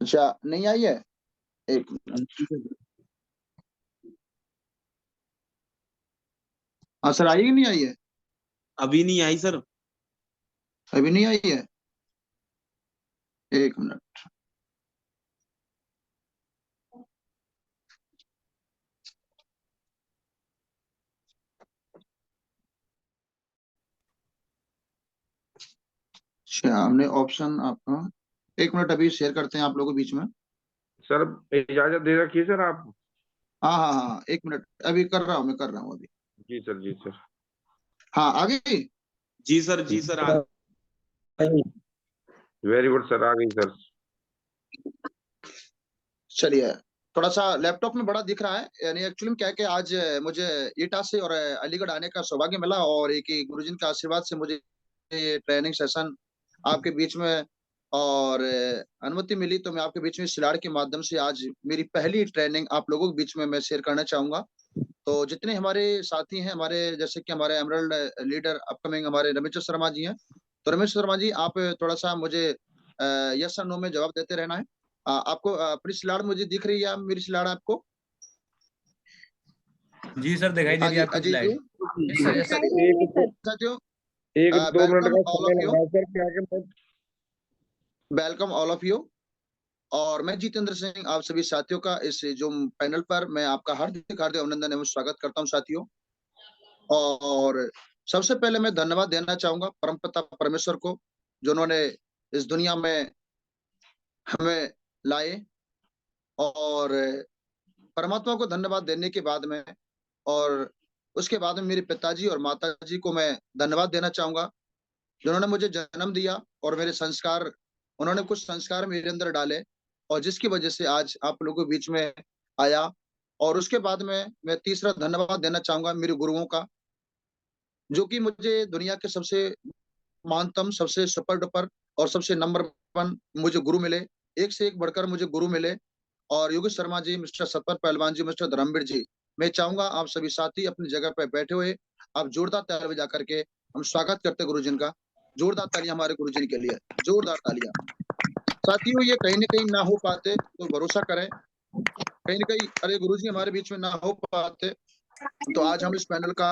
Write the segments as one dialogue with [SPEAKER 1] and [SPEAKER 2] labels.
[SPEAKER 1] अच्छा, नहीं आई है। एक हाँ सर, आई कि नहीं आई है?
[SPEAKER 2] अभी नहीं आई सर।
[SPEAKER 1] अभी नहीं आई है। एक मिनट। अच्छा, हमने ऑप्शन आपका, एक मिनट अभी शेयर करते हैं आप लोगों के बीच में।
[SPEAKER 3] सर इजाजत दे रखिए सर आप।
[SPEAKER 1] हाँ हाँ हाँ, एक मिनट अभी कर रहा हूँ, मैं कर रहा हूँ अभी।
[SPEAKER 3] जी सर, जी सर।
[SPEAKER 1] हाँ, आ गई।
[SPEAKER 2] जी सर, जी सर आ।
[SPEAKER 3] वेरी गुड सर, आ गई सर।
[SPEAKER 1] चलिए, थोड़ा सा लैपटॉप में बड़ा दिख रहा है, यानी एक्चुअली में क्या है कि आज मुझे ईटा से और अलीगढ़ आने का सौभाग्य मिला, और एक ही गुरुजी के आशीर्वाद से मुझे ये ट्रेनिंग सेशन आपके बीच में और अनुमति मिली, तो मैं आपके बीच में सिलाड़ के माध्यम से आज मेरी पहली ट्रेनिंग आप लोगों के बीच में मैं शेयर करना चाहूंगा। तो जितने हमारे साथी हैं, हमारे जैसे कि हमारे एमरल्ड लीडर अपकमिंग हमारे रमेश शर्मा जी हैं, तो रमेश शर्मा जी आप थोड़ा सा मुझे यस और नो में जवाब देते रहना है। आपको अपनी स्लाइड मुझे दिख रही है? मेरी स्लाइड आपको?
[SPEAKER 4] जी सर, दिखाई दे
[SPEAKER 1] हाँ
[SPEAKER 4] रही
[SPEAKER 1] जी,
[SPEAKER 4] है आपकी
[SPEAKER 1] Ajit ji.
[SPEAKER 4] Slide. Yes sir, yes sir.
[SPEAKER 1] साथियों,
[SPEAKER 3] एक दो मिनट
[SPEAKER 1] वेलकम
[SPEAKER 3] का
[SPEAKER 1] ऑल
[SPEAKER 3] समय
[SPEAKER 1] ऑफ यू,
[SPEAKER 3] लगा सर, क्या कि मैं।
[SPEAKER 1] Welcome all of you. और मैं जितेंद्र सिंह आप सभी साथियों का इस जो पैनल पर मैं आपका हार्दिक हार्दिक अभिनंदन एवं स्वागत करता हूं साथियों। और सबसे पहले मैं धन्यवाद देना चाहूंगा परमपिता परमेश्वर को, जिन्होंने इस दुनिया में हमें लाए, और परमात्मा को धन्यवाद देने के बाद में, और उसके बाद में मेरे पिताजी और माताजी को मैं धन्यवाद देना चाहूंगा, जिन्होंने मुझे जन्म दिया और मेरे संस्कार, उन्होंने कुछ संस्कार मेरे अंदर डाले, और जिसकी वजह से आज आप लोगों के बीच में आया। और उसके बाद में मैं तीसरा धन्यवाद देना चाहूंगा मेरे गुरुओं का, जो कि मुझे दुनिया के सबसे महानतम, सबसे सुपर डुपर और सबसे नंबर वन मुझे गुरु मिले, एक से एक बढ़कर मुझे गुरु मिले। और योगेश शर्मा जी, मिस्टर सतपाल पहलवान जी, मिस्टर धर्मवीर जी, मैं चाहूंगा आप सभी साथी अपनी जगह पर बैठे हुए आप जोरदार तालियां बजा करके हम स्वागत करते गुरु जी का। जोरदार तालियां हमारे गुरु जी के लिए, जोरदार तालियां। साथियों, ये कहीं ना कहीं ना हो पाते तो भरोसा करें, कहीं ना कहीं अरे गुरु जी हमारे बीच में ना हो पाते तो आज हम इस पैनल का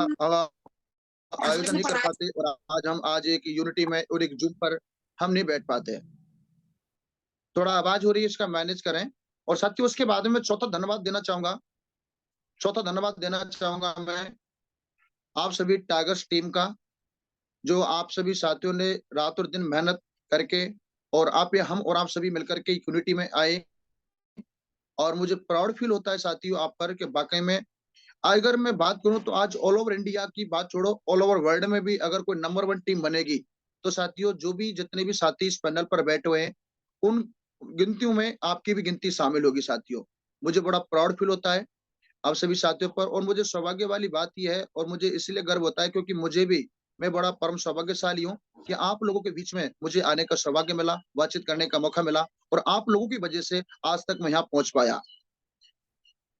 [SPEAKER 1] आयोजन नहीं कर पाते, और आज हम आज एक यूनिटी में और एक जूम पर हम नहीं बैठ पाते। थोड़ा आवाज हो रही है, इसका मैनेज करें। और साथियों, उसके बाद में मैं चौथा धन्यवाद देना चाहूंगा, चौथा धन्यवाद देना चाहूंगा मैं आप सभी टाइगर्स टीम का, जो आप सभी साथियों ने रात और दिन मेहनत करके और आप ये हम और आप सभी मिलकर के यूनिटी में आए। और मुझे प्राउड फील होता है साथियों आप पर कि वाकई में अगर मैं बात करूं तो आज ऑल ओवर इंडिया की बात छोड़ो, ऑल ओवर वर्ल्ड में भी अगर कोई नंबर वन टीम बनेगी तो साथियों जो भी जितने भी साथी इस पैनल पर बैठे हुए हैं उन गिनतियों में आपकी भी गिनती शामिल होगी साथियों। मुझे बड़ा प्राउड फील होता है आप सभी साथियों पर, और मुझे सौभाग्य वाली बात यह है, और मुझे इसलिए गर्व होता है क्योंकि मुझे भी, मैं बड़ा परम सौभाग्यशाली हूँ कि आप लोगों के बीच में मुझे आने का सौभाग्य मिला, बातचीत करने का मौका मिला, और आप लोगों की वजह से आज तक मैं यहाँ पहुंच पाया।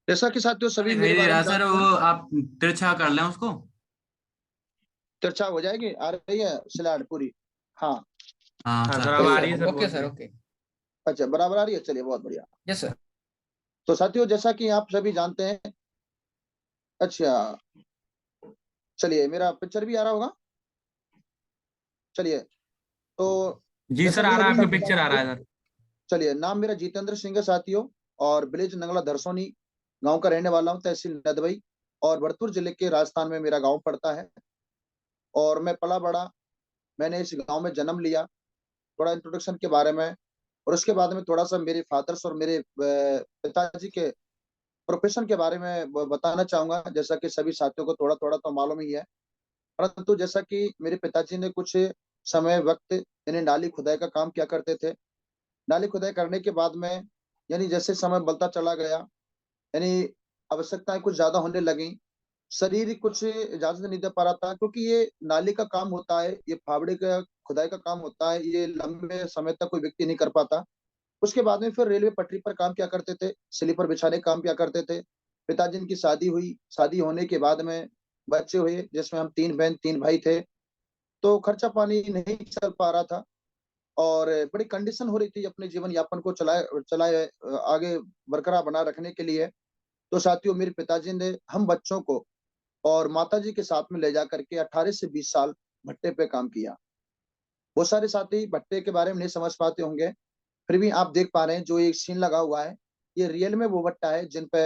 [SPEAKER 1] जैसा कि साथियों
[SPEAKER 4] सर
[SPEAKER 1] सभी
[SPEAKER 4] दिखाई
[SPEAKER 1] मेरे
[SPEAKER 4] दे
[SPEAKER 1] बारे
[SPEAKER 4] रहा
[SPEAKER 1] में
[SPEAKER 4] है सर,
[SPEAKER 1] जानते
[SPEAKER 4] वो
[SPEAKER 1] हैं।
[SPEAKER 4] आप तिरछा कर लें उसको।
[SPEAKER 1] चर्चा हो जाएगी, आ रही है स्लाइड पूरी? हाँ,
[SPEAKER 4] हाँ
[SPEAKER 2] हाँ
[SPEAKER 4] सर,
[SPEAKER 2] सर, अब
[SPEAKER 4] अब
[SPEAKER 2] आ
[SPEAKER 4] सर
[SPEAKER 2] रही है सर,
[SPEAKER 4] ओके
[SPEAKER 2] बहुत
[SPEAKER 4] सर,
[SPEAKER 2] बढ़िया।
[SPEAKER 4] ओके।
[SPEAKER 1] अच्छा बराबर आ रही है, चलिए बहुत बढ़िया।
[SPEAKER 4] Yes sir.
[SPEAKER 1] तो साथियों जैसा कि आप सभी जानते हैं, अच्छा चलिए मेरा पिक्चर भी आ रहा होगा, चलिए। तो
[SPEAKER 4] जी
[SPEAKER 1] जैसा
[SPEAKER 4] सर,
[SPEAKER 1] कि
[SPEAKER 4] आ रहा है,
[SPEAKER 1] सभी
[SPEAKER 4] आपका
[SPEAKER 1] लोग
[SPEAKER 4] पिक्चर आ
[SPEAKER 1] जानते
[SPEAKER 4] रहा
[SPEAKER 1] हैं,
[SPEAKER 4] है सर।
[SPEAKER 1] चलिए नाम मेरा जितेंद्र सिंह है साथियों, और विलेज नंगला धरसोनी गांव का रहने वाला हूँ, तहसील नदबई और भरतपुर जिले के राजस्थान में मेरा गांव पड़ता है। और मैं पला बड़ा, मैंने इस गांव में जन्म लिया। थोड़ा इंट्रोडक्शन के बारे में, और उसके बाद में थोड़ा सा मेरे फादर्स और मेरे पिताजी के प्रोफेशन के बारे में बताना चाहूंगा, जैसा कि सभी साथियों को थोड़ा थोड़ा तो मालूम ही है। परंतु जैसा कि मेरे पिताजी ने कुछ समय वक्त यानी नाली खुदाई का काम किया करते थे। नाली खुदाई करने के बाद में, यानी जैसे समय बढ़ता चला गया, यानी आवश्यकताएं कुछ ज्यादा होने लगी, शरीर कुछ इजाजत नहीं दे पा रहा था, क्योंकि ये नाली का काम होता है, ये फावड़े का खुदाई का काम होता है, ये लंबे समय तक कोई व्यक्ति नहीं कर पाता। उसके बाद में फिर रेलवे पटरी पर काम किया करते थे, स्लीपर बिछाने का काम किया करते थे। पिताजी की शादी हुई, शादी होने के बाद में बच्चे हुए, जिसमें हम तीन बहन तीन भाई थे, तो खर्चा पानी नहीं चल पा रहा था। और बड़ी कंडीशन हो रही थी अपने जीवन यापन को चलाए चलाए आगे बरकरार बना रखने के लिए। तो साथियों, मेरे पिताजी ने हम बच्चों को और माताजी के साथ में ले जा करके 18 से 20 साल भट्टे पे काम किया। बहुत सारे साथी भट्टे के बारे में नहीं समझ पाते होंगे, फिर भी आप देख पा रहे हैं जो ये सीन लगा हुआ है, ये रियल में वो भट्टा है जिन पे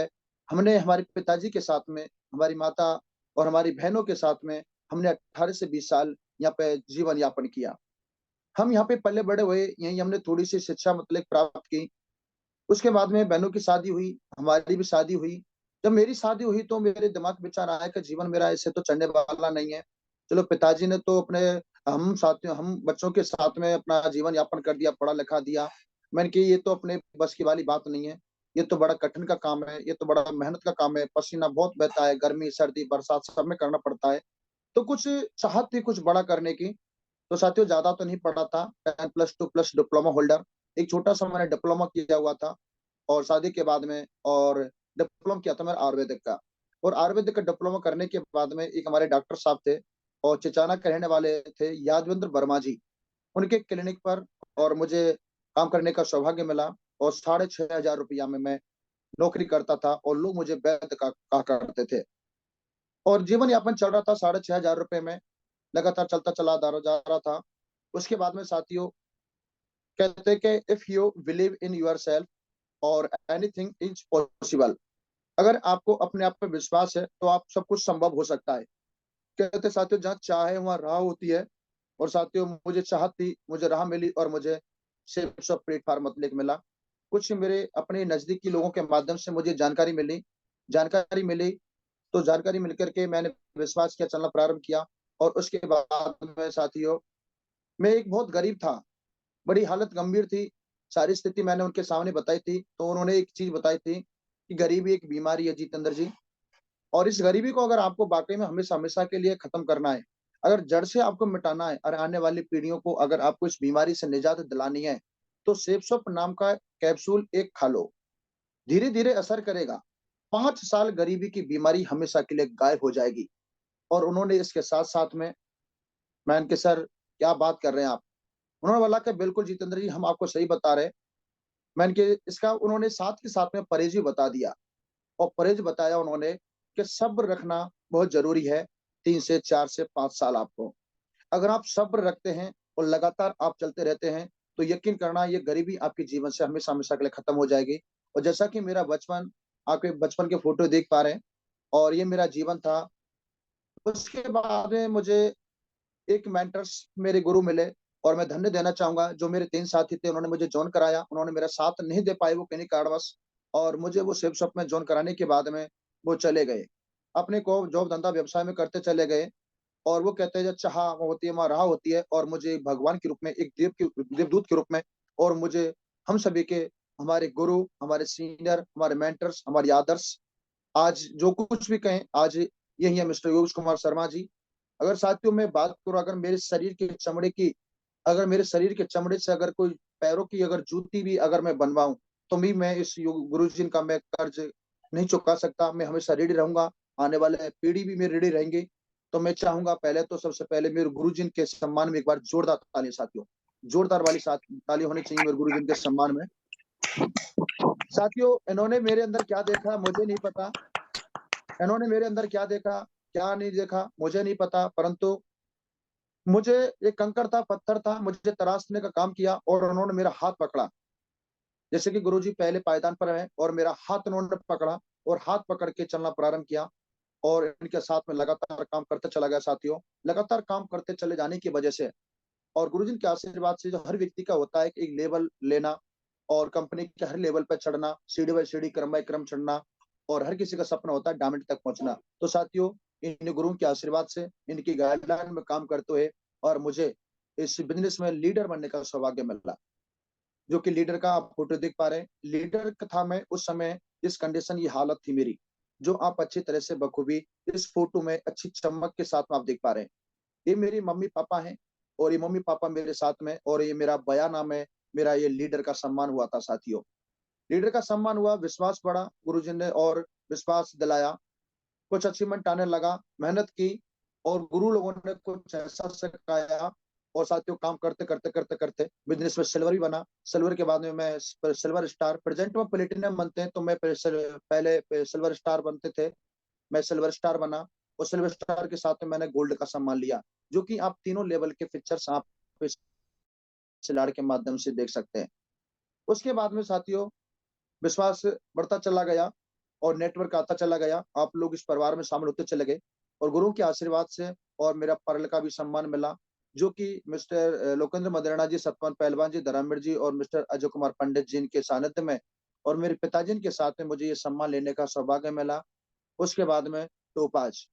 [SPEAKER 1] हमने हमारे पिताजी के साथ में, हमारी माता और हमारी बहनों के साथ में हमने 18 से 20 साल यहाँ पे जीवन यापन किया। हम यहाँ पे पले बड़े हुए, यहीं हमने थोड़ी सी शिक्षा मतलब प्राप्त की। उसके बाद में बहनों की शादी हुई, हमारी भी शादी हुई। जब मेरी शादी हुई तो मेरे दिमाग में विचार आया कि जीवन मेरा ऐसे तो चलने वाला नहीं है। चलो, पिताजी ने तो अपने हम साथियों हम बच्चों के साथ में अपना जीवन यापन कर दिया, पढ़ा लिखा दिया। मैंने कि ये तो अपने बस की वाली बात नहीं है, ये तो बड़ा कठिन का काम है, ये तो बड़ा मेहनत का काम है, पसीना बहुत बहता है, गर्मी सर्दी बरसात सब में करना पड़ता है। तो कुछ चाहत थी कुछ बड़ा करने की। तो साथियों, ज्यादा तो नहीं पढ़ा था, 10+2+ डिप्लोमा होल्डर, एक छोटा सा मैंने डिप्लोमा किया हुआ था। और शादी के बाद में और डिप्लोमा किया था मैंने आयुर्वेदिक का। और आयुर्वेदिक का डिप्लोमा करने के बाद में एक हमारे डॉक्टर साहब थे और चिचाना के रहने वाले थे, यादवेंद्र वर्मा जी, उनके क्लिनिक पर और मुझे काम करने का सौभाग्य मिला। और 6,500 रुपया में मैं नौकरी करता था और लोग मुझे वैद्य का कहा करते थे। और जीवन यापन चल रहा था 6,500 रुपये में, लगातार चलता चला जा रहा था। उसके बाद में साथियों, कहते हैं कि if you believe in your self और एनीथिंग इज पॉसिबल। अगर आपको अपने आप पे विश्वास है तो आप सब कुछ संभव हो सकता है। कहते साथियों, जहाँ चाह है वहाँ राह होती है। और साथियों, मुझे चाहत थी, मुझे राह मिली और मुझे शेप्स ऑफ प्लेटफार्म मतलब मिला। कुछ मेरे अपने नजदीकी लोगों के माध्यम से मुझे जानकारी मिली। तो जानकारी मिलकर के मैंने विश्वास किया, चलना प्रारंभ किया। और उसके बाद में साथियों, मैं एक बहुत गरीब था, बड़ी हालत गंभीर थी। सारी स्थिति मैंने उनके सामने बताई थी, तो उन्होंने एक चीज बताई थी कि गरीबी एक बीमारी है जितेंद्र जी, और इस गरीबी को अगर आपको वाकई में हमेशा हमेशा के लिए खत्म करना है, अगर जड़ से आपको मिटाना है और आने वाली पीढ़ियों को अगर आपको इस बीमारी से निजात दिलानी है, तो सेप्सोप नाम का कैप्सूल एक खा लो, धीरे धीरे असर करेगा। 5 साल गरीबी की बीमारी हमेशा के लिए गायब हो जाएगी। और उन्होंने इसके साथ साथ में, मैं इनके सर क्या बात कर रहे हैं आप, उन्होंने बोला कि बिल्कुल जितेंद्र जी, हम आपको सही बता रहे हैं। मैंने कि इसका उन्होंने साथ के साथ में परहेज भी बता दिया। और परहेज बताया उन्होंने कि सब्र रखना बहुत जरूरी है, 3 से 4 से 5 साल आपको। अगर आप सब्र रखते हैं और लगातार आप चलते रहते हैं, तो यकीन करना ये गरीबी आपके जीवन से हमेशा हमेशा के लिए खत्म हो जाएगी। और जैसा कि मेरा बचपन, आपके बचपन के फोटो देख पा रहे हैं, और ये मेरा जीवन था। उसके बाद में मुझे एक मेंटर्स, मेरे गुरु मिले। और मैं धन्य देना चाहूंगा जो मेरे 3 साथी थे, उन्होंने मुझे जॉइन कराया। उन्होंने मेरा साथ नहीं दे पाए वो किन्हीं कारणवश, और मुझे वो सेफ शॉप में जॉइन कराने के बाद में वो चले गए, अपने को जॉब धंधा व्यवसाय में करते चले गए। और वो कहते हैं जब चाह होती है वहाँ राह होती है। और मुझे एक भगवान के रूप में, एक देवदूत के रूप में, और मुझे हम सभी के, हमारे गुरु, हमारे सीनियर, हमारे मेंटर्स, हमारे आदर्श, आज जो कुछ भी कहें, आज यही है मिस्टर योगेश कुमार शर्मा जी। अगर साथियों मैं बात करूं, अगर मेरे शरीर के चमड़े से अगर कोई पैरों की अगर जूती भी अगर मैं बनवाऊं, तो भी मैं इस गुरु जी का मैं कर्ज नहीं चुका सकता। मैं हमेशा रेडी रहूंगा, आने वाले पीढ़ी भी मेरी रेडी रहेंगी। तो मैं चाहूंगा पहले तो सबसे पहले मेरे गुरु जी के सम्मान में एक बार जोरदार ताली साथियों, जोरदार वाली साथ ताली होनी चाहिए मेरे गुरु जी के सम्मान में। साथियों, इन्होंने मेरे अंदर क्या देखा मुझे नहीं पता, इन्होंने मेरे अंदर क्या देखा, क्या नहीं देखा मुझे नहीं पता, परंतु मुझे एक कंकड़ था, पत्थर था, मुझे तराशने का काम किया और उन्होंने मेरा हाथ पकड़ा। जैसे कि गुरुजी पहले पायदान पर है और मेरा हाथ उन्होंने पकड़ा और हाथ पकड़ के चलना प्रारंभ किया। और इनके साथ में लगातार काम करते चला गया साथियों। लगातार काम करते चले जाने की वजह से और गुरुजी के आशीर्वाद से, जो हर व्यक्ति का होता है कि एक लेवल लेना और कंपनी के हर लेवल पर चढ़ना, सीढ़ी बाय सीढ़ी, क्रम बाय क्रम चढ़ना, और हर किसी का सपना होता है डायमंड तक पहुंचना। तो साथियों, इन गुरुओं के आशीर्वाद से, इनकी गाइडलाइन में काम करते हुए और मुझे इस बिजनेस में लीडर बनने का सौभाग्य मिला। जो कि लीडर का आप फोटो देख पा रहे हैं, लीडर का था मैं उस समय। इस कंडीशन, ये हालत थी मेरी, जो आप अच्छी तरह से बखूबी इस फोटो में अच्छी चमक के साथ में आप देख पा रहे हैं। ये मेरी मम्मी पापा हैं और ये मम्मी पापा मेरे साथ में, और ये मेरा बयान है, मेरा ये लीडर का सम्मान हुआ था साथियों। लीडर का सम्मान हुआ, विश्वास बढ़ा गुरुजी ने और विश्वास दिलाया, कुछ अचीवमेंट आने लगा, मेहनत की, और गुरु लोगों ने कुछ ऐसा सिखाया और साथियों काम करते करते करते करते बिजनेस में सिल्वर भी बना। सिल्वर के बाद में मैं सिल्वर स्टार, प्रेजेंट में प्लेटिनम बनते हैं तो मैं पहले सिल्वर स्टार बनते थे, मैं सिल्वर स्टार बना। और सिल्वर स्टार के साथ में मैंने गोल्ड का सम्मान लिया, जो कि आप तीनों लेवल के पिक्चर्स आप इस स्लाइड के माध्यम से देख सकते हैं। उसके बाद में साथियों विश्वास बढ़ता चला गया और नेटवर्क आता चला गया, आप लोग इस परिवार में शामिल होते चले गए और गुरु के आशीर्वाद से और मेरा परल का भी सम्मान मिला, जो कि मिस्टर लोकेंद्र मदेरणा जी, सतपाल पहलवान जी, धर्मवीर जी और मिस्टर अजय कुमार पंडित जी के सानिध्य में और मेरे पिताजी के साथ में मुझे ये सम्मान लेने का सौभाग्य मिला। उसके बाद में टोपाज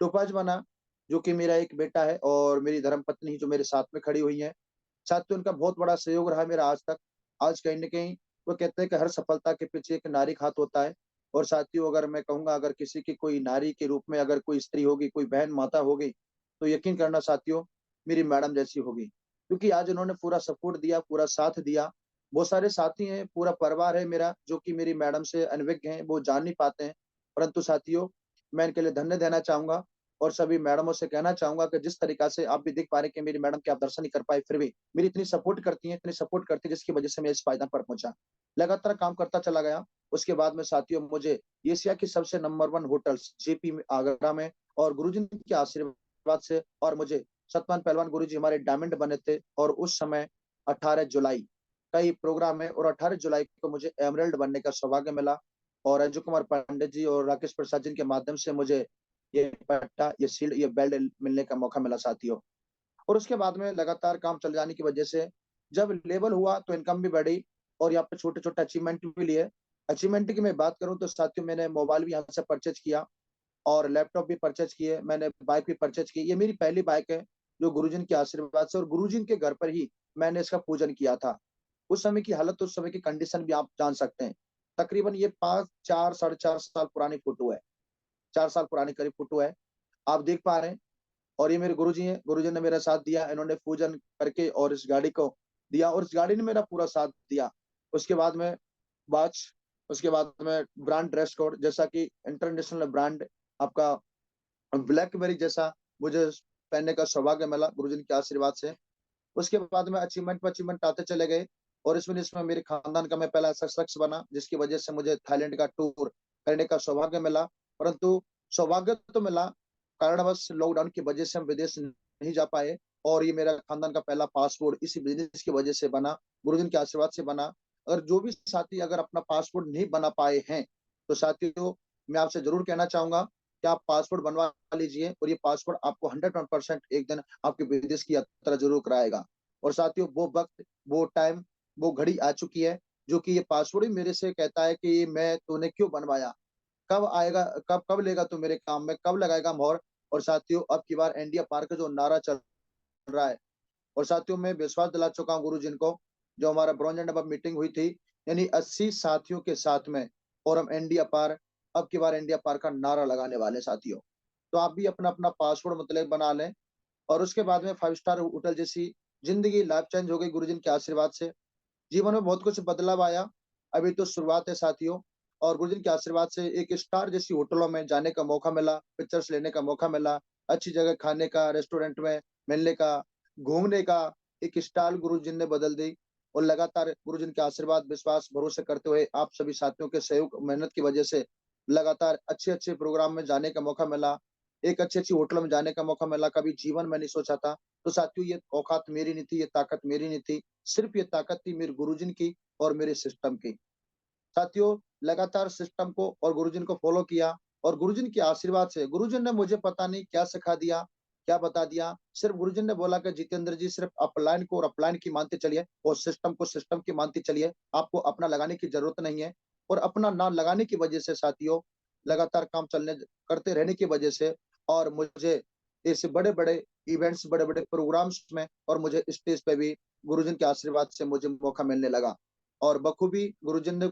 [SPEAKER 1] टोपाज बना, जो कि मेरा एक बेटा है और मेरी धर्मपत्नी जो मेरे साथ में खड़ी हुई है। साथियों उनका बहुत बड़ा सहयोग रहा मेरा आज तक। आज कहीं न कहीं वो कहते हैं कि हर सफलता के पीछे एक नारी का हाथ होता है। और साथियों अगर मैं कहूँगा, अगर किसी की कोई नारी के रूप में अगर कोई स्त्री होगी, कोई बहन माता होगी, तो यकीन करना साथियों मेरी मैडम जैसी होगी। क्योंकि आज उन्होंने पूरा सपोर्ट दिया, पूरा साथ दिया। बहुत सारे साथी हैं, पूरा परिवार है मेरा, जो कि मेरी मैडम से अनभिज्ञ हैं, वो जान नहीं पाते हैं। परंतु साथियों मैं इनके लिए धन्य देना चाहूँगा और सभी मैडमों से कहना चाहूँगा कि जिस तरीक़ा से आप भी देख पा रहे हैं कि मेरी मैडम के आप दर्शन नहीं कर पाए, फिर भी मेरी इतनी सपोर्ट करती हैं, इतनी सपोर्ट करती हैं, जिसकी वजह से मैं इस पायदान पर पहुँचा। लगातार काम करता चला गया। उसके बाद में साथियों मुझे एशिया की सबसे नंबर 1 होटल्स जेपी में, आगरा में और गुरुजी के आशीर्वाद से और मुझे सतपाल पहलवान गुरुजी हमारे डायमंड बने थे और उस समय 18 जुलाई का ये प्रोग्राम है और 18 जुलाई को मुझे एमरल्ड बनने का सौभाग्य मिला और अजय कुमार पंडित जी और राकेश प्रसाद जी के माध्यम से मुझे ये पट्टा, ये शील्ड, ये बेल्ट मिलने का मौका मिला साथियों। और उसके बाद में लगातार काम चल जाने की वजह से जब लेवल हुआ तो इनकम भी बढ़ी और यहाँ पे छोटे-छोटे अचीवमेंट भी लिए। अचीवमेंट की मैं बात करूँ तो साथियों मैंने मोबाइल भी यहाँ से परचेज़ किया और लैपटॉप भी परचेज़ किए, मैंने बाइक भी परचेज़ की। ये मेरी पहली बाइक है, जो गुरुजी के आशीर्वाद से और गुरुजी के घर पर ही मैंने इसका पूजन किया था। उस समय की हालत, उस समय की कंडीशन भी आप जान सकते हैं। तकरीबन ये 5, 4, साढ़े 4 साल पुरानी फ़ोटो है। 4 साल पुरानी करीब फ़ोटो है। आप देख पा रहे हैं और ये मेरे गुरुजी हैं, गुरुजी ने मेरा साथ दिया, इन्होंने पूजन करके और इस गाड़ी को दिया और इस गाड़ी ने मेरा पूरा साथ दिया। उसके बाद में वॉच, उसके बाद में ब्रांड ड्रेस कोड, जैसा कि इंटरनेशनल ब्रांड आपका ब्लैकबेरी जैसा मुझे पहनने का सौभाग्य मिला गुरुजी के आशीर्वाद से। उसके बाद में अचीवमेंट पे अचीवमेंट आते चले गए और इसमें मेरे खानदान का मैं पहला ऐसा शख्स बना, जिसकी वजह से मुझे थाईलैंड का टूर करने का सौभाग्य मिला। परंतु सौभाग्य तो मिला, कारणवश लॉकडाउन की वजह से हम विदेश नहीं जा पाए और ये मेरा खानदान का पहला पासपोर्ट इसी बिज़नेस की वजह से बना, गुरुजी के आशीर्वाद से बना। अगर जो भी साथी अगर अपना पासपोर्ट नहीं बना पाए हैं, तो साथियों मैं आपसे ज़रूर कहना चाहूँगा कि आप पासपोर्ट बनवा लीजिए और ये पासपोर्ट आपको 101% एक दिन आपके विदेश की यात्रा ज़रूर कराएगा। और साथियों वो वक़्त, वो टाइम, वो घड़ी आ चुकी है, जो कि ये पासपोर्ट ही मेरे से कहता है कि मैं तूने क्यों बनवाया? कब आएगा, कब कब लेगा तू मेरे काम में, कब लगाएगा मोहर? और साथियों अब की बार इंडिया पार का जो नारा चल रहा है और साथियों मैं विश्वास दिला चुका हूँ गुरुजी को, जो हमारा ब्रॉन्ज एंड अबव मीटिंग हुई थी, यानी 80 साथियों के साथ में और हम इंडिया पार, अब की बार इंडिया पार का नारा लगाने वाले हैं साथियों। तो आप भी अपना-अपना पासपोर्ट मतलब बना लें और उसके बाद में 5 स्टार होटल जैसी ज़िंदगी लाइफ चेंज हो गई गुरुजी के आशीर्वाद से। जीवन में बहुत कुछ बदलाव आया, अभी तो शुरुआत है साथियों और गुरुजी के आशीर्वाद से एक स्टार जैसी होटलों में जाने का मौका मिला, पिक्चर्स लेने का मौका मिला, अच्छी जगह खाने का, रेस्टोरेंट में मिलने का, घूमने का एक स्टाइल गुरुजी ने बदल दी और लगातार गुरुजी के आशीर्वाद, विश्वास, भरोसे करते हुए आप सभी साथियों के सहयोग, मेहनत की वजह से लगातार अच्छे-अच्छे प्रोग्राम में जाने का मौका मिला, एक अच्छी-अच्छी होटल में जाने का मौका मिला, कभी जीवन में नहीं सोचा था। तो साथियों ये औकात मेरी नहीं थी, ये ताकत मेरी नहीं थी, सिर्फ़ ये ताकत थी मेरे गुरुजी की और मेरे सिस्टम की। साथियों लगातार सिस्टम को और गुरुजी को फॉलो किया और गुरुजी के आशीर्वाद से गुरुजी ने मुझे पता नहीं क्या सिखा दिया, क्या बता दिया। सिर्फ़ गुरुजी ने बोला कि जितेंद्र जी सिर्फ़ अपलाइन को और अपलाइन की मानते चलिए और सिस्टम को सिस्टम की मानते चलिए। आपको अपना लगाने की ज़रूरत नहीं है और अपना ना लगाने की वजह से साथियों लगातार काम चलने करते रहने की वजह से और मुझे ऐसे बड़े-बड़े इवेंट्स, बड़े-बड़े प्रोग्राम्स में और मुझे स्टेज पे भी गुरुजी के आशीर्वाद से मुझे मौका मिलने लगा और बखूबी गुरुजी ने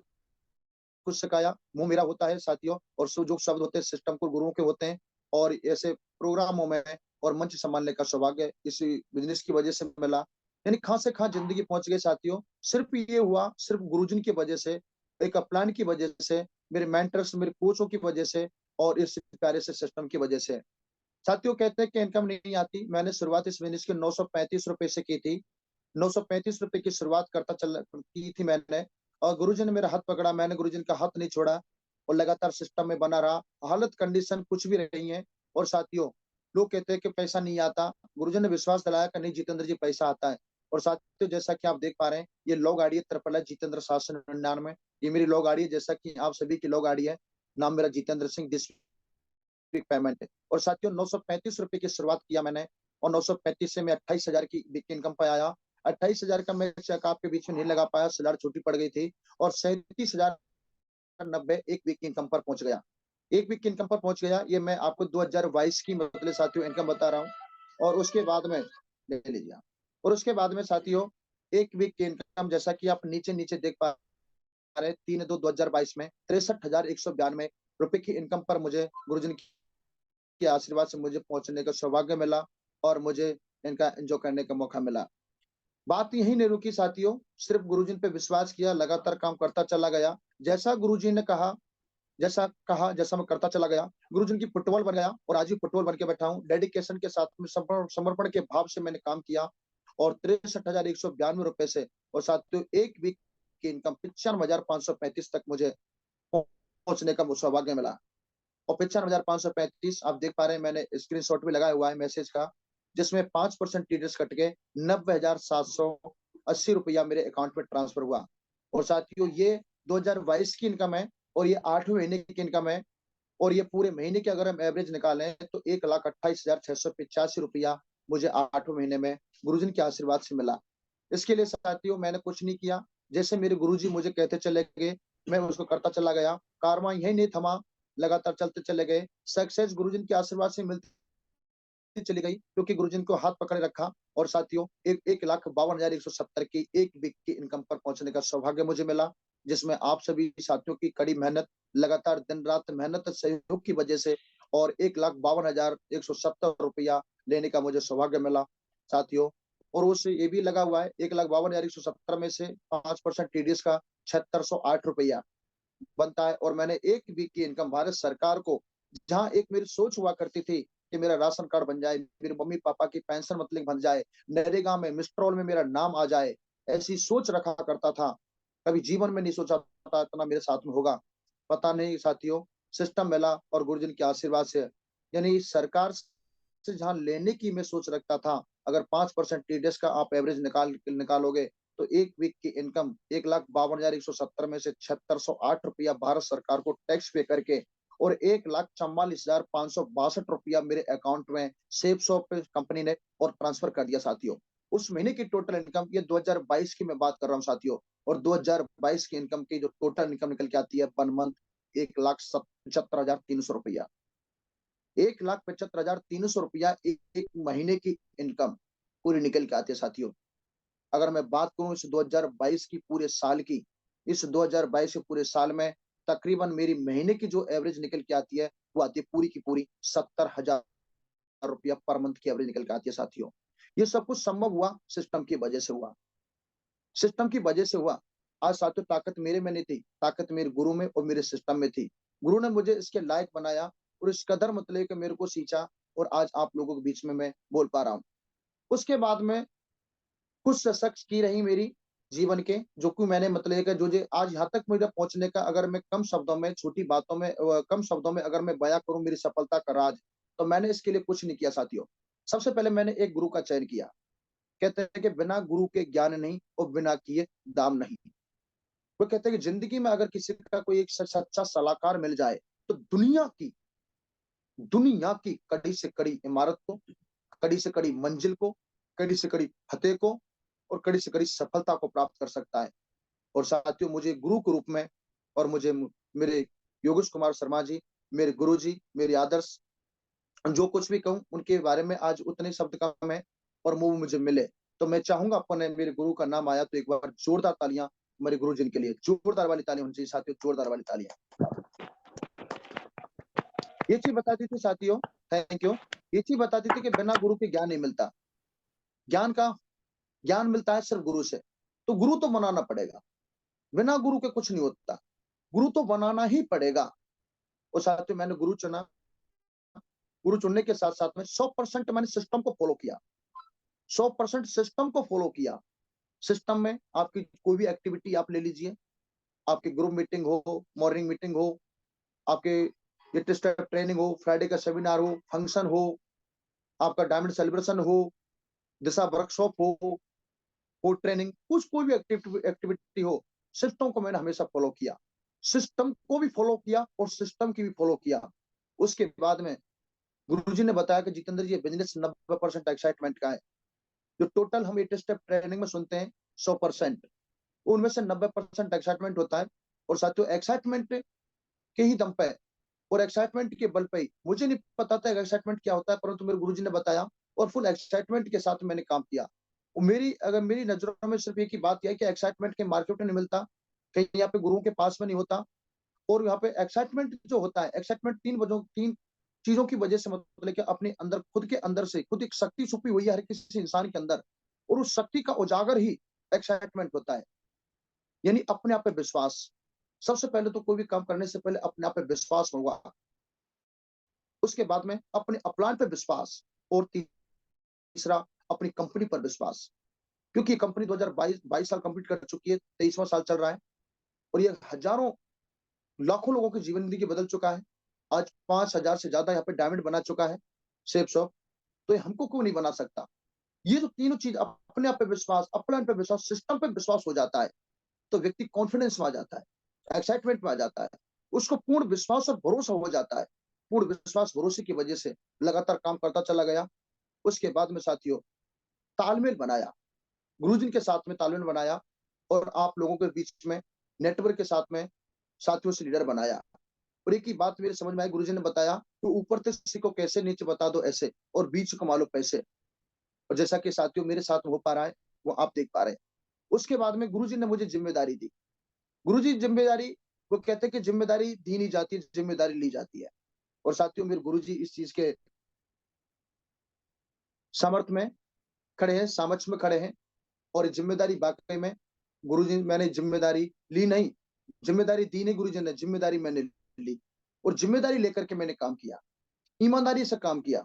[SPEAKER 1] कुछ सिखाया, मुँह मेरा होता है साथियों और जो शब्द होते हैं सिस्टम को गुरुओं के होते हैं और ऐसे प्रोग्रामों में और मंच संभालने का सौभाग्य इसी बिज़नेस की वजह से मिला। यानी कहाँ से कहाँ ज़िंदगी पहुँच गई साथियों। सिर्फ़ ये हुआ, सिर्फ़ गुरुजी की वजह से, एक अपलाइन की वजह से, मेरे मेंटर्स, मेरे कोचों की वजह से और इस प्यारे से सिस्टम की वजह से। साथियों कहते हैं कि इनकम नहीं आती। मैंने शुरुआत इस बिजनेस के 935 रुपए से की थी। 935 रुपए की शुरुआत की थी मैंने, और गुरुजी ने मेरा हाथ पकड़ा, मैंने गुरुजी का हाथ नहीं छोड़ा और लगातार सिस्टम में बना रहा। हालत कंडीशन कुछ भी रही है। और साथियों, लोग कहते हैं कि पैसा नहीं आता, गुरुजी ने विश्वास दिलाया कि नहीं जितेंद्र जी, पैसा आता है। और साथियों, जैसा कि आप देख पा रहे हैं, ये लॉ गाड़ी है त्रिपल जितेंद्र 799। ये मेरी लॉ गाड़ी है, जैसा कि आप सभी की लॉ गाड़ी है। नाम मेरा जितेंद्र सिंह, पेमेंट है। और साथियों, 935 रुपए की शुरुआत किया मैंने, और 935 से मैं 28,000 की इनकम पे आया। 28,000 का मैं चेक आपके बीच में नहीं लगा पाया, सलार छोटी पड़ गई थी। और 37,090 एक वीक की इनकम पर पहुंच गया। एक वीक की इनकम पर पहुंच गया। ये मैं आपको 2022 की मतलब साथियों इनकम बता रहा हूँ। और उसके बाद में ले लीजिए आप। और उसके बाद में साथियों, एक वीक की इनकम जैसा कि आप नीचे नीचे देख पा रहे हैं, 3/2/2022 में 63,192 रुपए की इनकम पर मुझे गुरुजी के आशीर्वाद से मुझे पहुंचने का सौभाग्य मिला, और मुझे इनका एंजॉय करने का मौका मिला। बात यही नहीं रुकी साथियों, सिर्फ गुरुजी पे विश्वास किया, लगातार काम करता चला गया। जैसा गुरुजी ने कहा, जैसा मैं करता चला गया, गुरुजी की फुटबॉल बन गया, और आज भी फुटबॉल बन के बैठा हूँ। डेडिकेशन के साथ में समर्पण के भाव से मैंने काम किया, और 63,192 रुपए से, और साथियों एक वीक की इनकम 95,535 तक मुझे पहुंचने का सौभाग्य मिला। और 95,535 आप देख पा रहे हैं, मैंने स्क्रीनशॉट भी लगाया हुआ है मैसेज का, जिसमें 5% टीडीएस कट के 90,780 रुपया मेरे अकाउंट में ट्रांसफर हुआ। और साथियों, ये 2022 की इनकम है, और ये 8वें महीने की इनकम है। और ये पूरे महीने की अगर हम एवरेज निकालें तो 1,28,685 रुपया मुझे 8वें महीने में गुरुजी के आशीर्वाद से मिला। इसके लिए साथियों मैंने कुछ नहीं किया, जैसे मेरे गुरुजी मुझे कहते चले गए, मैं उसको करता चला गया। कारवां यही नहीं थमा, लगातार चलते चले गए। सक्सेस गुरुजी के आशीर्वाद से मिलती चली गई, क्योंकि गुरुजी को हाथ पकड़े रखा। और साथियों, 1,52,170 की एक वीक की इनकम पर पहुंचने का सौभाग्य मुझे मिला, जिसमें आप सभी साथियों की कड़ी मेहनत, लगातार दिन रात मेहनत, सहयोग की वजह से, और 1,52,170 रुपया लेने का मुझे सौभाग्य मिला साथियों। और उससे ये भी लगा हुआ है, 1,52,170 में से 5% टीडीएस का 7608 रुपया बनता है। और मैंने एक वीक की इनकम भारत सरकार को, जहां एक मेरी सोच हुआ करती थी कि मेरा राशन कार्ड बन जाए, मेरे मम्मी पापा की पेंशन मतलब बन जाए, नरेगा में, मिस्ट्रोल में मेरा नाम आ जाए, ऐसी सोच रखा करता था। कभी जीवन में नहीं सोचा था इतना मेरे साथ में होगा। पता नहीं साथियों, सिस्टम मिला, और गुरुजी के आशीर्वाद से, यानी सरकार से जहां लेने की मैं सोच रखता था, अगर 5% टीडीएस का आप एवरेज निकालोगे, तो एक वीक की इनकम 1,52,170 में से 7608 रुपया भारत सरकार को टैक्स पे करके, और 1,44,562 रुपया मेरे अकाउंट में सेफ शॉप कंपनी ने और ट्रांसफर कर दिया साथियों। उस महीने की टोटल इनकम, ये 2022 की मैं बात कर रहा हूँ साथियों। और 2022 की इनकम की जो टोटल इनकम निकल के आती है पर मंथ, 1,75,300 रुपया। 1,75,300 रुपया एक महीने की इनकम पूरी निकल के आती है साथियों। अगर मैं बात करूं इस 2022 की पूरे साल की, इस 2022 के पूरे साल में तकरीबन मेरी महीने की जो एवरेज निकल के आती है, वो आती है पूरी की पूरी 70,000 रुपया पर मंथ की एवरेज निकल के आती है साथियों। ये सब कुछ संभव हुआ सिस्टम की वजह से हुआ, सिस्टम की वजह से हुआ। आज साथियों, ताकत मेरे में नहीं थी, ताकत मेरे गुरु में और मेरे सिस्टम में थी। गुरु ने मुझे इसके लायक बनाया, और इस कदर मतलब कि मेरे को सींचा, और आज आप लोगों के बीच में मैं बोल पा रहा हूँ। उसके बाद में कुछ शख्स की रही मेरी जीवन के, जो कि मैंने मतलब कि जो आज यहाँ तक मुझे पहुंचने का, अगर मैं कम शब्दों में, छोटी बातों में, कम शब्दों में अगर मैं बयां करूं मेरी सफलता का राज, तो मैंने इसके लिए कुछ नहीं किया साथियों। सबसे पहले मैंने एक गुरु का चयन किया। कहते हैं कि बिना गुरु के ज्ञान नहीं, और बिना किए दाम नहीं। वो कहते हैं कि जिंदगी में अगर किसी का कोई एक सच्चा सलाहकार मिल जाए, तो दुनिया की कड़ी से कड़ी इमारत को, कड़ी से कड़ी मंजिल को, कड़ी से कड़ी फतेह को, और कड़ी से कड़ी सफलता को प्राप्त कर सकता है। और साथियों, मुझे गुरु के रूप में, और मुझे मेरे योगेश कुमार शर्मा जी, मेरे गुरु जी, मेरे आदर्श, जो कुछ भी कहूं उनके बारे में आज उतने शब्द कम है, और वो मुझे मिले। तो मैं चाहूंगा, अपने मेरे गुरु का नाम आया तो एक बार जोरदार तालियां मेरे गुरु जी के लिए, जोरदार वाली तालियां होनी चाहिए साथियों, जोरदार वाली तालियां। ये चीज बताती थी साथियों, थैंक यू। ये चीज बताती थी कि बिना गुरु के ज्ञान नहीं मिलता। ज्ञान मिलता है सिर्फ गुरु से। तो गुरु तो बनाना पड़ेगा, बिना गुरु के कुछ नहीं होता, गुरु तो बनाना ही पड़ेगा। और साथियों, मैंने गुरु चुना, गुरु चुनने के साथ साथ में 100% मैंने सिस्टम को फॉलो किया, 100% सिस्टम को फॉलो किया। सिस्टम में आपकी कोई भी एक्टिविटी आप ले लीजिए, आपकी ग्रुप मीटिंग हो, मॉर्निंग मीटिंग हो, आपके ये टेस्ट ट्रेनिंग हो, फ्राइडे का सेमिनार हो, फंक्शन हो, आपका डायमंड सेलिब्रेशन हो, दिशा वर्कशॉप हो, कोड ट्रेनिंग, कुछ कोई भी एक्टिविटी हो, सिस्टम को मैंने हमेशा फॉलो किया, सिस्टम को भी फॉलो किया और सिस्टम की भी फॉलो किया। उसके बाद में गुरुजी ने बताया कि जितेंद्र जी, बिजनेस 90% एक्साइटमेंट का है। जो टोटल हम 8 स्टेप ट्रेनिंग में सुनते हैं 100%, उनमें से 90% एक्साइटमेंट होता है। और साथियों, एक्साइटमेंट के ही दम पे और एक्साइटमेंट के बल पे ही, मुझे नहीं पता था एक्साइटमेंट क्या होता है, परंतु मेरे गुरुजी ने बताया और फुल एक्साइटमेंट के साथ मैंने काम किया। और मेरी नजरों में सिर्फ एक ही बात यह है कि एक्साइटमेंट के मार्केट में नहीं मिलता, कहीं यहाँ पे गुरुओं के पास में नहीं होता। और यहाँ पे एक्साइटमेंट जो होता है, एक्साइटमेंट तीन चीजों की वजह से, मतलब कि अपने अंदर, खुद के अंदर से खुद एक शक्ति छुपी हुई है हर किसी इंसान के अंदर, और उस शक्ति का उजागर ही एक्साइटमेंट होता है। यानी अपने आप पे विश्वास। सबसे पहले तो कोई भी काम करने से पहले अपने आप पे विश्वास होगा, उसके बाद में अपने अपलाइन पे विश्वास, और तीसरा अपनी कंपनी पर विश्वास। क्योंकि कंपनी 2022 साल कंप्लीट कर चुकी है, 23वां साल चल रहा है, और ये हजारों लाखों लोगों की जीवन जिंदगी बदल चुका है। आज 5,000 से ज्यादा यहाँ पे डायमंड बना चुका है सेफ शॉप। तो ये हमको क्यों नहीं बना सकता? ये जो तीनों चीज, अपने आप पे विश्वास, अपलाइन पे विश्वास, सिस्टम पे विश्वास हो जाता है, तो व्यक्ति कॉन्फिडेंस में आ जाता है, एक्साइटमेंट में आ जाता है, उसको पूर्ण विश्वास और भरोसा हो जाता है। पूर्ण विश्वास भरोसे की वजह से लगातार काम करता चला गया। उसके बाद में साथियों, तालमेल बनाया, गुरुजी के साथ में तालमेल बनाया, और आप लोगों के बीच में नेटवर्क के साथ में साथियों से लीडर बनाया। और एक ही बात मेरे समझ में आई, गुरुजी ने बताया तो ऊपर से सीखो कैसे, नीचे बता दो ऐसे, और बीच कमा लो पैसे। और जैसा कि साथियों मेरे साथ हो पा रहा है, वो आप देख पा रहे हैं। उसके बाद में गुरुजी ने मुझे जिम्मेदारी दी। गुरुजी जिम्मेदारी, वो कहते हैं कि जिम्मेदारी दी नहीं जाती, जिम्मेदारी ली जाती है। और साथियों, मेरे गुरुजी इस चीज के सामर्थ्य में खड़े हैं, सामर्थ्य में खड़े हैं। और जिम्मेदारी वाकई में गुरुजी, मैंने जिम्मेदारी ली नहीं, जिम्मेदारी दी नहीं, गुरुजी ने जिम्मेदारी मैंने ली, और जिम्मेदारी लेकर के मैंने काम किया, ईमानदारी से काम किया,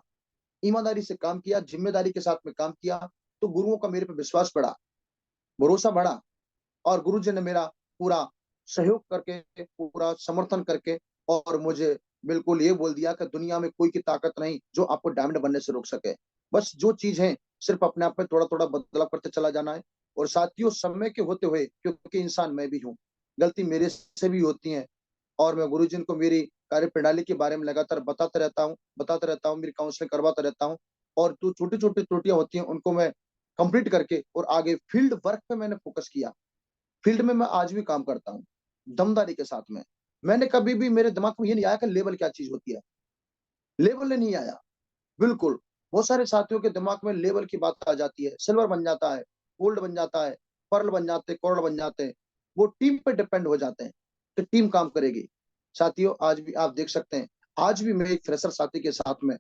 [SPEAKER 1] ईमानदारी से काम किया, जिम्मेदारी के साथ में काम किया। तो गुरुओं का मेरे पे विश्वास बढ़ा, भरोसा बढ़ा, और गुरुजी ने मेरा पूरा सहयोग करके, पूरा समर्थन करके, और मुझे बिल्कुल ये बोल दिया कि दुनिया में कोई की ताकत नहीं जो आपको डायमंड बनने से रोक सके। बस जो चीज है, सिर्फ अपने आप में थोड़ा थोड़ा बदलाव करते चला जाना है। और साथियों, समय के होते हुए, क्योंकि इंसान मैं भी हूँ, गलती मेरे से भी होती है, और मैं गुरुजी को मेरी कार्य प्रणाली के बारे में लगातार बताता रहता हूँ, मेरी काउंसलिंग करवाता रहता हूँ। और जो छोटी छोटी त्रुटियां होती हैं, उनको मैं कंप्लीट करके और आगे फील्ड वर्क पे मैंने फोकस किया। फील्ड में मैं आज भी काम करता हूँ, दमदारी के साथ में। मैंने कभी भी, मेरे दिमाग में ये नहीं आया कि लेवल क्या चीज होती है, लेवल नहीं आया, बिल्कुल। बहुत सारे साथियों के दिमाग में लेवल की बात आ जाती है, सिल्वर बन जाता है, गोल्ड बन जाता है, पर्ल बन जाते हैं, कोरल बन जाते हैं। वो टीम पे डिपेंड हो जाते हैं कि टीम काम करेगी। साथियों, आज भी आप देख सकते हैं, आज भी मैं एक फ्रेशर साथी के साथ में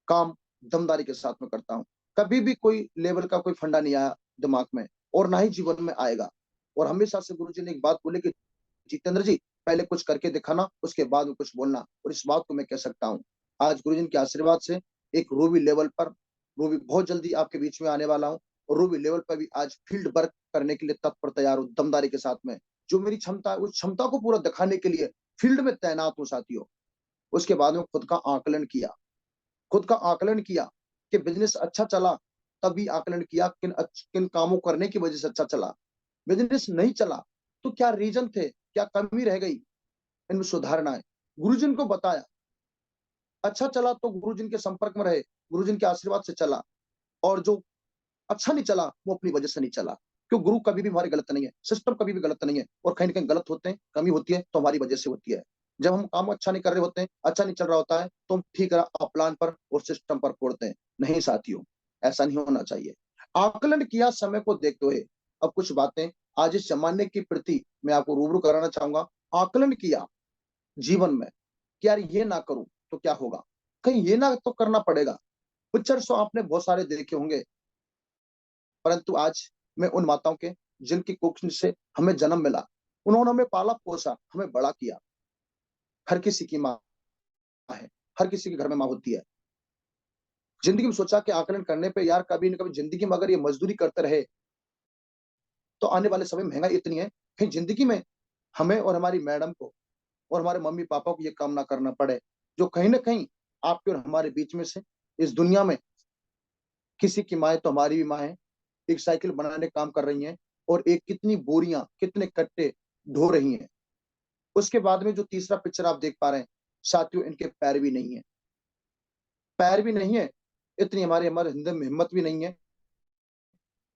[SPEAKER 1] काम दमदारी के साथ में करता हूँ। कभी भी कोई लेवल का कोई फंडा नहीं आया दिमाग में, और ना ही जीवन में आएगा। और हमेशा से गुरुजी ने एक बात बोली कि जितेंद्र जी, पहले कुछ करके दिखाना, उसके बाद में कुछ बोलना। और इस बात को मैं कह सकता हूँ, आज गुरुजी के आशीर्वाद से एक रूबी लेवल पर, रूबी बहुत जल्दी आपके बीच में आने वाला हूँ, और रूबी लेवल पर भी आज फील्ड वर्क करने के लिए तत्पर तैयार हूँ, दमदारी के साथ में। जो मेरी क्षमता है, उस क्षमता को पूरा दिखाने के लिए फील्ड में तैनात हूँ साथियों। उसके बाद में खुद का आकलन किया, खुद का आकलन किया कि बिजनेस अच्छा चला, तभी आकलन किया किन कामों करने की वजह से अच्छा चला। बिजनेस नहीं चला तो क्या रीजन थे, क्या कमी रह गई, इनमें सुधारना है। गुरुजन को बताया, अच्छा चला तो गुरुजन के संपर्क में रहे, गुरुजन के आशीर्वाद से चला। और जो अच्छा नहीं चला, वो अपनी वजह से नहीं चला। क्यों? गुरु कभी भी हमारे गलत नहीं है, सिस्टम कभी भी गलत नहीं है, और कहीं ना कहीं गलत होते हैं, कमी होती है तो हमारी वजह से होती है। जब हम काम अच्छा नहीं कर रहे होते हैं, अच्छा नहीं चल रहा होता है, तो हम ठीक प्लान पर और सिस्टम पर फोड़ते हैं। नहीं साथियों, ऐसा नहीं होना चाहिए। आकलन किया समय को देखते हुए। अब कुछ बातें आज इस जमाने के प्रति मैं आपको रूबरू कराना चाहूंगा। आकलन किया जीवन में कि यार ये ना करूं तो क्या होगा, कहीं ये ना तो करना पड़ेगा। पिक्चर्स तो आपने बहुत सारे देखे होंगे, परंतु आज मैं उन माताओं के, जिनकी कुख से हमें जन्म मिला, उन्होंने हमें पाला पोसा, हमें बड़ा किया। हर किसी की माँ है, हर किसी के घर में माँ होती है, जिंदगी में सोचा कि आकलन करने पे यार कभी न कभी जिंदगी में अगर ये मजदूरी करते रहे तो आने वाले समय में महंगाई इतनी है कि जिंदगी में हमें और हमारी मैडम को और हमारे मम्मी पापा को ये काम ना करना पड़े, जो कहीं ना कहीं आपके और हमारे बीच में से इस दुनिया में किसी की माँ तो हमारी भी माँ है, एक साइकिल बनाने का काम कर रही हैं और एक कितनी बोरियां कितने कट्टे ढो रही हैं। उसके बाद में जो तीसरा पिक्चर आप देख पा रहे हैं साथियों, इनके पैर भी नहीं है, पैर भी नहीं है, इतनी हमारे हमारे हिंदे में हिम्मत भी नहीं है।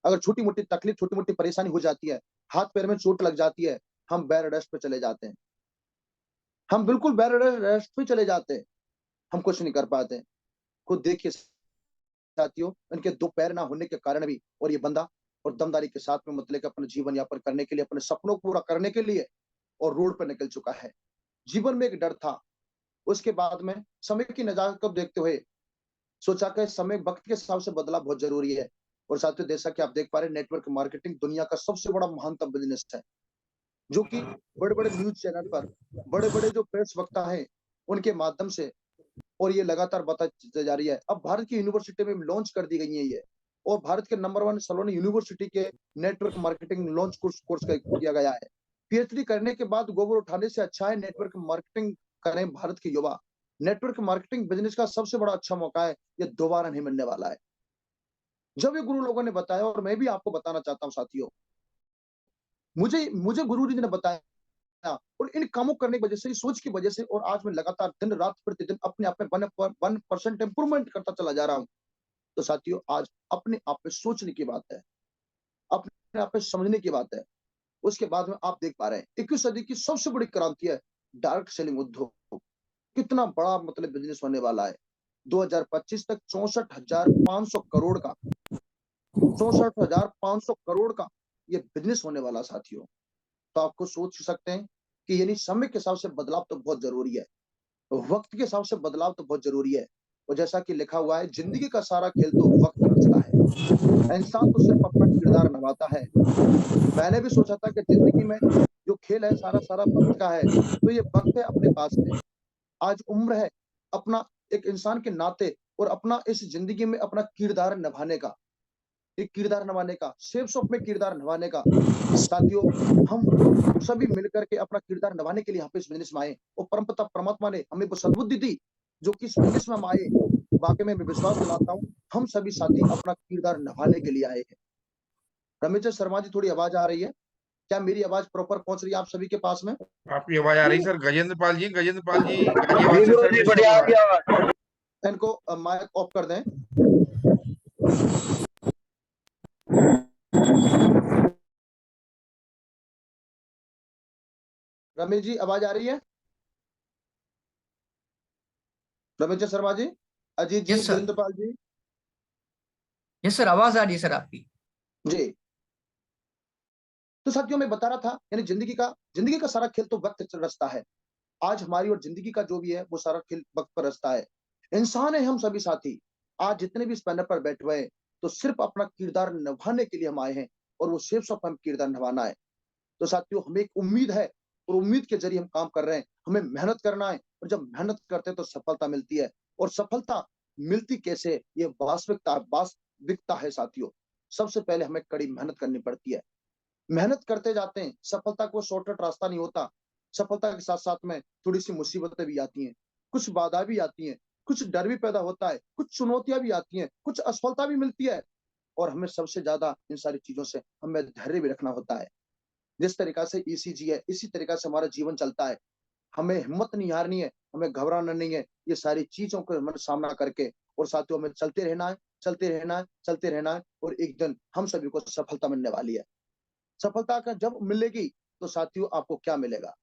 [SPEAKER 1] अगर छोटी मोटी तकलीफ छोटी मोटी परेशानी हो जाती है, हाथ पैर में चोट लग जाती है, हम बेड रेस्ट पे चले जाते हैं, हम बिल्कुल बेड रेस्ट पे चले जाते हैं, हम कुछ नहीं कर पाते। खुद देखिए साथियों, इनके दो पैर ना होने के कारण भी और ये बंदा और दमदारी के साथ में मतलब कि अपना जीवन यापन करने के लिए, अपने सपनों को पूरा करने के लिए और रोड पर निकल चुका है। जीवन में एक डर था, उसके बाद में समय की नजाकत को देखते हुए सोचा कि समय वक्त के हिसाब से बदला बहुत जरूरी है। और साथियों जैसा कि आप देख पा रहे हैं, नेटवर्क मार्केटिंग दुनिया का सबसे बड़ा महानतम बिजनेस है, जो कि बड़े बड़े न्यूज चैनल पर बड़े बड़े जो प्रेस वक्ता हैं उनके माध्यम से और ये लगातार बताई जा रही है। अब भारत की यूनिवर्सिटी में लॉन्च कर दी गई है ये, और भारत के नंबर 1 सलोनी यूनिवर्सिटी के नेटवर्क मार्केटिंग लॉन्च कोर्स किया गया है। पीएचडी करने के बाद गोबर उठाने से अच्छा है नेटवर्क मार्केटिंग करें भारत के युवा। नेटवर्क मार्केटिंग बिजनेस का सबसे बड़ा अच्छा मौका है, ये दोबारा नहीं मिलने वाला है। जब ये गुरु लोगों ने बताया, और मैं भी आपको बताना चाहता हूँ साथियों, मुझे मुझे गुरु जी ने बताया और इन कामों करने की वजह से, इस सोच की वजह से, और आज मैं लगातार दिन रात प्रतिदिन अपने आप में 1% इंप्रूवमेंट करता चला जा रहा हूँ। तो साथियों आज अपने आप में सोचने की बात है, अपने आप में समझने की बात है। उसके बाद में आप देख पा रहे हैं 21वीं सदी की सबसे बड़ी क्रांति है डायरेक्ट सेलिंग उद्योग। कितना बड़ा मतलब बिजनेस होने वाला है 2025 तक, 64,500 करोड़ का, 64,500 करोड़ का ये बिजनेस होने वाला साथियों। तो आपको सोच सकते हैं कि यानी समय के हिसाब से बदलाव तो बहुत जरूरी है, वक्त के हिसाब से बदलाव तो बहुत जरूरी है। और जैसा कि लिखा हुआ है, जिंदगी का सारा खेल तो वक्त रचता है, इंसान तो सिर्फ अपना किरदार निभाता है। मैंने भी सोचा था कि जिंदगी में जो खेल है सारा सारा वक्त का है, तो ये वक्त है अपने पास में, आज उम्र है अपना एक इंसान के नाते और अपना इस जिंदगी में अपना किरदार निभाने का, एक किरदार निभाने का, सेफ शॉप में किरदार निभाने का। साथियों हम सभी मिलकर के अपना किरदार निभाने के लिए यहाँ पे इस बिजनेस में आए, और परमपिता परमात्मा ने हमें वो सद्बुद्धि दी जो कि इस बिजनेस में हम आए। वाकई में मैं विश्वास दिलाता हूँ, हम सभी साथी अपना किरदार निभाने के लिए आए हैं। रमेश शर्मा जी, थोड़ी आवाज आ रही है क्या? मेरी आवाज प्रॉपर पहुंच रही है आप सभी के पास में?
[SPEAKER 3] आपकी आवाज आ रही सर। गजेंद्र पाल जी
[SPEAKER 1] जी
[SPEAKER 3] गाजियाबाद से सर,
[SPEAKER 1] जी,
[SPEAKER 3] डिस्टर्ब
[SPEAKER 1] बढ़िया
[SPEAKER 3] हो
[SPEAKER 1] आ
[SPEAKER 3] रहा
[SPEAKER 1] गया
[SPEAKER 3] है।
[SPEAKER 1] आवाज। इनको माइक ऑफ कर दें। रमेश जी आवाज आ रही है? रमेश शर्मा जी, अजीत जी,
[SPEAKER 4] yes sir,
[SPEAKER 1] Virendra Pal ji.
[SPEAKER 4] Yes sir, आवाज आ रही है सर आपकी।
[SPEAKER 1] जी, तो साथियों मैं बता रहा था, यानी जिंदगी का सारा खेल तो वक्त रचता है। आज हमारी और जिंदगी का जो भी है वो सारा खेल वक्त पर रचता है। इंसान है हम सभी साथी, आज जितने भी इस पैनल पर बैठे हुए हैं तो सिर्फ अपना किरदार निभाने के लिए हम आए हैं, और वो सिर्फ हम किरदार निभाना है। तो साथियों हमें एक उम्मीद है, और उम्मीद के जरिए हम काम कर रहे हैं। हमें मेहनत करना है, और जब मेहनत करते हैं तो सफलता मिलती है। और सफलता मिलती कैसे, ये वास्तविकता है साथियों। सबसे पहले हमें कड़ी मेहनत करनी पड़ती है, मेहनत करते जाते हैं। सफलता को शॉर्टकट रास्ता नहीं होता, सफलता के साथ साथ में थोड़ी सी मुसीबतें भी आती हैं, कुछ बाधा भी आती हैं, कुछ डर भी पैदा होता है, कुछ चुनौतियां भी आती हैं, कुछ असफलता भी मिलती है। और हमें सबसे ज्यादा इन सारी चीजों से हमें धैर्य भी रखना होता है। जिस तरीका से ईसीजी है, इसी तरीका से हमारा जीवन चलता है। हमें हिम्मत नहीं हारनी है, हमें घबराना नहीं है। ये सारी चीजों को हमें सामना करके और साथियों हमें चलते रहना है, चलते रहना है, चलते रहना है। और एक दिन हम सभी को सफलता मिलने वाली है। सफलता का जब मिलेगी तो साथियों आपको क्या मिलेगा?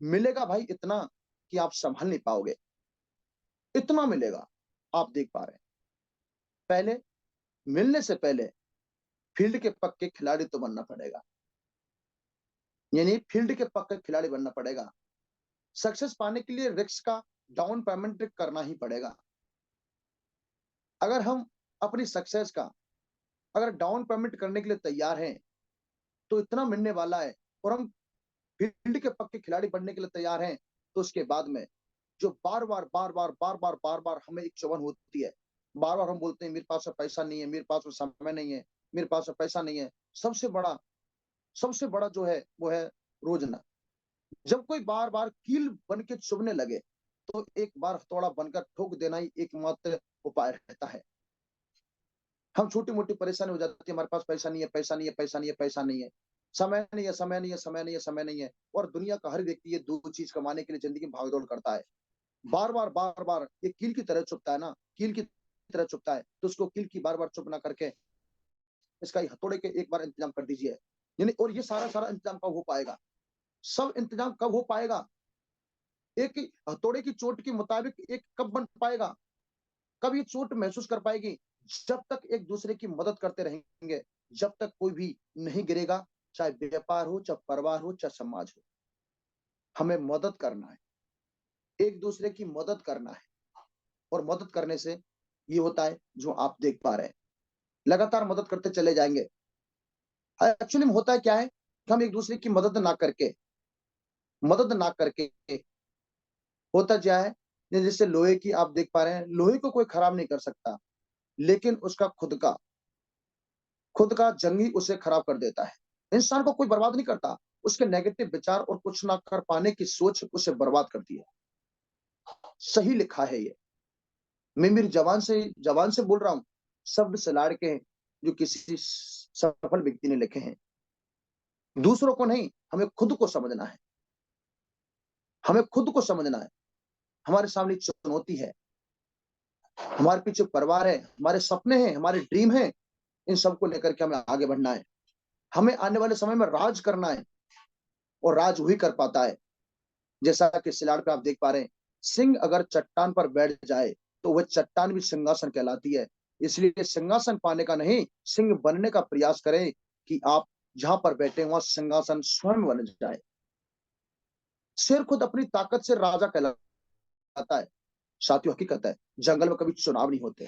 [SPEAKER 1] मिलेगा भाई इतना कि आप संभल नहीं पाओगे, इतना मिलेगा। आप देख पा रहे हैं, पहले मिलने से पहले फील्ड के पक्के खिलाड़ी तो बनना पड़ेगा, यानी फील्ड के पक्के खिलाड़ी बनना पड़ेगा। सक्सेस पाने के लिए रिस्क का डाउन पेमेंट करना ही पड़ेगा। अगर हम अपनी सक्सेस का अगर डाउन पेमेंट करने के लिए तैयार हैं तो इतना मिलने वाला है। और हम फील्ड के पक्के खिलाड़ी बनने के लिए तैयार हैं तो उसके बाद में जो बार बार हमें एक चुभन होती है, बार बार हम बोलते हैं मेरे पास में पैसा नहीं है, मेरे पास में समय नहीं है, मेरे पास में पैसा नहीं है। सबसे बड़ा जो है वो है रोजना। जब कोई बार बार कील बन के चुभने लगे तो एक बार हथौड़ा बनकर ठोक देना ही एकमात्र उपाय रहता है। हम छोटी मोटी परेशानी हो जाती है, हमारे पास पैसा नहीं है, पैसा नहीं है, पैसा नहीं है, पैसा नहीं है, समय नहीं है, समय नहीं है, समय नहीं है, समय नहीं है। और दुनिया का हर व्यक्ति ये दो चीज कमाने के लिए जिंदगी में भागदौड़ करता है। बार बार ये कील की तरह चुभता है ना, कील की तरह चुभता है, तो उसको कील की बार बार चुभ ना करके इसका हथौड़े के एक बार इंतजाम कर दीजिए। यानी और ये सारा सारा इंतजाम कब हो पाएगा? सब इंतजाम कब हो पाएगा? एक हथौड़े की चोट के मुताबिक एक कब बन पाएगा? कब ये चोट महसूस कर पाएगी? जब तक एक दूसरे की मदद करते रहेंगे, जब तक कोई भी नहीं गिरेगा, चाहे व्यापार हो, चाहे परिवार हो, चाहे समाज हो। हमें मदद करना है, एक दूसरे की मदद करना है। और मदद करने से ये होता है जो आप देख पा रहे हैं, लगातार मदद करते चले जाएंगे। एक्चुअली में होता है क्या है कि हम एक दूसरे की मदद ना करके होता क्या है, जैसे लोहे की आप देख पा रहे हैं, लोहे को कोई खराब नहीं कर सकता, लेकिन उसका खुद का जंग ही उसे खराब कर देता है। इंसान को कोई बर्बाद नहीं करता, उसके नेगेटिव विचार और कुछ ना कर पाने की सोच उसे बर्बाद करती है। सही लिखा है ये, मैं मेरी जवान से बोल रहा हूँ, शब्द से लाड़ के हैं जो किसी सफल व्यक्ति ने लिखे हैं। दूसरों को नहीं, हमें खुद को समझना है, हमें खुद को समझना है। हमारे सामने चुनौती है, हमारे पीछे परिवार है, हमारे सपने हैं, हमारे ड्रीम है, इन सबको लेकर के हमें आगे बढ़ना है। हमें आने वाले समय में राज करना है, और राज वही कर पाता है। जैसा कि स्लाइड पे आप देख पा रहे हैं, सिंह अगर चट्टान पर बैठ जाए तो वह चट्टान भी सिंहासन कहलाती है। इसलिए सिंहासन पाने का नहीं, सिंह बनने का प्रयास करें कि आप जहां पर बैठे वहां सिंहासन स्वयं बन जाए। शेर खुद अपनी ताकत से राजा कहलाता है। साथियों, हकीकत है, जंगल में कभी चुनाव नहीं होते,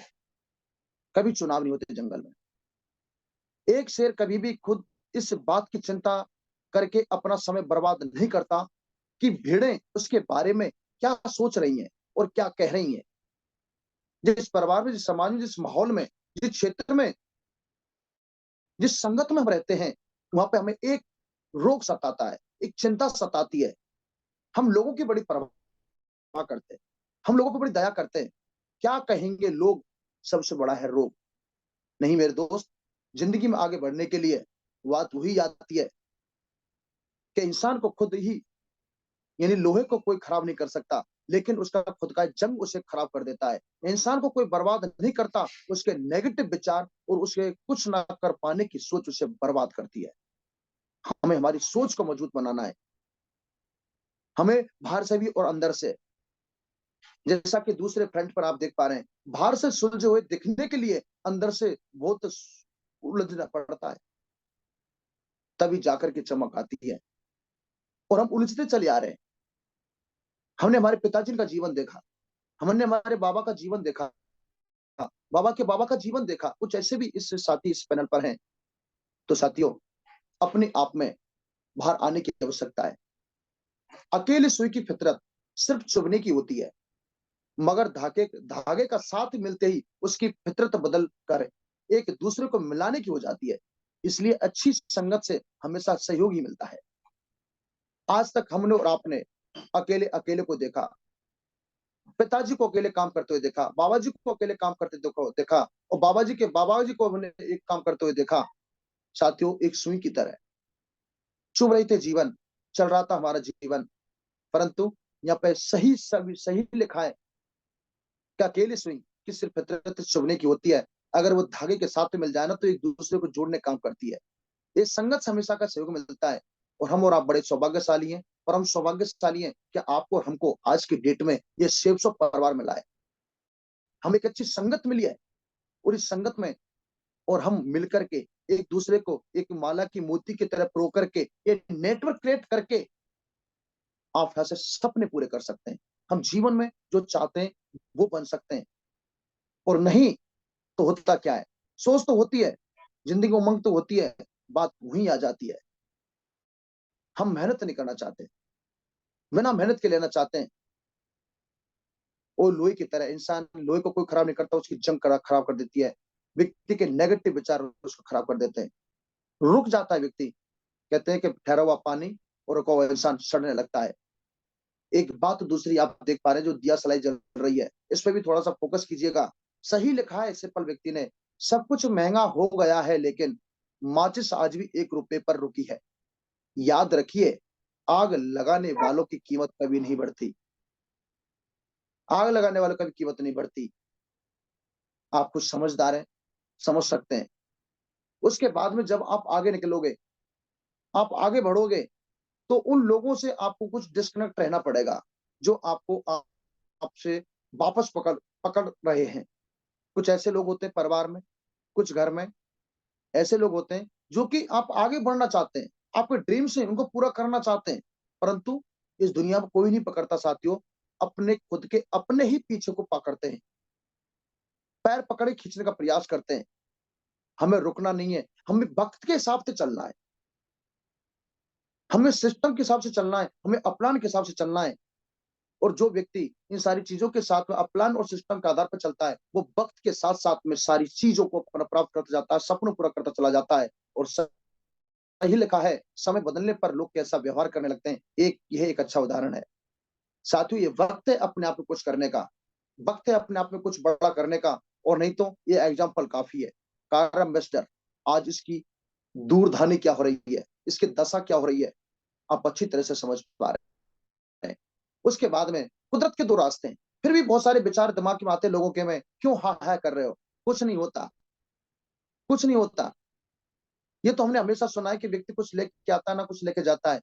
[SPEAKER 1] कभी चुनाव नहीं होते जंगल में। एक शेर कभी भी खुद इस बात की चिंता करके अपना समय बर्बाद नहीं करता कि भीड़ें उसके बारे में क्या सोच रही हैं और क्या कह रही हैं। जिस परिवार में, जिस समाज में, जिस माहौल में, जिस क्षेत्र में, जिस संगत में हम रहते हैं, वहां पे हमें एक रोग सताता है, एक चिंता सताती है। हम लोगों की बड़ी परवाह करते हैं, हम लोगों पर बड़ी दया करते हैं। क्या कहेंगे लोग, सबसे बड़ा है रोग। नहीं मेरे दोस्त, जिंदगी में आगे बढ़ने के लिए बात वही आती है कि इंसान को खुद ही, यानी लोहे को कोई खराब नहीं कर सकता, लेकिन उसका खुद का जंग उसे खराब कर देता है। इंसान को कोई बर्बाद नहीं करता, उसके नेगेटिव विचार और उसके कुछ ना कर पाने की सोच उसे बर्बाद करती है। हमें हमारी सोच को मजबूत बनाना है, हमें बाहर से भी और अंदर से। जैसा कि दूसरे फ्रंट पर आप देख पा रहे हैं, बाहर से सुलझे हुए दिखने के लिए अंदर से बहुत उलझना पड़ता है, तभी जाकर के चमक आती है। और हम उलझते चले आ रहे हैं। हमने हमारे पिताजी का जीवन देखा, हमने हमारे बाबा का जीवन देखा, बाबा के बाबा का जीवन देखा, कुछ ऐसे भी इस साथी इस पैनल पर हैं। तो साथियों, अपने आप में बाहर आने की आवश्यकता है। अकेले सुई की फितरत सिर्फ चुभने की होती है, मगर धागे का साथ मिलते ही उसकी फितरत बदल कर एक दूसरे को मिलाने की हो जाती है। इसलिए अच्छी संगत से हमेशा सहयोग ही मिलता है। आज तक हमने और आपने अकेले अकेले को देखा, पिताजी को अकेले काम करते हुए देखा, बाबा जी को अकेले काम करते देखा, और बाबा जी को हमने एक काम करते हुए देखा। साथियों, एक सुई की तरह चुभ रही थे जीवन, चल रहा था हमारा जीवन, परंतु यहाँ पे सही लिखा है कि अकेली सुई की सिर्फ फितरत चुभने की होती है, अगर वो धागे के साथ में मिल जाए ना तो एक दूसरे को जोड़ने काम करती है। ये संगत से हमेशा का सहयोग मिलता है। और हम और आप बड़े सौभाग्यशाली हैं, और हम सौभाग्यशाली हैं कि आपको और हमको आज की डेट में ये सेव परिवार मिला है। हम एक अच्छी संगत मिली है, और इस संगत में और हम मिलकर के एक दूसरे को एक माला की मोती की तरह प्रो करके एक नेटवर्क क्रिएट करके आप ऐसे सपने पूरे कर सकते हैं। हम जीवन में जो चाहते हैं वो बन सकते हैं। और नहीं तो होता क्या है, सोच तो होती है, जिंदगी में उमंग तो होती है, बात वहीं आ जाती है। हम मेहनत नहीं करना चाहते, बिना मेहनत के लेना चाहते हैं, वो लोहे की तरह, इंसान लोहे को कोई खराब नहीं करता, उसकी जंग खराब कर देती है। व्यक्ति के नेगेटिव विचार उसको खराब कर देते हैं, रुक जाता है व्यक्ति। कहते हैं कि ठहरा हुआ पानी और रुका हुआ इंसान सड़ने लगता है। एक बात दूसरी आप देख पा रहे हैं, जो दिया सलाई जल रही है, इस पे भी थोड़ा सा फोकस कीजिएगा। सही लिखा है सिंपल व्यक्ति ने, सब कुछ महंगा हो गया है लेकिन माचिस आज भी 1 रुपए पर रुकी है। याद रखिए, आग लगाने वालों की कीमत कभी नहीं बढ़ती, आग लगाने वालों की कीमत नहीं बढ़ती। आप कुछ समझदार हैं, समझ सकते हैं। उसके बाद में जब आप आगे निकलोगे, आप आगे बढ़ोगे, तो उन लोगों से आपको कुछ डिस्कनेक्ट रहना पड़ेगा जो आपको आपसे वापस पकड़ पकड़ रहे हैं। कुछ ऐसे लोग होते हैं परिवार में, कुछ घर में ऐसे लोग होते हैं जो कि आप आगे बढ़ना चाहते हैं, आपके ड्रीम्स हैं उनको पूरा करना चाहते हैं, परंतु इस दुनिया में कोई नहीं पकड़ता साथियों, अपने खुद के अपने ही पीछे को पकड़ते हैं, पैर पकड़े खींचने का प्रयास करते हैं। हमें रुकना नहीं है, हमें वक्त के हिसाब से चलना है, हमें सिस्टम के हिसाब से चलना है, हमें अपलान के हिसाब से चलना है। और जो व्यक्ति इन सारी चीजों के साथ में अपलान और सिस्टम के आधार पर चलता है, वो वक्त के साथ साथ में सारी चीजों को प्राप्त करता जाता है, सपनों पूरा करता चला जाता है। और सही लिखा है, समय बदलने पर लोग कैसा व्यवहार करने लगते हैं, यह एक अच्छा उदाहरण है। साथियों, ये वक्त है अपने आप में कुछ करने का, वक्त है अपने आप में कुछ बड़ा करने का, और नहीं तो ये एग्जाम्पल काफी है। कार एम्बेसडर, आज इसकी दूरधानी क्या हो रही है, इसकी दशा क्या हो रही है, आप अच्छी तरह से समझ पा रहे हैं। उसके बाद में कुदरत के 2 रास्ते हैं, फिर भी बहुत सारे विचार दिमाग में आते हैं लोगों के, में क्यों हा हा कर रहे हो, कुछ नहीं होता, कुछ नहीं होता। ये तो हमने हमेशा सुना है कि व्यक्ति कुछ लेके आता है ना कुछ लेके जाता है,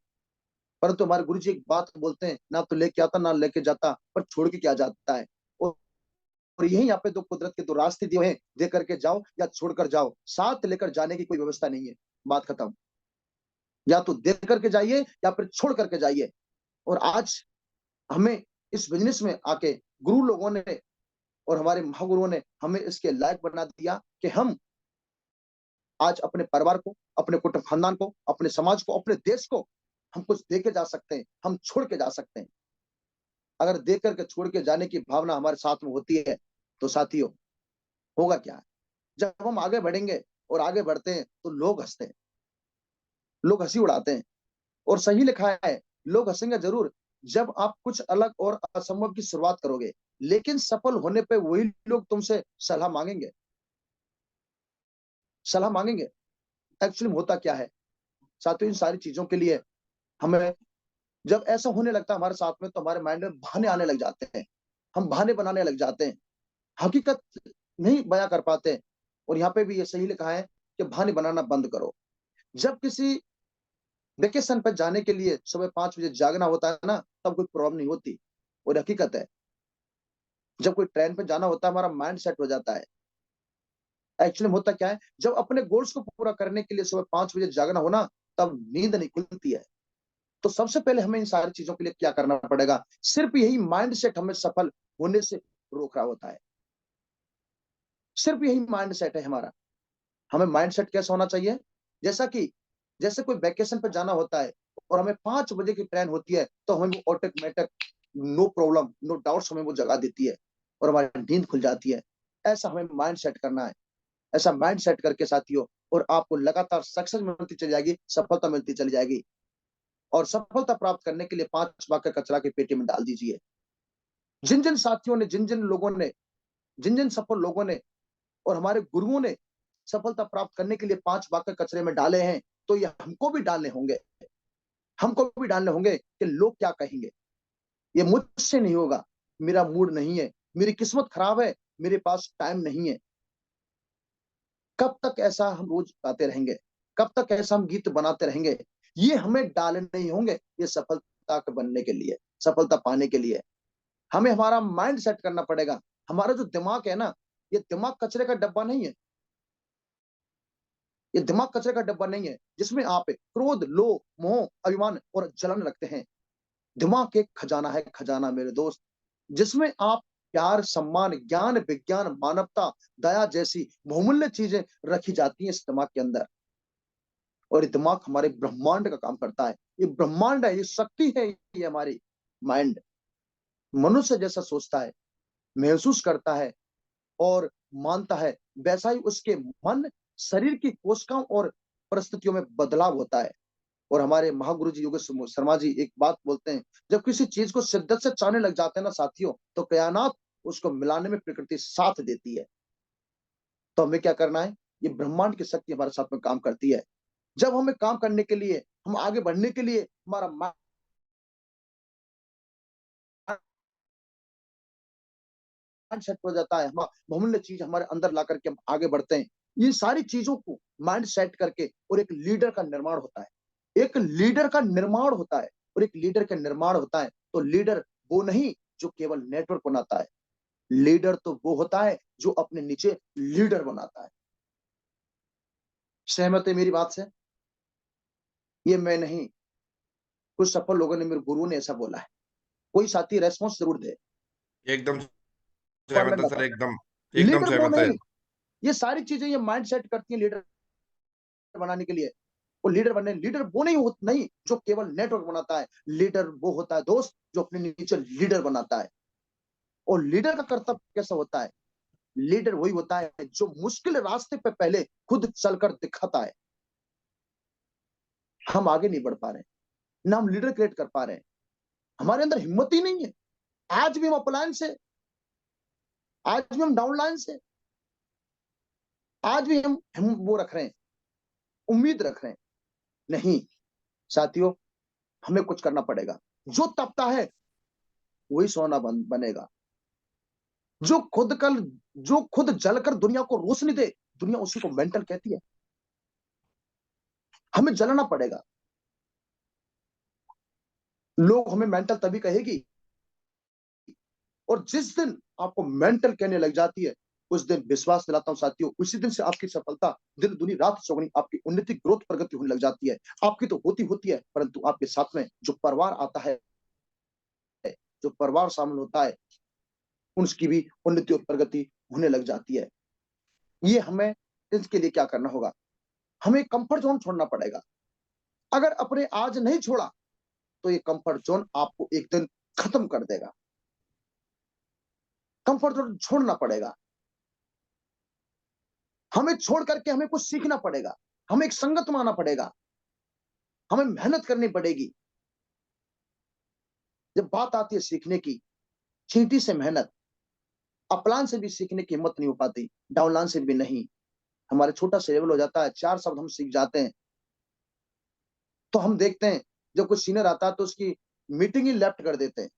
[SPEAKER 1] परंतु हमारे गुरु जी एक बात बोलते हैं, ना तो लेके आता ना लेके जाता, पर छोड़ के क्या जाता है। और यही यहाँ पे कुदरत के 2 रास्ते दिए हैं, दे करके जाओ या छोड़कर जाओ, साथ लेकर जाने की कोई व्यवस्था नहीं है। बात खत्म, या तो दे करके जाइए या फिर छोड़ करके जाइए। और आज हमें इस बिजनेस में आके गुरु लोगों ने और हमारे महागुरुओं ने हमें इसके लायक बना दिया कि हम आज अपने परिवार को, अपने कुटुंब खानदान को, अपने समाज को, अपने देश को हम कुछ दे के जा सकते हैं, हम छोड़ के जा सकते हैं। अगर दे करके छोड़ के जाने की भावना हमारे साथ में होती है, तो साथियों होगा क्या, जब हम आगे बढ़ेंगे और आगे बढ़ते हैं तो लोग हंसते हैं, लोग हंसी उड़ाते हैं। और सही लिखा है, लोग हंसेंगे जरूर जब आप कुछ अलग और असंभव की शुरुआत करोगे, लेकिन सफल होने पे वही लोग तुमसे सलाह मांगेंगे, सलाह मांगेंगे। एक्चुअली होता क्या है साथियों, इन सारी चीजों के लिए हमें जब ऐसा होने लगता है हमारे साथ में, तो हमारे माइंड में बहाने आने लग जाते हैं, हम बहाने बनाने लग जाते हैं, हकीकत नहीं बयां कर पाते। और यहाँ पे भी ये सही लिखा है कि बहाने बनाना बंद करो। जब किसी वेकेशन पर जाने के लिए सुबह 5 बजे जागना होता है ना, तब कोई प्रॉब्लम नहीं होती। और हकीकत है, जब कोई ट्रेन पे जाना होता है, हमारा माइंड सेट हो जाता है। एक्चुअली होता क्या है, जब अपने गोल्स को पूरा करने के लिए सुबह 5 बजे जागना हो ना, तब नींद नहीं खुलती है। तो सबसे पहले हमें इन सारी चीजों के लिए क्या करना पड़ेगा, सिर्फ यही माइंड सेट हमें सफल होने से रोक रहा होता है, सिर्फ यही माइंड सेट है हमारा। हमें माइंड सेट कैसा होना चाहिए, जैसा कि जैसे कोई वैकेशन पर जाना होता है और हमें 5 बजे की ट्रेन होती है, तो हमें वो automatic, no problem no doubts हमें वो जगा देती है और हमारी नींद खुल जाती है। ऐसा हमें माइंड सेट करना है, ऐसा माइंड सेट करके साथियों, और आपको लगातार सक्सेस मिलती चली जाएगी, सफलता मिलती चली जाएगी। और सफलता प्राप्त करने के लिए 5 भाग का कचरा की पेटी में डाल दीजिए। जिन जिन साथियों ने, जिन जिन लोगों ने, जिन जिन सफल लोगों ने और हमारे गुरुओं ने सफलता प्राप्त करने के लिए 5 भाग के कचरे में डाले हैं, तो ये हमको भी डालने होंगे, हमको भी डालने होंगे कि लोग क्या कहेंगे, ये मुझसे नहीं होगा, मेरा मूड नहीं है, मेरी किस्मत खराब है, मेरे पास टाइम नहीं है। कब तक ऐसा हम रोज गाते रहेंगे, कब तक ऐसा हम गीत बनाते रहेंगे, ये हमें डालने नहीं होंगे। ये सफलता बनने के लिए, सफलता पाने के लिए हमें हमारा माइंड सेट करना पड़ेगा। हमारा जो दिमाग है ना, ये दिमाग कचरे का डब्बा नहीं है, ये दिमाग कचरे का डब्बा नहीं है जिसमें आप क्रोध, लोभ, मोह, अभिमान और जलन रखते हैं। दिमाग एक खजाना है, खजाना मेरे दोस्त, जिसमें आप प्यार, सम्मान, ज्ञान, विज्ञान, मानवता, दया जैसी बहुमूल्य चीजें रखी जाती हैं इस दिमाग के अंदर। और ये दिमाग हमारे ब्रह्मांड का काम करता है, ये ब्रह्मांड है, ये शक्ति है, ये हमारी माइंड मनुष्य जैसा सोचता है, महसूस करता है और मानता है, वैसा ही उसके मन, शरीर की कोशिकाओं और परिस्थितियों में बदलाव होता है। और हमारे महागुरु जी योगेश्वर शर्मा जी एक बात बोलते हैं, जब किसी चीज को शिद्दत से चाहने लग जाते हैं ना साथियों, तो कायनात उसको मिलाने में प्रकृति साथ देती है। तो हमें क्या करना है? ये ब्रह्मांड की शक्ति हमारे साथ में काम करती है। जब हमें काम करने के लिए, हम आगे बढ़ने के लिए हमारा माइंड सेट हो जाता है, हम बहुमूल्य चीज हमारे अंदर ला करके हम आगे बढ़ते हैं। ये सारी चीजों को माइंड सेट करके और एक लीडर का निर्माण होता है। एक लीडर का निर्माण होता है, और एक लीडर का निर्माण होता है तो लीडर वो नहीं जो केवल नेटवर्क बनाता है। लीडर तो वो होता है जो अपने नीचे लीडर बनाता है। सहमत है मेरी बात से? ये मैं नहीं, कुछ सफल लोगों ने, मेरे गुरु ने ऐसा बोला है। कोई साथी रेस्पॉन्स जरूर दे।
[SPEAKER 3] एकदम
[SPEAKER 1] पर मैं
[SPEAKER 3] सहमत है सर,
[SPEAKER 1] बताता
[SPEAKER 3] एकदम
[SPEAKER 1] हूं,
[SPEAKER 3] एकदम
[SPEAKER 1] लीडर वो
[SPEAKER 3] सहमत है।
[SPEAKER 1] नहीं। ये सारी चीजें ये माइंड सेट करती हैं लीडर बनाने के लिए। वो लीडर बनने, लीडर वो नहीं जो केवल नेटवर्क बनाता है। लीडर वो होता है दोस्त जो अपने नीचे लीडर बनाता है। और लीडर का कर्तव्य कैसा होता है? लीडर वही होता है जो मुश्किल रास्ते पे पहले खुद चलकर दिखाता है। हम आगे नहीं बढ़ पा रहे हैं, ना हम लीडर क्रिएट कर पा रहे हैं। हमारे अंदर हिम्मत ही नहीं है। आज भी हम अपलायन से, आज भी हम डाउनलाइन से, आज भी हम वो रख रहे हैं, उम्मीद रख रहे हैं। नहीं साथियों, हमें कुछ करना पड़ेगा। जो तपता है वही सोना बनेगा। जो जो खुद जलकर दुनिया को रोशनी दे, दुनिया उसी को मेंटल कहती है। हमें जलना पड़ेगा। लोग हमें मेंटल तभी कहेगी, और जिस दिन आपको मेंटल कहने लग जाती है, उस दिन विश्वास दिलाता हूं साथियों, उसी दिन से आपकी सफलता दिन दुनी रात चौगुनी, आपकी उन्नति ग्रोथ प्रगति होने लग जाती है। आपकी तो होती होती है, परंतु आपके साथ में जो परिवार आता है, जो परिवार शामिल होता है, उसकी भी उन्नति और प्रगति होने लग जाती है। ये हमें इसके लिए क्या करना होगा? हमें कंफर्ट जोन छोड़ना पड़ेगा। अगर अपने आज नहीं छोड़ा तो ये कंफर्ट जोन आपको एक दिन खत्म कर देगा। कंफर्ट जोन छोड़ना पड़ेगा। हमें छोड़ करके हमें कुछ सीखना पड़ेगा। हमें एक संगत में आना पड़ेगा। हमें मेहनत करनी पड़ेगी। जब बात आती है सीखने की, चींटी से मेहनत, अपलान से भी सीखने की हिम्मत नहीं हो पाती, डाउनलाइन से भी नहीं। हमारे छोटा सा लेवल हो जाता है, 4 शब्द हम सीख जाते हैं, तो हम देखते हैं जब कोई सीनियर आता है तो उसकी मीटिंग ही लेफ्ट कर देते हैं।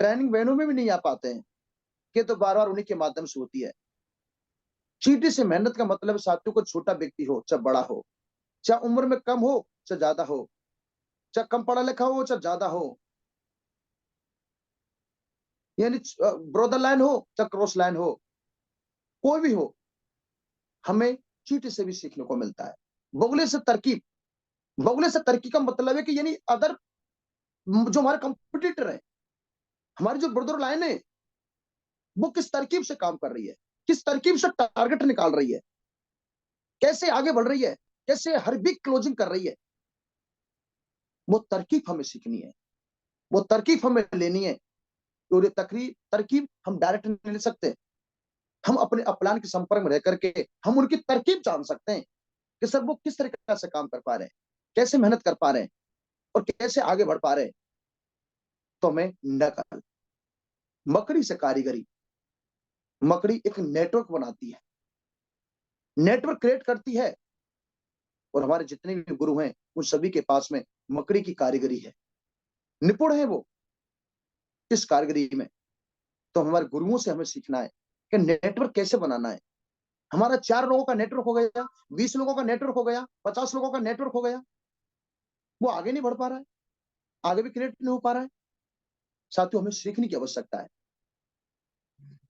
[SPEAKER 1] ट्रेनिंग बहनों में भी नहीं आ पाते हैं, कि तो बार बार उन्हीं के माध्यम से होती है। चींटी से मेहनत का मतलब साथियों को, छोटा व्यक्ति हो चाहे बड़ा हो, चाहे उम्र में कम हो चाहे ज्यादा हो, चाहे कम पढ़ा लिखा हो चाहे ज्यादा हो, यानी ब्रॉडर लाइन हो चाहे क्रॉस लाइन हो, कोई भी हो, हमें चींटी से भी सीखने को मिलता है। बगुले से तरकीब, बगुले से तरकीब का मतलब है कि यानी अदर, जो हमारे कंपटीटर है, हमारी जो ब्रदर लाइन है, वो किस तरकीब से काम कर रही है, किस तरकीब से टारगेट निकाल रही है, कैसे आगे बढ़ रही है, कैसे हर बिग क्लोजिंग कर रही है, वो तरकीब हमें सीखनी है। वो तरकीब हमें लेनी है। और ये तरकीब हम डायरेक्ट नहीं ले सकते। हम अपने अपलान के संपर्क में रह करके हम उनकी तरकीब जान सकते हैं कि सर वो किस तरीके से काम कर पा रहे हैं, कैसे मेहनत कर पा रहे हैं, और कैसे आगे बढ़ पा रहे हैं। तो हमें नकल, मकड़ी से कारीगरी, मकड़ी एक नेटवर्क बनाती है, नेटवर्क क्रिएट करती है। और हमारे जितने भी गुरु हैं उन सभी के पास में मकड़ी की कारीगरी है, निपुण है वो इस कारीगरी में। तो हमारे गुरुओं से हमें सीखना है कि नेटवर्क कैसे बनाना है। हमारा 4 लोगों का नेटवर्क हो गया, 20 लोगों का नेटवर्क हो गया, 50 लोगों का नेटवर्क हो गया, वो आगे नहीं बढ़ पा रहा है, आगे भी क्रिएट नहीं हो पा रहा है। साथियों, हमें सीखने की आवश्यकता है,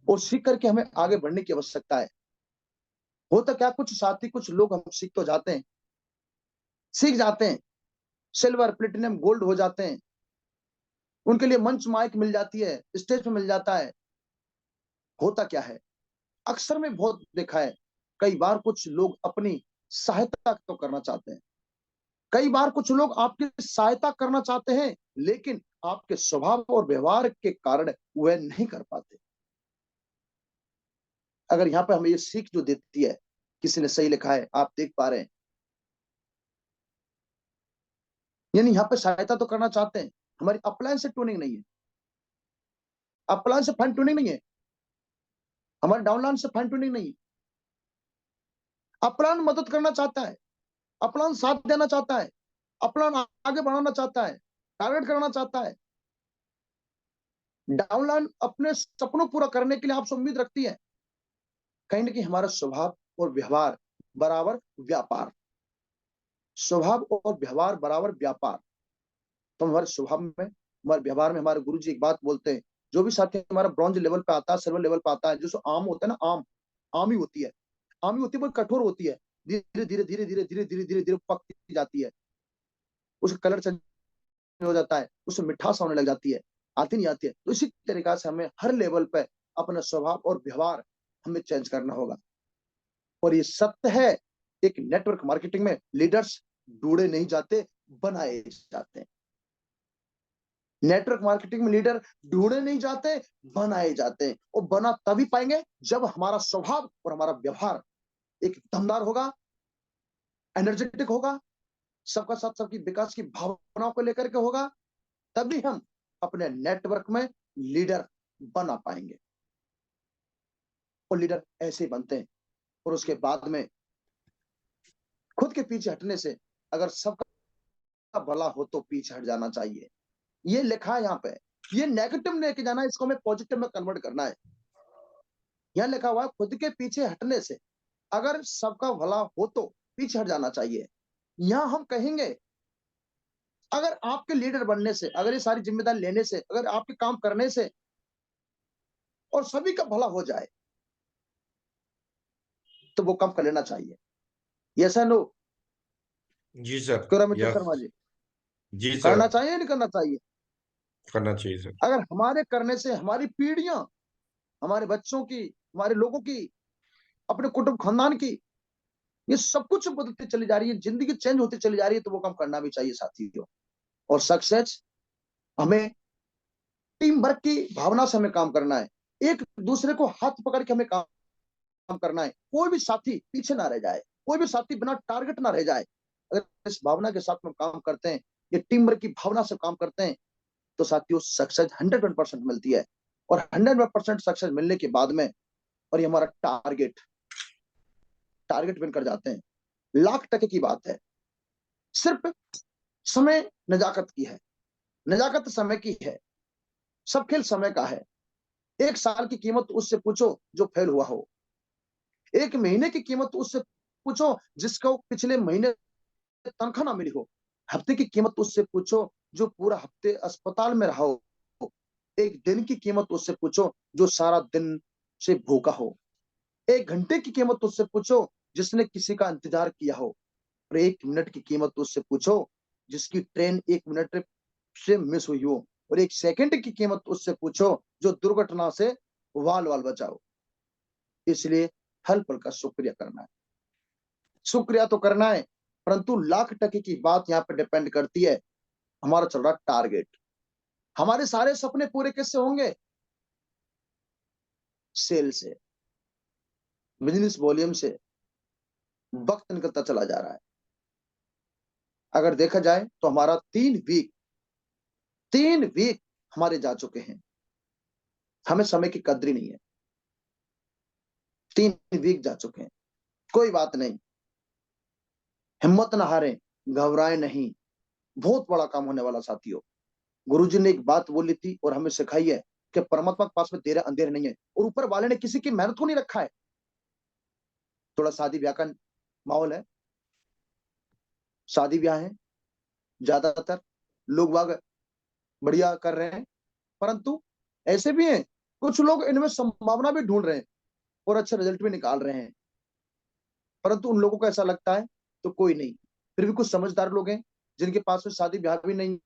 [SPEAKER 1] और सीख करके हमें आगे बढ़ने की आवश्यकता है। होता क्या, कुछ साथी, कुछ लोग हम सीख तो जाते हैं, सीख जाते हैं, सिल्वर प्लेटिनम गोल्ड हो जाते हैं, उनके लिए मंच माइक मिल जाती है, स्टेज पे मिल जाता है। होता क्या है, अक्सर में बहुत देखा है, कई बार कुछ लोग अपनी सहायता तो करना चाहते हैं, कई बार कुछ लोग आपकी सहायता करना चाहते हैं, लेकिन आपके स्वभाव और व्यवहार के कारण वह नहीं कर पाते। अगर यहाँ पे हमें ये सीख जो देती है, किसी ने सही लिखा है, आप देख पा रहे हैं, यानी यहाँ पे सहायता तो करना चाहते हैं, हमारी अपलायंस से ट्यूनिंग नहीं है, अपलायंस से फाइन ट्यूनिंग नहीं है, हमारे डाउनलाइन से फाइन ट्यूनिंग नहीं है। अपलायन मदद करना चाहता है, अपलायन साथ देना चाहता है, अपलायन आगे बढ़ाना चाहता है, टारगेट करना चाहता है। डाउनलाइन अपने सपनों पूरा करने के लिए आपसे उम्मीद रखती है। कहीं ना कहीं हमारा स्वभाव और व्यवहार बराबर व्यापार, स्वभाव और व्यवहार बराबर व्यापार। तो हमारे स्वभाव में, हमारे व्यवहार में, हमारे गुरु जी एक बात बोलते हैं, जो भी साथी हमारा ब्रॉन्ज लेवल पे आता है, सिल्वर लेवल पे आता है, जो आम होता है ना, आम ही होती है, आम ही होती है, बहुत कठोर होती है, धीरे धीरे धीरे धीरे धीरे धीरे धीरे धीरे पकती जाती है, उसका कलर चेंज हो जाता है, उसमें मिठास होने लग जाती है, आती नहीं आती है। तो इसी तरीका से हमें हर लेवल पे अपना स्वभाव और व्यवहार हमें चेंज करना होगा। और ये सत्य है, एक नेटवर्क मार्केटिंग में लीडर्स ढूंढे नहीं जाते, बनाए जाते हैं। नेटवर्क मार्केटिंग में लीडर ढूंढे नहीं जाते, बनाए जाते हैं। और बना तभी पाएंगे जब हमारा स्वभाव और हमारा व्यवहार एक दमदार होगा, एनर्जेटिक होगा, सबका साथ सबकी विकास की भावनाओं को लेकर के होगा, तभी हम अपने नेटवर्क में लीडर बना पाएंगे। और लीडर ऐसे ही बनते हैं। और उसके बाद में खुद के पीछे हटने से, अगर सबका भला हो तो पीछे हट जाना चाहिए, ये लिखा है यहाँ पे। ये नेगेटिव में लेके जाना है, इसको हमें पॉजिटिव में कन्वर्ट करना है। यहाँ लिखा हुआ है, खुद के पीछे हटने से, अगर सबका भला हो तो पीछे हट जाना चाहिए। यहाँ हम कहेंगे, अगर आपके लीडर बनने से, अगर ये सारी जिम्मेदारी लेने से, अगर आपके काम करने से और सभी का भला हो जाए, तो वो काम कर लेना चाहिए। Yes no?
[SPEAKER 3] जी सर।
[SPEAKER 1] क्यों मित्र
[SPEAKER 3] यस।
[SPEAKER 1] शर्मा जी,
[SPEAKER 3] जी सर।
[SPEAKER 1] करना चाहिए या नहीं करना चाहिए?
[SPEAKER 3] करना चाहिए सर।
[SPEAKER 1] अगर हमारे करने से हमारी पीढ़ियां, हमारे बच्चों की, हमारे लोगों की, अपने कुटुंब खानदान की, ये सब कुछ बदलती चली जा रही है, जिंदगी चेंज होती चली जा रही है, तो वो काम करना भी चाहिए साथियों। और सक्सेस हमें टीम वर्क की भावना से हमें काम करना है, एक दूसरे को हाथ पकड़ के हमें काम करना है। कोई भी साथी पीछे ना रह जाए, कोई भी साथी बिना टारगेट ना रह जाए। अगर इस भावना के साथ में काम करते हैं, ये टीम वर्क की भावना से काम करते हैं, तो साथियों सक्सेस 100% मिलती है। और 100% सक्सेस मिलने के बाद में, और ये हमारा टारगेट विन कर जाते हैं, लाख टके की बात है। सिर्फ समय नजाकत की है, नजाकत समय की है, सब खेल समय का है। एक साल की कीमत उससे पूछो जो फेल हुआ हो, एक महीने की कीमत उससे पूछो जिसको पिछले महीने तनख्वाह ना मिली हो, हफ्ते की कीमत उससे पूछो जो पूरा हफ्ते अस्पताल में रहा हो, एक दिन की कीमत उससे पूछो जो सारा दिन से भूखा हो, एक घंटे की कीमत उससे पूछो जिसने किसी का इंतजार किया हो, और एक मिनट की कीमत उससे पूछो जिसकी ट्रेन एक मिनट से मिस हुई हो, और एक सेकंड की कीमत उससे पूछो जो दुर्घटना से वाल वाल बचाओ। इसलिए हर पल का शुक्रिया करना है, शुक्रिया तो करना है, परंतु लाख टके की बात यहाँ पे डिपेंड करती है, हमारा चल रहा टारगेट। हमारे सारे सपने पूरे किससे होंगे? सेल से, बिजनेस वॉल्यूम से। वक्त निकलता चला जा रहा है। अगर देखा जाए तो हमारा 3 वीक हमारे जा चुके हैं, हमें समय की कद्री नहीं है। 3 वीक जा चुके हैं, कोई बात नहीं, हिम्मत ना हारें, घबराएं नहीं, बहुत बड़ा काम होने वाला साथियों। गुरुजी ने एक बात बोली थी और हमें सिखाई है कि परमात्मा के पास में तेरे अंधेरे नहीं है, और ऊपर वाले ने किसी की मेहनत को नहीं रखा है। थोड़ा शादी ब्याह का माहौल है, शादी ब्याह है, ज्यादातर लोग बाग बढ़िया कर रहे हैं, परंतु ऐसे भी हैं कुछ लोग इनमें संभावना भी ढूंढ रहे हैं और अच्छे रिजल्ट भी निकाल रहे हैं, परंतु उन लोगों को ऐसा लगता है तो कोई नहीं। फिर भी कुछ समझदार लोग हैं जिनके पास में शादी ब्याह भी नहीं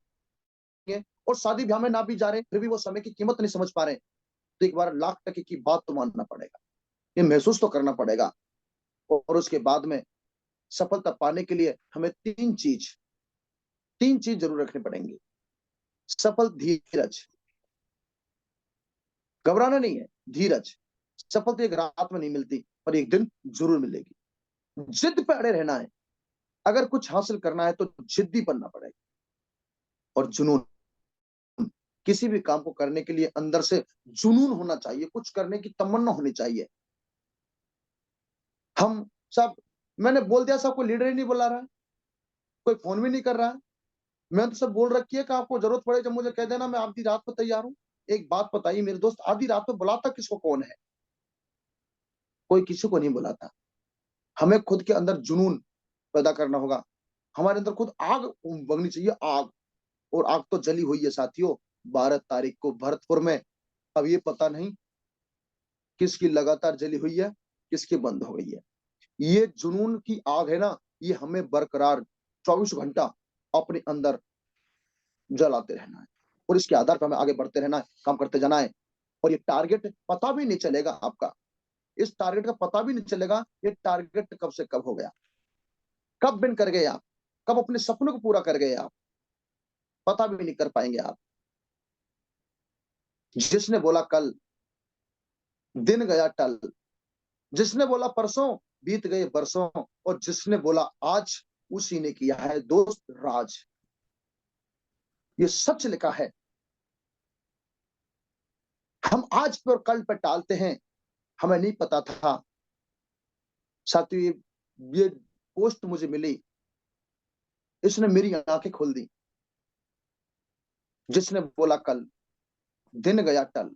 [SPEAKER 1] है, और शादी ब्याह में ना भी जा रहे, फिर भी वो समय की कीमत नहीं समझ पा रहे। तो एक बार लाख टके की बात तो मानना पड़ेगा, ये महसूस तो करना पड़ेगा। और उसके बाद में सफलता पाने के लिए हमें 3 चीज जरूर रखनी पड़ेंगी। सफल धीरज, घबराना नहीं है, धीरज। सफलता एक रात में नहीं मिलती, पर एक दिन जरूर मिलेगी। जिद पे अड़े रहना है। अगर कुछ हासिल करना है तो जिद्दी बनना पड़ेगा। और जुनून, किसी भी काम को करने के लिए अंदर से जुनून होना चाहिए, कुछ करने की तमन्ना होनी चाहिए। हम सब, मैंने बोल दिया, सब कोई लीडर ही नहीं बुला रहा है, कोई फोन भी नहीं कर रहा है। मैं तो सब बोल रखी है कि आपको जरूरत पड़े जब मुझे कह देना, मैं आधी रात को तैयार हूं। एक बात बताइए मेरे दोस्त, आधी रात में बुलाता किसको कौन है? कोई किसी को नहीं बुलाता। हमें खुद के अंदर जुनून पैदा करना होगा। हमारे अंदर खुद आग उमगनी चाहिए, आग। और आग तो जली हुई है साथियों 12 तारीख को भरतपुर में। अब ये पता नहीं किसकी लगातार जली हुई है, किसकी बंद हो गई है। ये जुनून की आग है ना, ये हमें बरकरार 24 घंटा अपने अंदर जलाते रहना है। और इसके आधार पर हमें आगे बढ़ते रहना है, काम करते जाना है। और ये टारगेट पता भी नहीं चलेगा आपका, इस टारगेट का पता भी नहीं चलेगा ये टारगेट कब से कब हो गया, कब बिन कर गए आप, कब अपने सपनों को पूरा कर गए आप, पता भी नहीं कर पाएंगे आप। जिसने बोला कल, दिन गया टल। जिसने बोला परसों, बीत गए बरसों। और जिसने बोला आज, उसी ने किया है दोस्त राज। ये सच लिखा है। हम आज पे और कल पे टालते हैं, हमें नहीं पता था। साथियों, ये पोस्ट मुझे मिली, इसने मेरी आंखें खोल दी। जिसने बोला कल, दिन गया टल।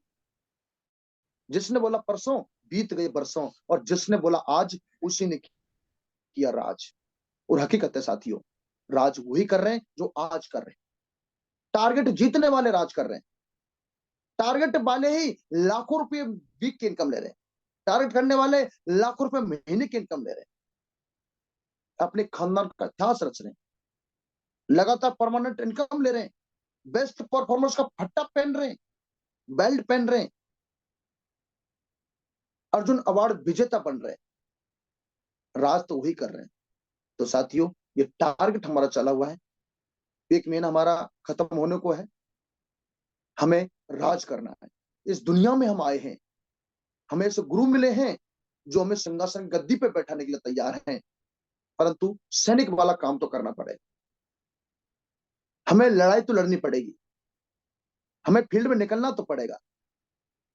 [SPEAKER 1] जिसने बोला परसों, बीत गए बरसों। और जिसने बोला आज, उसी ने किया राज। और हकीकत है साथियों, राज वही कर रहे हैं जो आज कर रहे हैं। टारगेट जीतने वाले राज कर रहे हैं। टारगेट वाले ही लाखों रुपए वीक की इनकम ले रहे हैं। टारगेट करने वाले लाखों रुपए महीने की इनकम ले रहे हैं। अपने खानदान का इतिहास रच रहे हैं। लगातार परमानेंट इनकम ले रहे हैं। बेस्ट परफॉर्मेंस का फट्टा पहन रहे हैं, बेल्ट पहन रहे हैं, अर्जुन अवार्ड विजेता बन रहे हैं। राज तो वही कर रहे हैं। तो साथियों, ये टारगेट हमारा चला हुआ है। एक महीना हमारा खत्म होने को है। हमें राज करना है। इस दुनिया में हम आए हैं, हमें ऐसे गुरु मिले हैं जो हमें सिंहासन गद्दी पे बैठाने के लिए तैयार हैं। परंतु सैनिक वाला काम तो करना पड़ेगा। हमें लड़ाई तो लड़नी पड़ेगी, हमें फील्ड में निकलना तो पड़ेगा,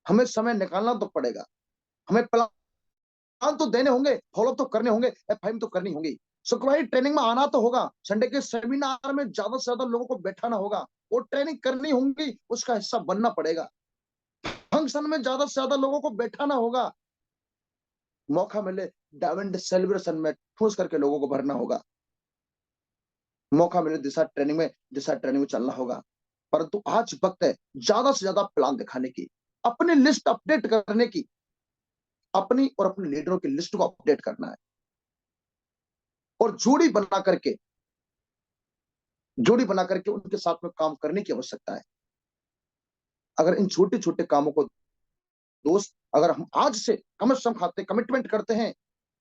[SPEAKER 1] हमें समय निकालना तो पड़ेगा, हमें प्लान तो देने होंगे, फॉलो तो करने होंगे, एफआईएम तो करनी होगी, शुक्रवारी ट्रेनिंग में आना तो होगा, संडे के सेमिनार में ज्यादा से ज्यादा लोगों को बैठाना होगा, वो ट्रेनिंग करनी होगी, उसका हिस्सा बनना पड़ेगा। फंक्शन में ज्यादा से ज्यादा लोगों को बैठाना होगा। मौका मिले डायमंड सेलिब्रेशन में ठोस करके लोगों को भरना होगा। मौका मिले दिशा ट्रेनिंग में चलना होगा। परंतु आज वक्त है ज्यादा से ज्यादा प्लान दिखाने की, अपनी लिस्ट अपडेट करने की, अपनी और अपने लीडरों की लिस्ट को अपडेट करना है। और जोड़ी बना करके उनके साथ में काम करने की आवश्यकता है। अगर इन छोटे छोटे कामों को दोस्त, अगर हम आज से कम से कम खाते कमिटमेंट करते हैं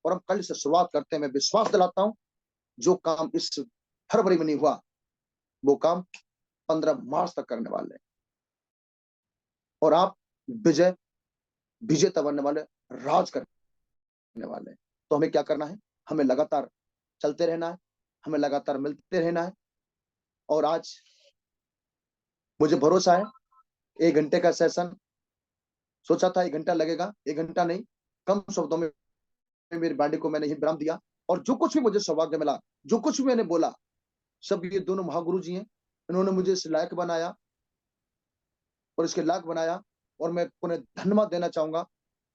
[SPEAKER 1] और हम कल से शुरुआत करते हैं, मैं विश्वास दिलाता हूं जो काम इस फरवरी में नहीं हुआ, वो काम 15 मार्च तक करने वाले हैं। और आप विजेता बनने वाले, राज करने वाले हैं। तो हमें क्या करना है? हमें लगातार चलते रहना है, हमें लगातार मिलते रहना है। और आज मुझे भरोसा है 1 घंटे का सेशन, सोचा था 1 घंटा लगेगा, 1 घंटा नहीं, कम शब्दों में मेरी बॉडी को मैंने ही विराम दिया। और जो कुछ भी मुझे सौभाग्य मिला, जो कुछ भी मैंने बोला, सब ये दोनों महागुरु जी हैं। इन्होंने मुझे इस लायक बनाया और इसके लायक बनाया। और मैं उन्हें धन्यवाद देना चाहूंगा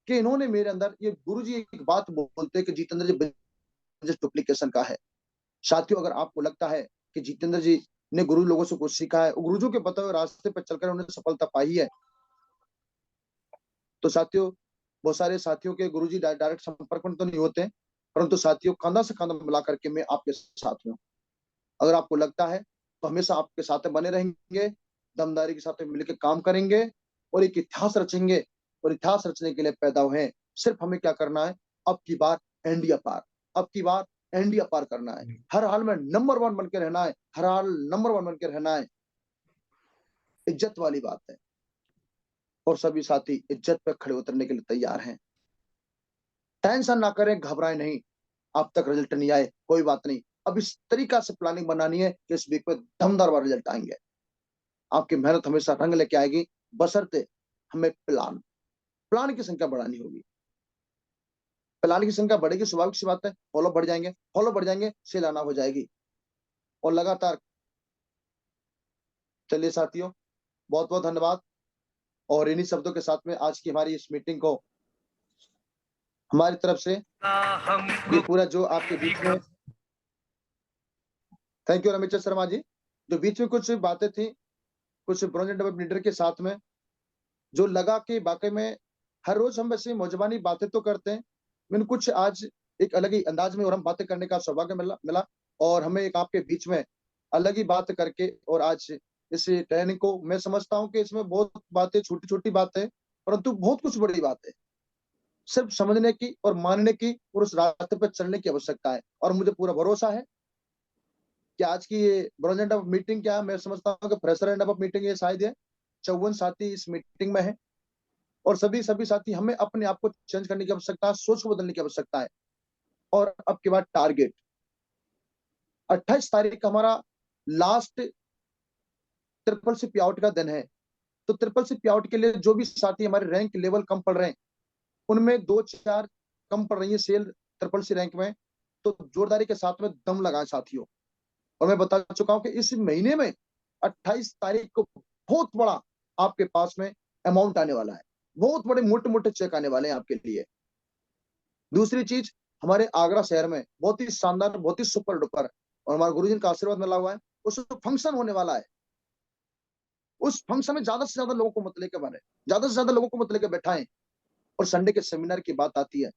[SPEAKER 1] कि इन्होंने मेरे अंदर, ये गुरु जी एक बात बोलते हैं कि जितेंद्र जी बिजनेस डुप्लीकेशन का है। साथियों, अगर आपको लगता है कि जितेंद्र जी ने गुरु लोगों से कुछ सीखा है, गुरुजों के बताए हुए रास्ते पर चलकर उन्होंने सफलता पाई है, तो साथियों, बहुत सारे साथियों के गुरुजी डायरेक्ट संपर्क में तो नहीं होते, परंतु साथियों, कंधा से कंधा मिला करके मैं आपके साथ हूँ। अगर आपको लगता है तो हमेशा आपके साथ बने रहेंगे, दमदारी के साथ मिलकर काम करेंगे और एक इतिहास रचेंगे। और इतिहास रचने के लिए पैदा हुए। सिर्फ हमें क्या करना है? अब की बार इंडिया पार, अब की बार इंडिया पार करना है। हर हाल में नंबर 1 बन के रहना है, हर हाल नंबर 1 बन के रहना है। इज्जत वाली बात है। और सभी साथी इज्जत पे खड़े उतरने के लिए तैयार हैं। टेंशन ना करें, घबराएं नहीं। अब तक रिजल्ट नहीं आए, कोई बात नहीं। अब इस तरीका से प्लानिंग बनानी है कि इस वीक में दमदार वाला रिजल्ट आएंगे। आपकी मेहनत हमेशा रंग लेके आएगी, बशर्ते हमें प्लान की संख्या बढ़ानी होगी। प्लान की संख्या बढ़ेगी, स्वाभाविक सी बात है, फॉलो बढ़ जाएंगे, सेल आना हो जाएगी। और लगातार चलिए साथियों, बहुत बहुत धन्यवाद। और इन्हीं शब्दों के साथ में आज की हमारी इस मीटिंग को हमारी तरफ से ये पूरा जो आपके बीच में, थैंक यू रमेश शर्मा जी, जो बीच में कुछ बातें थी कुछ ब्रॉन्ज एंड डेवलप लीडर के साथ में, जो लगा कि वाकई में हर रोज हम वैसे मौजबानी बातें तो करते हैं, मैंने कुछ आज एक अलग ही अंदाज में और हम बातें करने का सौभाग्य मिला और हमें एक आपके बीच में अलग ही बात करके, और आज इस ट्रेनिंग को मैं समझता हूँ कि इसमें बहुत बातें, छोटी छोटी बातें, परंतु बहुत कुछ बड़ी बात है। सिर्फ समझने की और मानने की और उस रास्ते पर चलने की आवश्यकता है। और मुझे पूरा भरोसा है कि आज की ये ब्रॉन्ज एंड डेवलप मीटिंग, क्या मैं समझता हूँ कि फ्रेशर एंड डेवलप मीटिंग ये शायद है 54 साथी इस मीटिंग में है। और सभी साथी, हमें अपने आप को चेंज करने की आवश्यकता है, सोच को बदलने की आवश्यकता है। और अब के बाद टारगेट 28 तारीख का हमारा लास्ट ट्रिपल सी पे आउट का दिन है। तो ट्रिपल सी पे आउट के लिए जो भी साथी हमारे रैंक लेवल कम पड़ रहे हैं, उनमें 2-4 कम पड़ रही है सेल ट्रिपल सी रैंक में, तो जोरदारी के साथ में दम लगाए साथियों। और मैं बता चुका हूं कि इस महीने में 28 तारीख को बहुत बड़ा आपके पास में अमाउंट आने वाला है, बहुत बड़े मोटे मोटे चेक आने वाले हैं आपके लिए। दूसरी चीज, हमारे आगरा शहर में बहुत ही शानदार, बहुत ही सुपर डुपर, और हमारे गुरुजी का आशीर्वाद मिला हुआ है, उस फंक्शन होने वाला है। उस फंक्शन में ज्यादा से ज्यादा लोगों को मत लेके बने, ज्यादा से ज्यादा लोगों को मत लेके बैठाएं। और संडे के सेमिनार की बात आती है,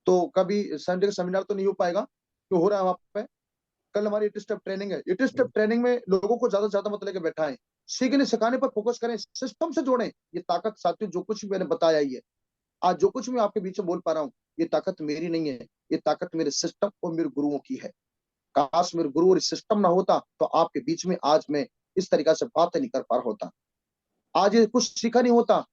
[SPEAKER 1] तो कभी संडे का सेमिनार तो नहीं हो पाएगा, तो हो रहा है वहां पे। कल हमारी इट स्टेप ट्रेनिंग है, इट स्टेप ट्रेनिंग में लोगों को ज्यादा से ज्यादा मत लेके बैठाएं, सीखने सिखाने पर फोकस करें, सिस्टम से जोड़ें। ये ताकत साथियों, जो कुछ भी मैंने बताया ही है, आज जो कुछ मैं आपके बीच में बोल पा रहा हूँ, ये ताकत मेरी नहीं है, ये ताकत मेरे सिस्टम और मेरे गुरुओं की है। काश मेरे गुरु और सिस्टम ना होता तो आपके बीच में आज मैं इस तरीका से बातें नहीं कर पा रहा होता, आज ये कुछ सीखा नहीं होता,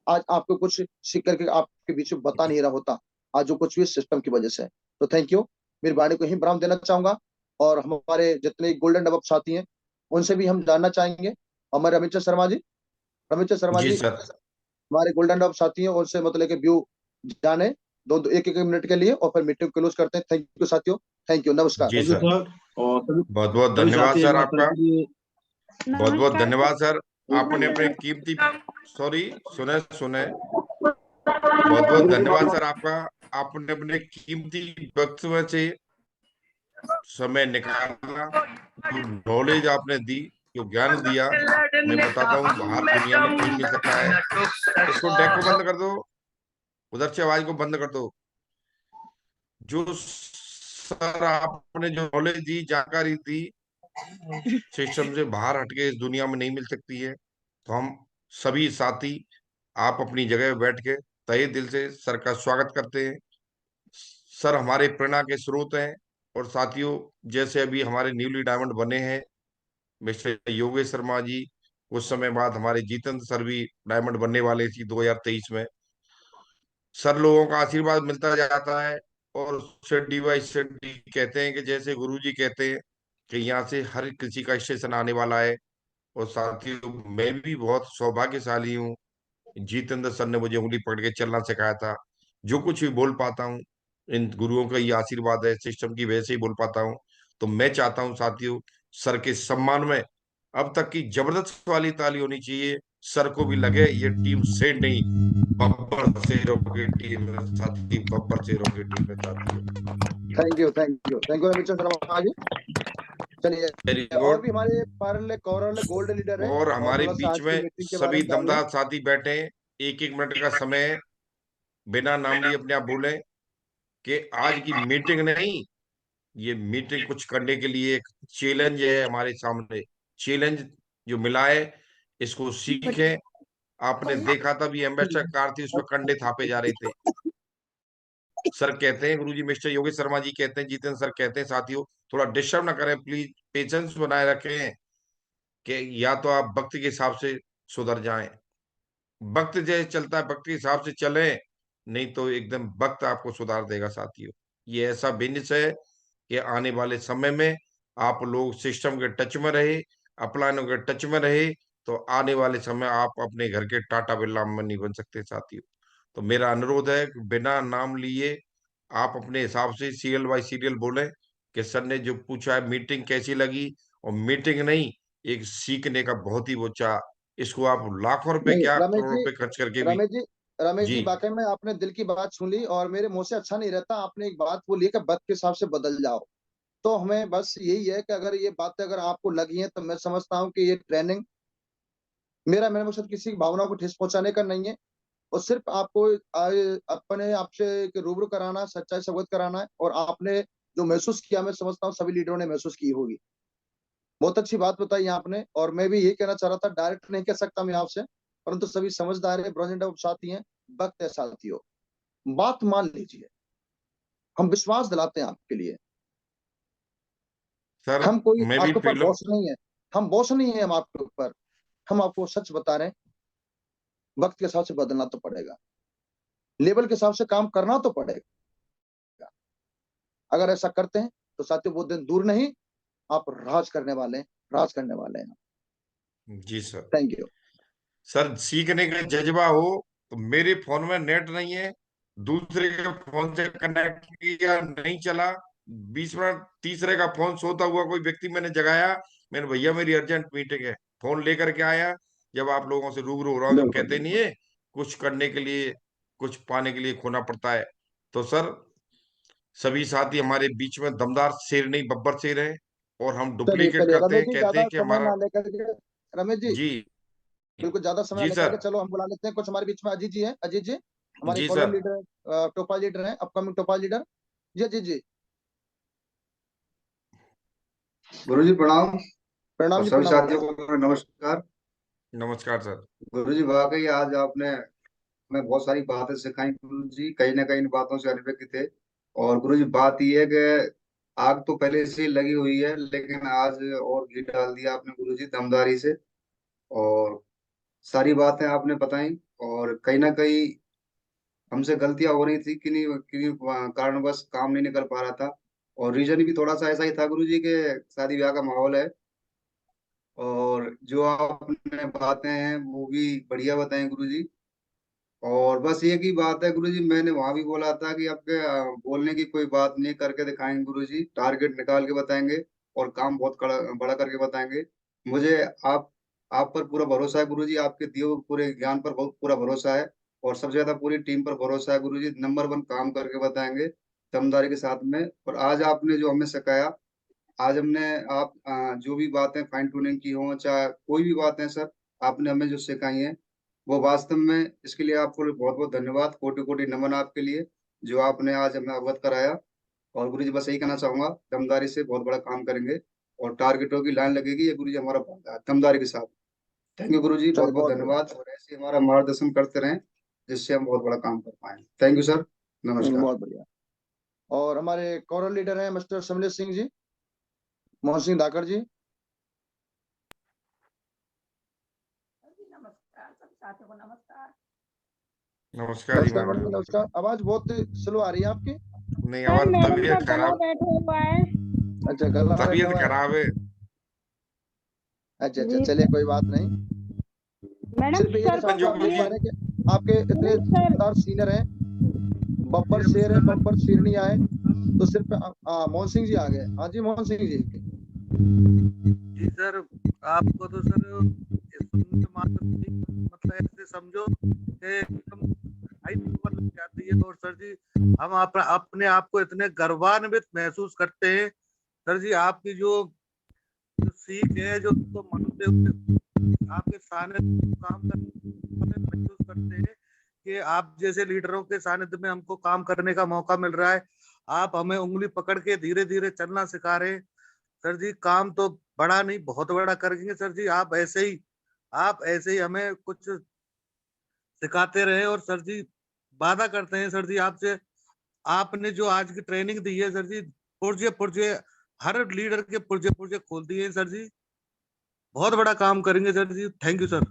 [SPEAKER 1] आज आपको कुछ सीख करके आपके बीच में बता नहीं रहा होता। आज जो कुछ भी सिस्टम की वजह से। तो थैंक यू, मेरी वाणी को यही विराम देना चाहूंगा। और हमारे जितने गोल्डन डेवलप साथी हैं, उनसे भी हम जानना चाहेंगे। हमारे रमेश शर्मा
[SPEAKER 3] जी
[SPEAKER 1] जी
[SPEAKER 3] सर।
[SPEAKER 1] हमारे गोल्डन डेवलप साथी हैं, उनसे मतलब कि व्यू जाने दो, एक एक मिनट के लिए, और फिर मीटिंग क्लोज करते हैं। थैंक यू साथियों, थैंक यू, नमस्कार।
[SPEAKER 3] जी
[SPEAKER 2] थैंक यू
[SPEAKER 3] सर,
[SPEAKER 2] सर। और सभी
[SPEAKER 3] बहुत बहुत
[SPEAKER 2] सभी
[SPEAKER 3] धन्यवाद
[SPEAKER 2] साथी एक
[SPEAKER 3] सर
[SPEAKER 2] बार
[SPEAKER 3] आपका,
[SPEAKER 2] फिर से ये
[SPEAKER 3] बहुत बहुत धन्यवाद सर। आपने अपने
[SPEAKER 2] नमस्कार।
[SPEAKER 3] कीमती, सॉरी, सुने सुने, बहुत बहुत धन्यवाद सर आपका। आपने अपने कीमती वक्त में से समय निकाला, जो नॉलेज आपने दी, जो ज्ञान दिया, मैं बताता हूँ बाहर दुनिया में कहीं मिल सकता है। इसको डेक को बंद कर दो, उधर से आवाज को बंद कर दो। जो सर आपने जो नॉलेज दी, जानकारी दी, सिस्टम से बाहर हटके इस दुनिया में नहीं मिल सकती है। तो हम सभी साथी, आप अपनी जगह बैठ के तहे दिल से सर का स्वागत करते हैं। सर हमारे प्रेरणा के स्रोत हैं। और साथियों, जैसे अभी हमारे न्यूली डायमंड बने हैं मिस्टर योगेश शर्मा जी, कुछ समय बाद हमारे जितेंद्र सर भी डायमंड बनने वाले थी 2023 में। सर लोगों का आशीर्वाद मिलता जाता है, और शेड्डी बाई शेड्डी कहते हैं कि जैसे गुरुजी कहते हैं कि यहाँ से हर किसी का स्टेशन आने वाला है। और साथियों, मैं भी बहुत सौभाग्यशाली हूँ, जितेंद्र सर ने मुझे उंगली पकड़ के चलना सिखाया था। जो कुछ भी बोल पाता हूँ, इन गुरुओं का ये आशीर्वाद है, सिस्टम की वजह से ही बोल पाता हूँ। तो मैं चाहता हूँ साथियों, सर के सम्मान में अब तक की जबरदस्त वाली ताली होनी चाहिए। सर को भी लगे ये टीम से नहीं, बब्बर शेरों की टीम है साथी, बब्बर शेरों की टीम है साथियों।
[SPEAKER 1] Thank you Ramesh Sharma ji.
[SPEAKER 3] Very
[SPEAKER 1] चलिए, और
[SPEAKER 3] गुड।
[SPEAKER 1] भी हमारे पैरल कौरल गोल्ड लीडर है,
[SPEAKER 3] और
[SPEAKER 1] और
[SPEAKER 3] हमारे
[SPEAKER 1] थोड़ा सा
[SPEAKER 3] बीच
[SPEAKER 1] आज की
[SPEAKER 3] में
[SPEAKER 1] मीटिंग के बारे
[SPEAKER 3] सभी
[SPEAKER 1] में जान लें।
[SPEAKER 3] दमदार साथी बैठे हैं। एक एक मिनट का समय है, बिना नाम लिए अपने आप बोले कि आज की मीटिंग नहीं, ये मीटिंग कुछ करने के लिए एक चैलेंज है हमारे सामने। चैलेंज जो मिला है, इसको सीखें। आपने देखा था भी एम्बेसडर कार थी, उसमें कंडे थापे जा रहे थे। सर कहते हैं, गुरुजी मिस्टर योगेश शर्मा जी कहते हैं, जितेंद्र सर कहते हैं, साथियों थोड़ा डिस्टर्ब ना करें प्लीज, पेशेंस बनाए रखें। कि या तो आप वक्त के हिसाब से सुधर जाएं, वक्त जैसे चलता है वक्त के हिसाब से चलें, नहीं तो एकदम वक्त आपको सुधार देगा साथियों। ये ऐसा बिजनेस है कि आने वाले समय में आप लोग सिस्टम के टच में रहे, अपलाइनों के टच में रहे, तो आने वाले समय आप अपने घर के टाटा बिरला अंबानी बन सकते साथियों। तो मेरा अनुरोध है कि बिना नाम लिए आप अपने हिसाब से सीरियल बाय सीरियल बोले कि सर ने जो पूछा है मीटिंग कैसी लगी, और मीटिंग नहीं, एक सीखने का बहुत ही वो चाह। इसको आप लाखों रुपए
[SPEAKER 1] नहीं
[SPEAKER 3] क्या
[SPEAKER 1] रमेश
[SPEAKER 3] करोड़ों
[SPEAKER 1] जी,
[SPEAKER 3] रुपए खर्च करके भी।
[SPEAKER 1] रमेश जी, रमेश
[SPEAKER 3] जी
[SPEAKER 1] जी, वाकई में आपने दिल की बात सुन ली और मेरे मुंह से अच्छा नहीं रहता। आपने एक बात बोली है कि वक्त के हिसाब से बदल जाओ। तो हमें बस यही है कि अगर ये बातें अगर आपको लगी हैं तो मैं समझता हूँ कि ये ट्रेनिंग मेरा मकसद किसी की भावना को ठेस पहुंचाने का नहीं है, और सिर्फ आपको अपने आपसे एक रूबरू कराना, सच्चाई से अवगत कराना है। और आपने जो महसूस किया, मैं समझता हूँ सभी लीडरों ने महसूस की होगी। बहुत अच्छी बात बताई आपने, और मैं भी यही कहना चाह रहा था, डायरेक्ट नहीं कह सकता मैं आपसे, परंतु सभी समझदार है, ब्रॉजेंट साथी हैं, वक्त है साथियों, बात मान लीजिए। हम विश्वास दिलाते हैं आपके लिए।
[SPEAKER 3] सर,
[SPEAKER 1] हम कोई
[SPEAKER 3] मैं भी
[SPEAKER 1] आपके ऊपर
[SPEAKER 3] फील हूँ।
[SPEAKER 1] बॉस नहीं है, हम बॉस नहीं है हम आपके ऊपर। हम आपको सच बता रहे हैं, वक्त के हिसाब से बदलना तो पड़ेगा, लेवल के हिसाब से काम करना तो पड़ेगा। अगर ऐसा करते हैं तो साथियों वो दिन दूर नहीं, आप राज करने वाले हैं, राज करने वाले हैं।
[SPEAKER 3] जी सर।
[SPEAKER 1] Thank you.
[SPEAKER 3] सर, सीखने का जज्बा हो तो मेरे फोन में नेट नहीं है, दूसरे के फोन से कनेक्ट किया, नहीं चला, 20 मिनट तीसरे का फोन सोता हुआ कोई व्यक्ति मैंने जगाया, मैंने भैया मेरी अर्जेंट मीटिंग है, फोन लेकर के आया। जब आप लोगों से रूबरू हो रहा हूँ, जब
[SPEAKER 1] बिल्कुल
[SPEAKER 3] कहते नहीं
[SPEAKER 1] बिल्कुल।
[SPEAKER 3] है कुछ करने के लिए, कुछ पाने के लिए खोना पड़ता है। तो सर, सभी साथी हमारे बीच में दमदार शेर नहीं बब्बर शेर है, और हम
[SPEAKER 1] चलिए
[SPEAKER 3] डुप्लीकेट
[SPEAKER 1] चलिए
[SPEAKER 3] करते
[SPEAKER 1] रमेश
[SPEAKER 3] हैं,
[SPEAKER 1] जी,
[SPEAKER 3] कहते
[SPEAKER 1] ज्यादा
[SPEAKER 3] हैं कि
[SPEAKER 1] समय
[SPEAKER 3] हमारा।
[SPEAKER 1] ना लेकर के, रमेश जी
[SPEAKER 3] जी
[SPEAKER 1] बिल्कुल ज्यादा समय
[SPEAKER 3] जी
[SPEAKER 1] लेकर
[SPEAKER 3] सर।
[SPEAKER 1] के चलो हम बुला लेते हैं। कुछ हमारे बीच में अजीत जी हैं, अजीत जी हमारे
[SPEAKER 3] जी
[SPEAKER 1] कॉलोनी
[SPEAKER 3] सर।
[SPEAKER 1] लीडर, टोपा लीडर हैं, अपकमिंग टोपा लीडर। जी अजीत जी,
[SPEAKER 5] गुरु जी प्रणाम।
[SPEAKER 1] प्रणाम
[SPEAKER 5] और
[SPEAKER 1] जी,
[SPEAKER 5] सभी
[SPEAKER 1] प्रणाम
[SPEAKER 5] साथियों
[SPEAKER 1] प्रणाम।
[SPEAKER 5] को मेरा नमस्कार।
[SPEAKER 3] नमस्कार सर।
[SPEAKER 5] गुरु जी वाकई आज आपने हमें बहुत सारी बातें सिखाई गुरु जी, कहीं ना कहीं इन बातों से अनभिज्ञ थे। और गुरु जी बात यह है कि आग तो पहले से ही लगी हुई है, लेकिन आज और घी डाल दिया आपने गुरु जी दमदारी से। और सारी बातें आपने बताई, और कहीं ना कहीं हमसे गलतियां हो रही थी, किन्हीं किन्हीं कारणवश काम नहीं निकल पा रहा था। और रीजन भी थोड़ा सा ऐसा ही था गुरु जी के शादी ब्याह का माहौल है। और जो आपने बातें हैं वो भी बढ़िया बताएं गुरुजी। और बस एक ही बात है गुरुजी, मैंने वहां भी बोला था कि आपके बोलने की कोई बात नहीं, करके दिखाएंगे गुरुजी, टारगेट निकाल के बताएंगे और काम बहुत बड़ा करके बताएंगे। मुझे आप आप पर पूरा भरोसा है गुरुजी, आपके दिए हुए पूरे ज्ञान पर बहुत पूरा भरोसा है। और सबसे ज्यादा पूरी टीम पर भरोसा है गुरुजी, नंबर 1 काम करके बताएंगे दमदारी के साथ में। और आज आपने जो हमें सिखाया, आज हमने आप जो भी बातें फाइन ट्यूनिंग की हो, चाहे कोई भी बातें सर, आपने हमें जो सिखाई हैं, वो वास्तव में इसके लिए आपको बहुत बहुत धन्यवाद, कोटि कोटि नमन आपके लिए, जो आपने आज हमें अवगत कराया। और गुरु जी बस यही कहना चाहूंगा, दमदारी से बहुत बड़ा काम करेंगे और टारगेटों की लाइन लगेगी, ये गुरु जी हमारा वादा है, दमदारी के साथ। थैंक यू गुरु जी, बहुत
[SPEAKER 1] चलिए
[SPEAKER 5] बहुत
[SPEAKER 1] बहुत बढ़िया,
[SPEAKER 5] धन्यवाद, और ऐसे हमारा मार्गदर्शन करते रहें जिससे हम बहुत बड़ा काम कर पाए। थैंक यू सर, नमस्कार।
[SPEAKER 1] बहुत बढ़िया। और हमारे कॉरल लीडर हैं मिस्टर समलेश सिंह जी, मोहन सिंह धाकड़ जी।
[SPEAKER 6] नमस्कार सब साथियों को नमस्कार।
[SPEAKER 3] नमस्कार जी
[SPEAKER 1] नमस्कार
[SPEAKER 3] मैडम।
[SPEAKER 1] मैडम जी, नमस्कार। आवाज बहुत स्लो आ रही है आपकी।
[SPEAKER 3] नहीं,
[SPEAKER 6] सर
[SPEAKER 3] हमारी
[SPEAKER 6] मैडम का
[SPEAKER 3] तबीयत
[SPEAKER 6] गला
[SPEAKER 3] खराब।
[SPEAKER 6] बैठा हुआ है।
[SPEAKER 1] अच्छा, गला बैठा
[SPEAKER 3] तबीयत
[SPEAKER 1] हुआ है।
[SPEAKER 3] खराब है।
[SPEAKER 1] अच्छा अच्छा,
[SPEAKER 6] जी
[SPEAKER 1] चलिए कोई बात नहीं।
[SPEAKER 6] मैडम
[SPEAKER 1] सिर्फ ये
[SPEAKER 6] सर को
[SPEAKER 1] साथियों आप
[SPEAKER 3] संजोग
[SPEAKER 1] देख
[SPEAKER 3] जी।
[SPEAKER 1] पा रहे हैं कि आपके इतने
[SPEAKER 6] मैडम सर
[SPEAKER 1] शानदार सीनियर हैं, बब्बर शेर है, बब्बर शेरनी आए, तो सिर्फ मोहन सिंह जी आ गए। हाँ जी मोहन सिंह जी।
[SPEAKER 7] जी सर, आपको तो सर ये सुनने मात्र से ही मतलब ऐसे समझो कि एकदम हाई पावर लग जाती है। और सर जी हम अपने आप को इतने गर्वान्वित महसूस करते हैं। सर जी आपकी जो सीख है, जो तो मानते हुए आपके सानिध्य में काम करने महसूस करते हैं कि आप जैसे लीडरों के सानिध्य में हमको काम करने का मौका मिल रहा है। आप हमें उंगली पकड़ के धीरे धीरे चलना सिखा रहे हैं। सर जी काम तो बड़ा नहीं बहुत बड़ा करेंगे सर जी। आप ऐसे ही हमें कुछ सिखाते रहे। और सर जी वादा करते हैं सर जी आपसे, आपने जो आज की ट्रेनिंग दी है सर जी, पुर्जे पुर्जे हर लीडर के पुर्जे पुर्जे खोल दिए हैं सर जी। बहुत बड़ा काम करेंगे sir ji. Thank you sir.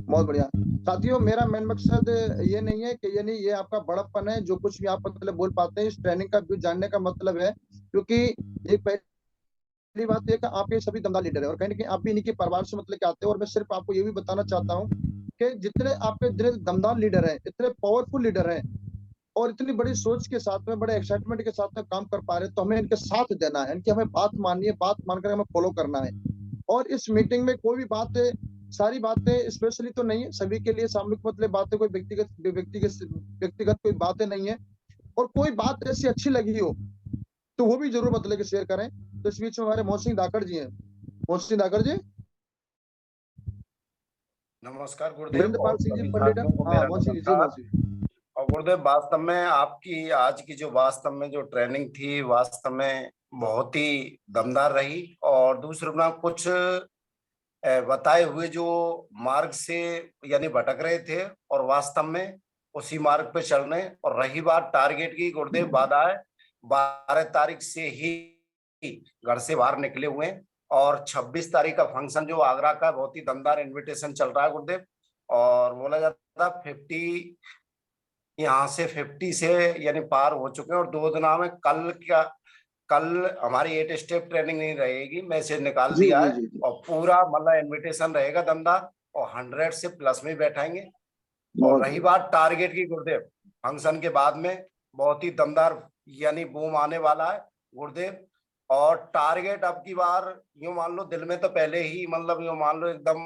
[SPEAKER 1] बहुत बढ़िया साथियों, मेरा मेन मकसद ये नहीं है कि यानी ये आपका बड़प्पन है जो कुछ भी आप मतलब बोल पाते हैं। इस ट्रेनिंग का व्यू जानने का मतलब है, क्योंकि एक पहली बात ये कि आप ये सभी दमदार लीडर है और कहीं ना कहीं आप भी इन्हीं के परिवार से मतलब के आते हो। और मैं सिर्फ आपको ये भी बताना चाहता हूँ कि जितने आपके इतने दमदार लीडर हैं, इतने पावरफुल लीडर हैं और इतनी बड़ी सोच के साथ में, बड़े एक्साइटमेंट के साथ में काम कर पा रहे हैं, तो हमें इनके साथ देना है, इनकी हमें बात माननी है, बात मानकर हमें फॉलो करना है। और इस मीटिंग में कोई भी बात, सारी बातें स्पेशली तो नहीं है, सभी के लिए सामूहिक मतलब बातें, कोई व्यक्तिगत कोई बातें नहीं है। और कोई बात ऐसी अच्छी लगी हो तो वो भी जरूर मतलब के शेयर करें। तो इस बीच में हमारे मोहन सिंह धाकड़ जी हैं। मोहन सिंह धाकड़ जी,
[SPEAKER 8] नमस्कार गुरुदेव
[SPEAKER 1] वीरेंद्रपाल
[SPEAKER 8] और
[SPEAKER 1] सिंह जी
[SPEAKER 8] सभी
[SPEAKER 1] पंडित।
[SPEAKER 8] साथियों को
[SPEAKER 1] हाँ
[SPEAKER 8] मेरा
[SPEAKER 1] मोहन सिंह जी, जी
[SPEAKER 8] नमस्कार।
[SPEAKER 1] मोहन सिंह।
[SPEAKER 8] और गुरुदेव वास्तव में आपकी आज की जो वास्तव में जो ट्रेनिंग थी वास्तव में बहुत ही दमदार रही। और दूसरे ना कुछ बताए हुए जो मार्ग से यानी भटक रहे थे और वास्तव में उसी मार्ग पे चल रहे हैं। और रही बात टारगेट की, गुरुदेव वादा है 12 तारीख से ही घर से बाहर निकले हुए हैं और 26 तारीख का फंक्शन जो आगरा का बहुत ही दमदार इनविटेशन चल रहा है गुरुदेव। और बोला जाता 50 यहाँ से 50 से यानी पार हो चुके हैं। और 2 दिनों में कल हमारी 8 स्टेप ट्रेनिंग नहीं रहेगी, मैसेज निकाल
[SPEAKER 1] जी
[SPEAKER 8] दिया
[SPEAKER 1] जी
[SPEAKER 8] है
[SPEAKER 1] जी जी,
[SPEAKER 8] और पूरा मतलब इनविटेशन रहेगा दमदार और 100 से प्लस में बैठाएंगे। और
[SPEAKER 1] बहुत
[SPEAKER 8] रही
[SPEAKER 1] बढ़िया।
[SPEAKER 8] बात टारगेट की गुरुदेव, फंक्शन के बाद में बहुत ही दमदार यानी बूम आने वाला है गुरुदेव। और टारगेट अब की बार यूं मान लो दिल में तो पहले ही मतलब यूं मान लो एकदम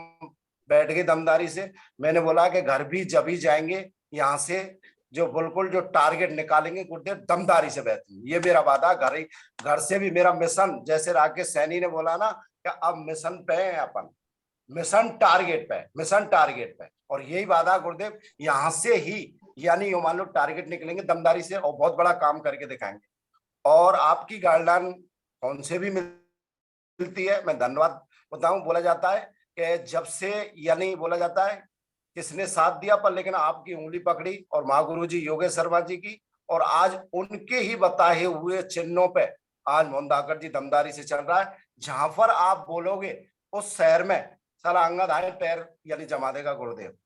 [SPEAKER 8] बैठ गई दमदारी से। मैंने बोला कि घर भी जब ही जाएंगे यहाँ से जो बिल्कुल जो टारगेट निकालेंगे गुरुदेव दमदारी से बेहतर, ये मेरा वादा। घर से भी मेरा मिशन, जैसे राकेश सैनी ने बोला ना कि अब मिशन पे हैं अपन, मिशन टारगेट पे। और यही वादा गुरुदेव यहाँ से ही यानी यो मान लो टारगेट निकलेंगे दमदारी से और बहुत बड़ा काम करके दिखाएंगे। और आपकी गाइडलाइन कौन से भी मिलती है, मैं धन्यवाद बताऊं। बोला जाता है कि जब से यानी बोला जाता है किसने साथ दिया पर, लेकिन आपकी उंगली पकड़ी और महागुरु जी योगेश शर्मा जी की, और आज उनके ही बताए हुए चिन्हों पे आज मोहन धाकड़ जी दमदारी से चल रहा है। जहां पर आप बोलोगे उस शहर में साला अंगद आए पैर यानी जमा देगा गुरुदेव।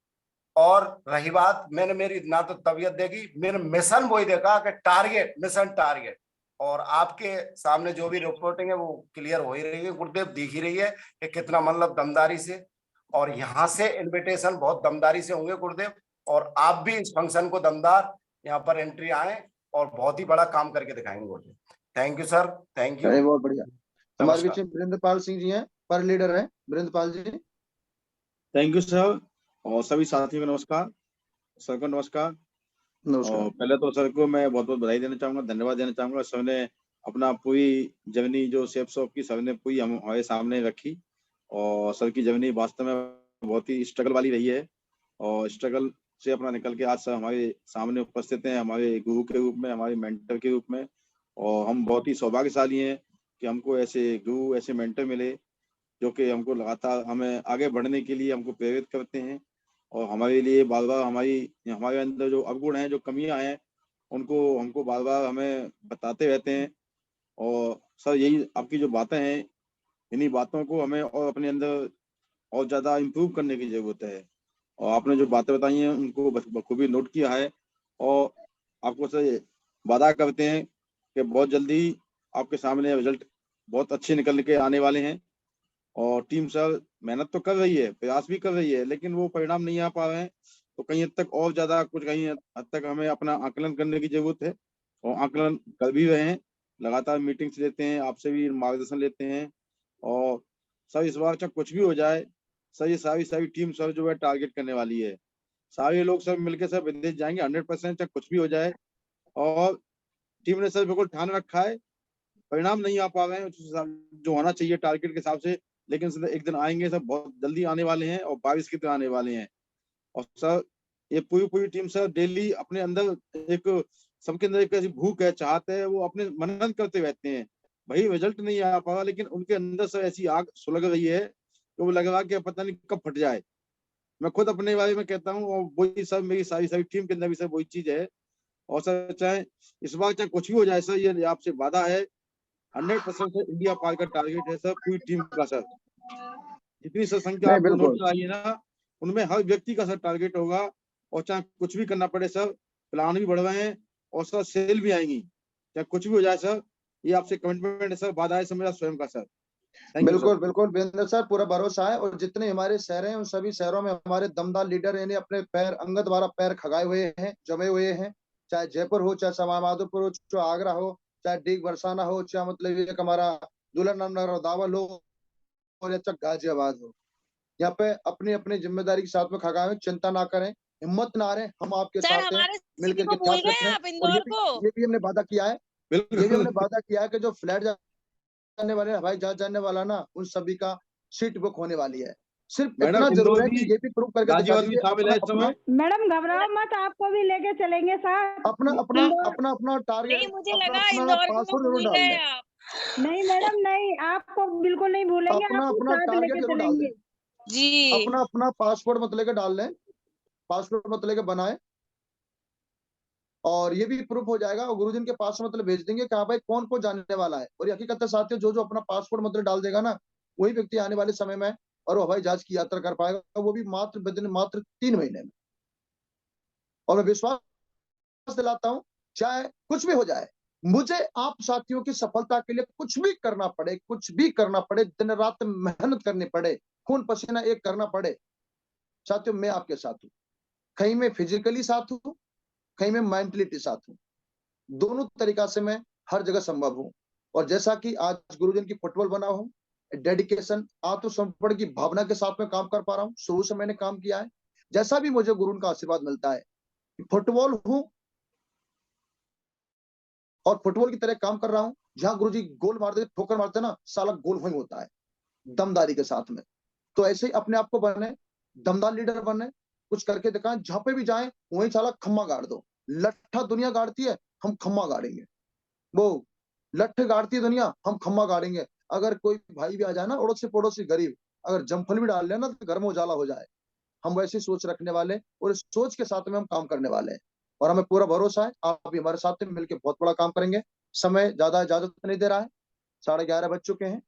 [SPEAKER 8] और रही बात, मैंने मेरी ना तो तबीयत देगी, मेरे मिशन वही देखा कि टारगेट, मिशन टारगेट। और आपके सामने जो भी रिपोर्टिंग है वो क्लियर हो ही रही है गुरुदेव, दिख ही रही है कि कितना मतलब दमदारी से। और यहाँ से इनविटेशन बहुत दमदारी से होंगे गुरुदेव। और आप भी इस फंक्शन को दमदार यहाँ पर एंट्री आए और बहुत ही बड़ा काम करके दिखाएंगे गुरुदेव। Thank you sir, thank you,
[SPEAKER 1] अरे बहुत बढ़िया। हमारे बीच
[SPEAKER 8] नमस्कार।
[SPEAKER 1] में वीरेंद्रपाल सिंह जी हैं, पर लीडर हैं। वीरेंद्रपाल जी,
[SPEAKER 2] थैंक यू सर। और सभी साथियों को नमस्कार, सर को नमस्कार।
[SPEAKER 1] नमस्कार।
[SPEAKER 2] और पहले तो सर को मैं बहुत बहुत बधाई देना चाहूंगा, धन्यवाद देना चाहूंगा। सर ने अपना पूरी जर्नी जो शेफ शॉप की सर ने पूरी हमारे सामने रखी। और सर की जर्नी वास्तव में बहुत ही स्ट्रगल वाली रही है और स्ट्रगल से अपना निकल के आज सर हमारे सामने उपस्थित हैं, हमारे गुरु के रूप में, हमारे मेंटर के रूप में। और हम बहुत ही सौभाग्यशाली हैं कि हमको ऐसे गुरु, ऐसे मेंटर मिले जो कि हमको लगातार हमें आगे बढ़ने के लिए हमको प्रेरित करते हैं और हमारे लिए बार बार हमारे अंदर जो अवगुण हैं, जो कमियां हैं, उनको हमको बार बार हमें बताते रहते हैं। और सर यही आपकी जो बातें हैं, इन्हीं बातों को हमें और अपने अंदर और ज़्यादा इम्प्रूव करने की ज़रूरत है। और आपने जो बातें बताई हैं उनको बखूबी नोट किया है और आपको सर वादा करते हैं कि बहुत जल्दी आपके सामने रिजल्ट बहुत अच्छे निकल के आने वाले हैं। और टीम सर मेहनत तो कर रही है, प्रयास भी कर रही है, लेकिन वो परिणाम नहीं आ पा रहे हैं। तो कहीं हद तक और ज़्यादा कुछ कहीं हद तक हमें अपना आकलन करने की ज़रूरत है और आकलन कर भी रहे हैं। लगातार मीटिंग्स लेते हैं, आपसे भी मार्गदर्शन लेते हैं। और सर इस बार चाहे कुछ भी हो जाए सर, ये सारी टीम सर जो है टारगेट करने वाली है। सारे लोग सब मिलकर सर विदेश जाएंगे 100%, चाहे कुछ भी हो जाए। और टीम ने सर बिल्कुल ठान रखा है। परिणाम नहीं आ पा रहे हैं जो होना चाहिए टारगेट के हिसाब से, लेकिन सर एक दिन आएंगे, सब बहुत जल्दी आने वाले हैं और बारिश की तरह आने वाले हैं। और सर ये पूरी टीम सर डेली अपने अंदर एक, सबके अंदर एक ऐसी भूख है, चाहते हैं, वो अपने मनन करते रहते हैं। भाई रिजल्ट नहीं आ पा रहा, लेकिन उनके अंदर सर ऐसी आग सुलग रही है कि वो लग रहा कि पता नहीं कब फट जाए। मैं खुद अपने बारे में कहता हूँ और वही सब मेरी सारी टीम के अंदर भी सर वही चीज है। और सर चाहे इस बार चाहे कुछ भी हो जाए सर, ये आपसे वादा है 100% सर इंडिया पार का टारगेट है सर पूरी टीम का। सर जितनी सर संख्या
[SPEAKER 1] नहीं
[SPEAKER 2] आपको नोट
[SPEAKER 1] बिल्कुल।
[SPEAKER 2] कराई है ना, उनमें हर व्यक्ति का सर टारगेट होगा, और चाहे कुछ भी करना पड़े सर, प्लान भी बढ़ रहे हैं और सर सेल भी आएंगी, चाहे कुछ भी हो जाए सर, ये आपसे कमिटमेंट है सर, वादा है सर मेरा स्वयं का सर। थैंक यू
[SPEAKER 1] बिल्कुल
[SPEAKER 2] सर।
[SPEAKER 1] बिल्कुल वीरेंद्र सर, पूरा भरोसा है। और जितने हमारे शहर हैं उन सभी शहरों में हमारे दमदार लीडर यानी अपने पैर अंगद द्वारा पैर खगाए हुए हैं, जमे हुए हैं। चाहे जयपुर हो, चाहे सवाईमाधोपुर हो, चाहे आगरा हो, चाहे डीग बरसाना हो, चाहे मतलब एक हमारा दुल्हननगर दावल हो, और या चाहे गाजियाबाद हो, यहाँ पे अपनी अपनी जिम्मेदारी के साथ में खगाए हुए। चिंता ना करें, हिम्मत ना हारें, हम आपके
[SPEAKER 9] सर
[SPEAKER 1] साथ हैं,
[SPEAKER 9] हमारे सिटी
[SPEAKER 1] मिलकर
[SPEAKER 9] को
[SPEAKER 1] के
[SPEAKER 9] भूल
[SPEAKER 1] ख्याल
[SPEAKER 9] गए
[SPEAKER 1] रखें।
[SPEAKER 9] आप,
[SPEAKER 1] और
[SPEAKER 9] इंदौर को।
[SPEAKER 1] ये भी हमने वादा किया है, ये भी
[SPEAKER 2] बिल्कुल
[SPEAKER 1] हमने वादा किया है कि जो फ्लैट जाने वाले हवाई जहाज जाने वाला ना, उन सभी का सीट बुक होने वाली है। सिर्फ
[SPEAKER 2] मैडम
[SPEAKER 1] इतना जरूर
[SPEAKER 2] इंदौर
[SPEAKER 1] है
[SPEAKER 2] भी,
[SPEAKER 1] कि ये भी प्रूव करके दिखा
[SPEAKER 2] गाजियाबाद भी
[SPEAKER 1] दीजिए
[SPEAKER 2] शामिल
[SPEAKER 1] अपना
[SPEAKER 2] है इस
[SPEAKER 1] अपना
[SPEAKER 2] समय।
[SPEAKER 6] मैडम घबराओ मत, आपको भी लेके चलेंगे साथ
[SPEAKER 1] अपना अपना
[SPEAKER 6] इंदौर।
[SPEAKER 1] अपना अपना टारगेट,
[SPEAKER 9] नहीं, मुझे
[SPEAKER 1] अपना
[SPEAKER 9] लगा
[SPEAKER 1] अपना
[SPEAKER 9] इंदौर को
[SPEAKER 1] पासवर्ड जरूर
[SPEAKER 9] भूल
[SPEAKER 1] डाल
[SPEAKER 9] गए
[SPEAKER 1] दें,
[SPEAKER 9] आप।
[SPEAKER 6] नहीं मैडम नहीं, आपको बिल्कुल नहीं भूलेंगे,
[SPEAKER 1] अपना
[SPEAKER 6] आपको
[SPEAKER 1] अपना
[SPEAKER 6] साथ
[SPEAKER 1] टारगेट
[SPEAKER 6] लेके
[SPEAKER 1] जरूर डाल दें,
[SPEAKER 6] चलेंगे।
[SPEAKER 9] जी
[SPEAKER 1] अपना अपना पासवर्ड मत लेके डाल लें, पासवर्ड मत लेके बनाए। और ये भी प्रूफ हो जाएगा और गुरुजन के पास मतलब भेज देंगे कि हाँ भाई कौन कौन जाने वाला है। और ये हकीकत है साथियों, जो जो अपना पासपोर्ट मतलब डाल देगा ना, वही व्यक्ति आने वाले समय में और वो हवाई जहाज की यात्रा कर पाएगा, वो भी मात्र 3 महीने में। और मैं विश्वास दिलाता हूँ, चाहे कुछ भी हो जाए, मुझे आप साथियों की सफलता के लिए कुछ भी करना पड़े, कुछ भी करना पड़े, दिन रात मेहनत करनी पड़े, खून पसीना एक करना पड़े, साथियों मैं आपके साथ हूँ। कहीं मैं फिजिकली साथ हूँ, कहीं मैं मेंटलिटी साथ हूँ, दोनों तरीका से मैं हर जगह संभव हूँ। और जैसा कि आज गुरुजन की फुटबॉल बना हूँ, डेडिकेशन आत्मसमर्पण की भावना के साथ में काम कर पा रहा हूँ, शुरू से मैंने काम किया है। जैसा भी मुझे गुरु का आशीर्वाद मिलता है, फुटबॉल हूँ और फुटबॉल की तरह काम कर रहा हूँ। जहां गुरुजी गोल मारते ठोकर मारते ना, साला गोल वही होता है, दमदारी के साथ में। तो ऐसे ही अपने आप को बने, दमदार लीडर बने, कुछ करके दिखाएं, जहां पे भी जाएं वही साला खम्मा गाड़ दो। लट्ठा दुनिया गाड़ती है, हम खम्मा गाड़ेंगे। वो लट्ठे गाड़ती है दुनिया, हम खम्मा गाड़ेंगे। अगर कोई भाई भी आ जाए ना, अड़ोसी पड़ोसी गरीब, अगर जमफल भी डाल लेना तो घर में उजाला हो जाए, हम वैसी सोच रखने वाले और इस सोच के साथ में हम काम करने वाले हैं। और हमें पूरा भरोसा है आप भी हमारे साथ में मिलकर बहुत बड़ा काम करेंगे। समय ज्यादा इजाजत नहीं दे रहा है, 11:30 बज चुके हैं।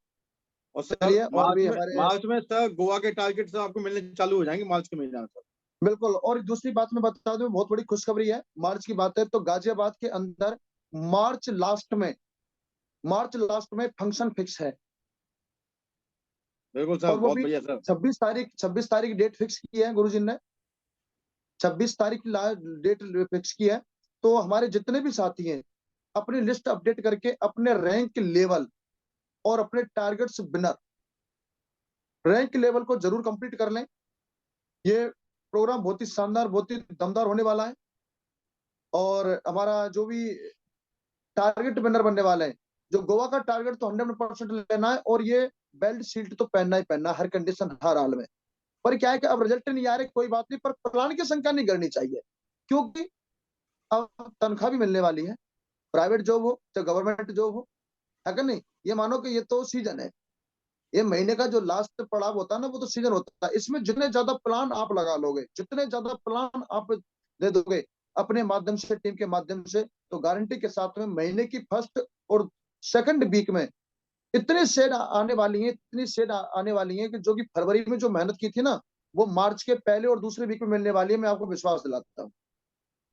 [SPEAKER 2] और
[SPEAKER 1] चलिए,
[SPEAKER 2] सर
[SPEAKER 1] और भी हमारे
[SPEAKER 2] मार्च में सर गोवा के टारगेट सर आपको मिलने चालू हो जाएंगे मार्च के महीने में सर।
[SPEAKER 1] बिल्कुल। और दूसरी बात मैं बता दूं, बहुत बड़ी खुशखबरी है। मार्च की बात है तो गाजियाबाद के अंदर मार्च लास्ट में फंक्शन फिक्स है।
[SPEAKER 2] बिल्कुल सर,
[SPEAKER 1] और वो
[SPEAKER 2] बहुत
[SPEAKER 1] भी
[SPEAKER 2] बढ़िया सर।
[SPEAKER 1] 26 तारीख डेट फिक्स की है गुरुजी ने, 26 तारीख डेट फिक्स की है। तो हमारे जितने भी साथी हैं, अपनी लिस्ट अपडेट करके अपने रैंक लेवल और अपने टारगेट्स विनर रैंक लेवल को जरूर कंप्लीट कर लें। ये प्रोग्राम बहुत ही शानदार, बहुत ही दमदार होने वाला है। और हमारा जो भी टारगेट विनर बनने वाले हैं, जो गोवा का टारगेट तो 100% लेना है, और ये बेल्ट शील्ड तो पहनना ही पहनना हर कंडीशन हर हाल में। पर क्या है कि अब रिजल्ट नहीं आ रहे, कोई बात नहीं, पर प्लान की संख्या नहीं करनी चाहिए, क्योंकि अब तनख्वाह भी मिलने वाली है, प्राइवेट जॉब हो चाहे गवर्नमेंट जॉब हो, है कि नहीं। ये मानो कि ये तो सीजन है, ये महीने का जो लास्ट पड़ाव होता है ना, वो तो सीजन होता है। इसमें जितने ज्यादा प्लान आप लगा लोगे, जितने ज्यादा प्लान आप दे दोगे अपने माध्यम से, टीम के माध्यम से, तो गारंटी के साथ में महीने की फर्स्ट और सेकंड वीक में इतनी सेल आने वाली है, इतनी सेल आने वाली है कि जो कि फरवरी में जो मेहनत की थी ना, वो मार्च के पहले और दूसरे वीक में मिलने वाली है। मैं आपको विश्वास दिलाता हूँ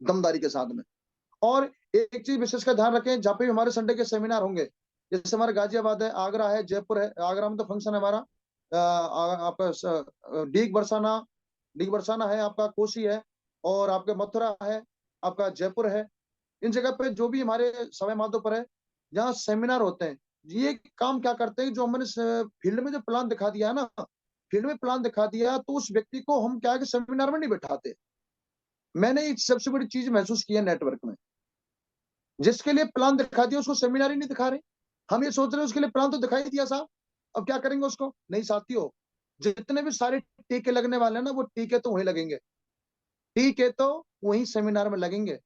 [SPEAKER 1] दमदारी के साथ में। और एक चीज विशेष का ध्यान रखें, जहाँ पे भी हमारे संडे के सेमिनार होंगे, जैसे हमारे गाजियाबाद है, आगरा है, जयपुर है। आगरा में तो फंक्शन है हमारा, आपका डीग बरसाना है, आपका कोसी है, और आपका मथुरा है, आपका जयपुर है। इन जगह पे जो भी हमारे सवाई माधोपुर है, जहाँ सेमिनार होते हैं, ये काम क्या करते हैं, जो हमने फील्ड में जो प्लान दिखा दिया है ना, फील्ड में प्लान दिखा दिया, तो उस व्यक्ति को हम क्या है कि सेमिनार में नहीं बैठाते। मैंने एक सबसे बड़ी चीज महसूस की है नेटवर्क में, जिसके लिए प्लान दिखा दिया उसको सेमिनार ही नहीं दिखा रहे। हम ये सोच रहे हैं उसके लिए प्लान तो दिखाई दिया साहब, अब क्या करेंगे उसको। नहीं साथियों, जितने भी सारे टीके लगने वाले हैं ना, वो टीके तो वहीं लगेंगे, टीके तो वहीं सेमिनार में लगेंगे।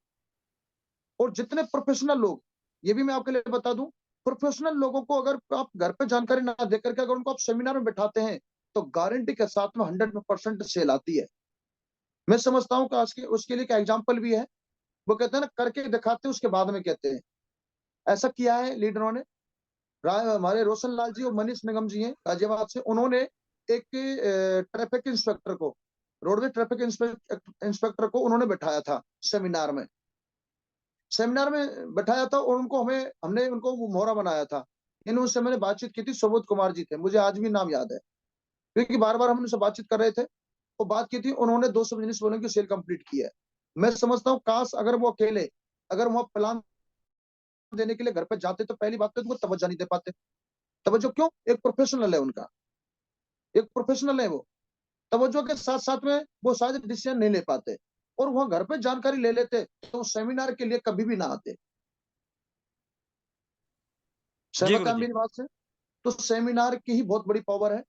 [SPEAKER 1] और जितने प्रोफेशनल लोग, ये भी मैं आपके लिए बता दूं, प्रोफेशनल लोगों को अगर आप घर पे जानकारी ना देकर के अगर उनको आप सेमिनार में बैठाते हैं, तो गारंटी के साथ में 100% सेल आती है। मैं समझता हूँ कि उसके लिए क्या एग्जाम्पल भी है। वो कहते हैं ना, करके दिखाते हैं उसके बाद में कहते हैं। ऐसा किया है लीडरों ने। हमारे रोशन लाल जी और मनीष निगम जी हैं गाजियाबाद से, उन्होंने एक ट्रैफिक इंस्पेक्टर को रोडवेज ट्रैफिक इंस्पेक्टर को उन्होंने बैठाया था सेमिनार में बैठाया था, और हमने उनको मोहरा बनाया था। उनसे मैंने बातचीत की थी, सुबोध कुमार जी थे, मुझे आज भी नाम याद है, क्योंकि बार बार हम उनसे बातचीत कर रहे थे, तो बात की थी, उन्होंने 200 बिजनेस वालों की सेल कंप्लीट की है। मैं समझता हूँ काश अगर वो अकेले अगर वहां प्लान देने के लिए घर पे जाते तो पहली बात तो वो तवज्जो नहीं दे पाते। तवज्जो क्यों? एक प्रोफेशनल है, उनका एक प्रोफेशनल है वो, तवज्जो के साथ साथ में वो शायद डिसीजन नहीं ले पाते, और वहां घर पे जानकारी ले लेते तो सेमिनार के लिए कभी भी ना आते। सहमत है मेरी बात से? तो सेमिनार की ही बहुत बड़ी पावर है।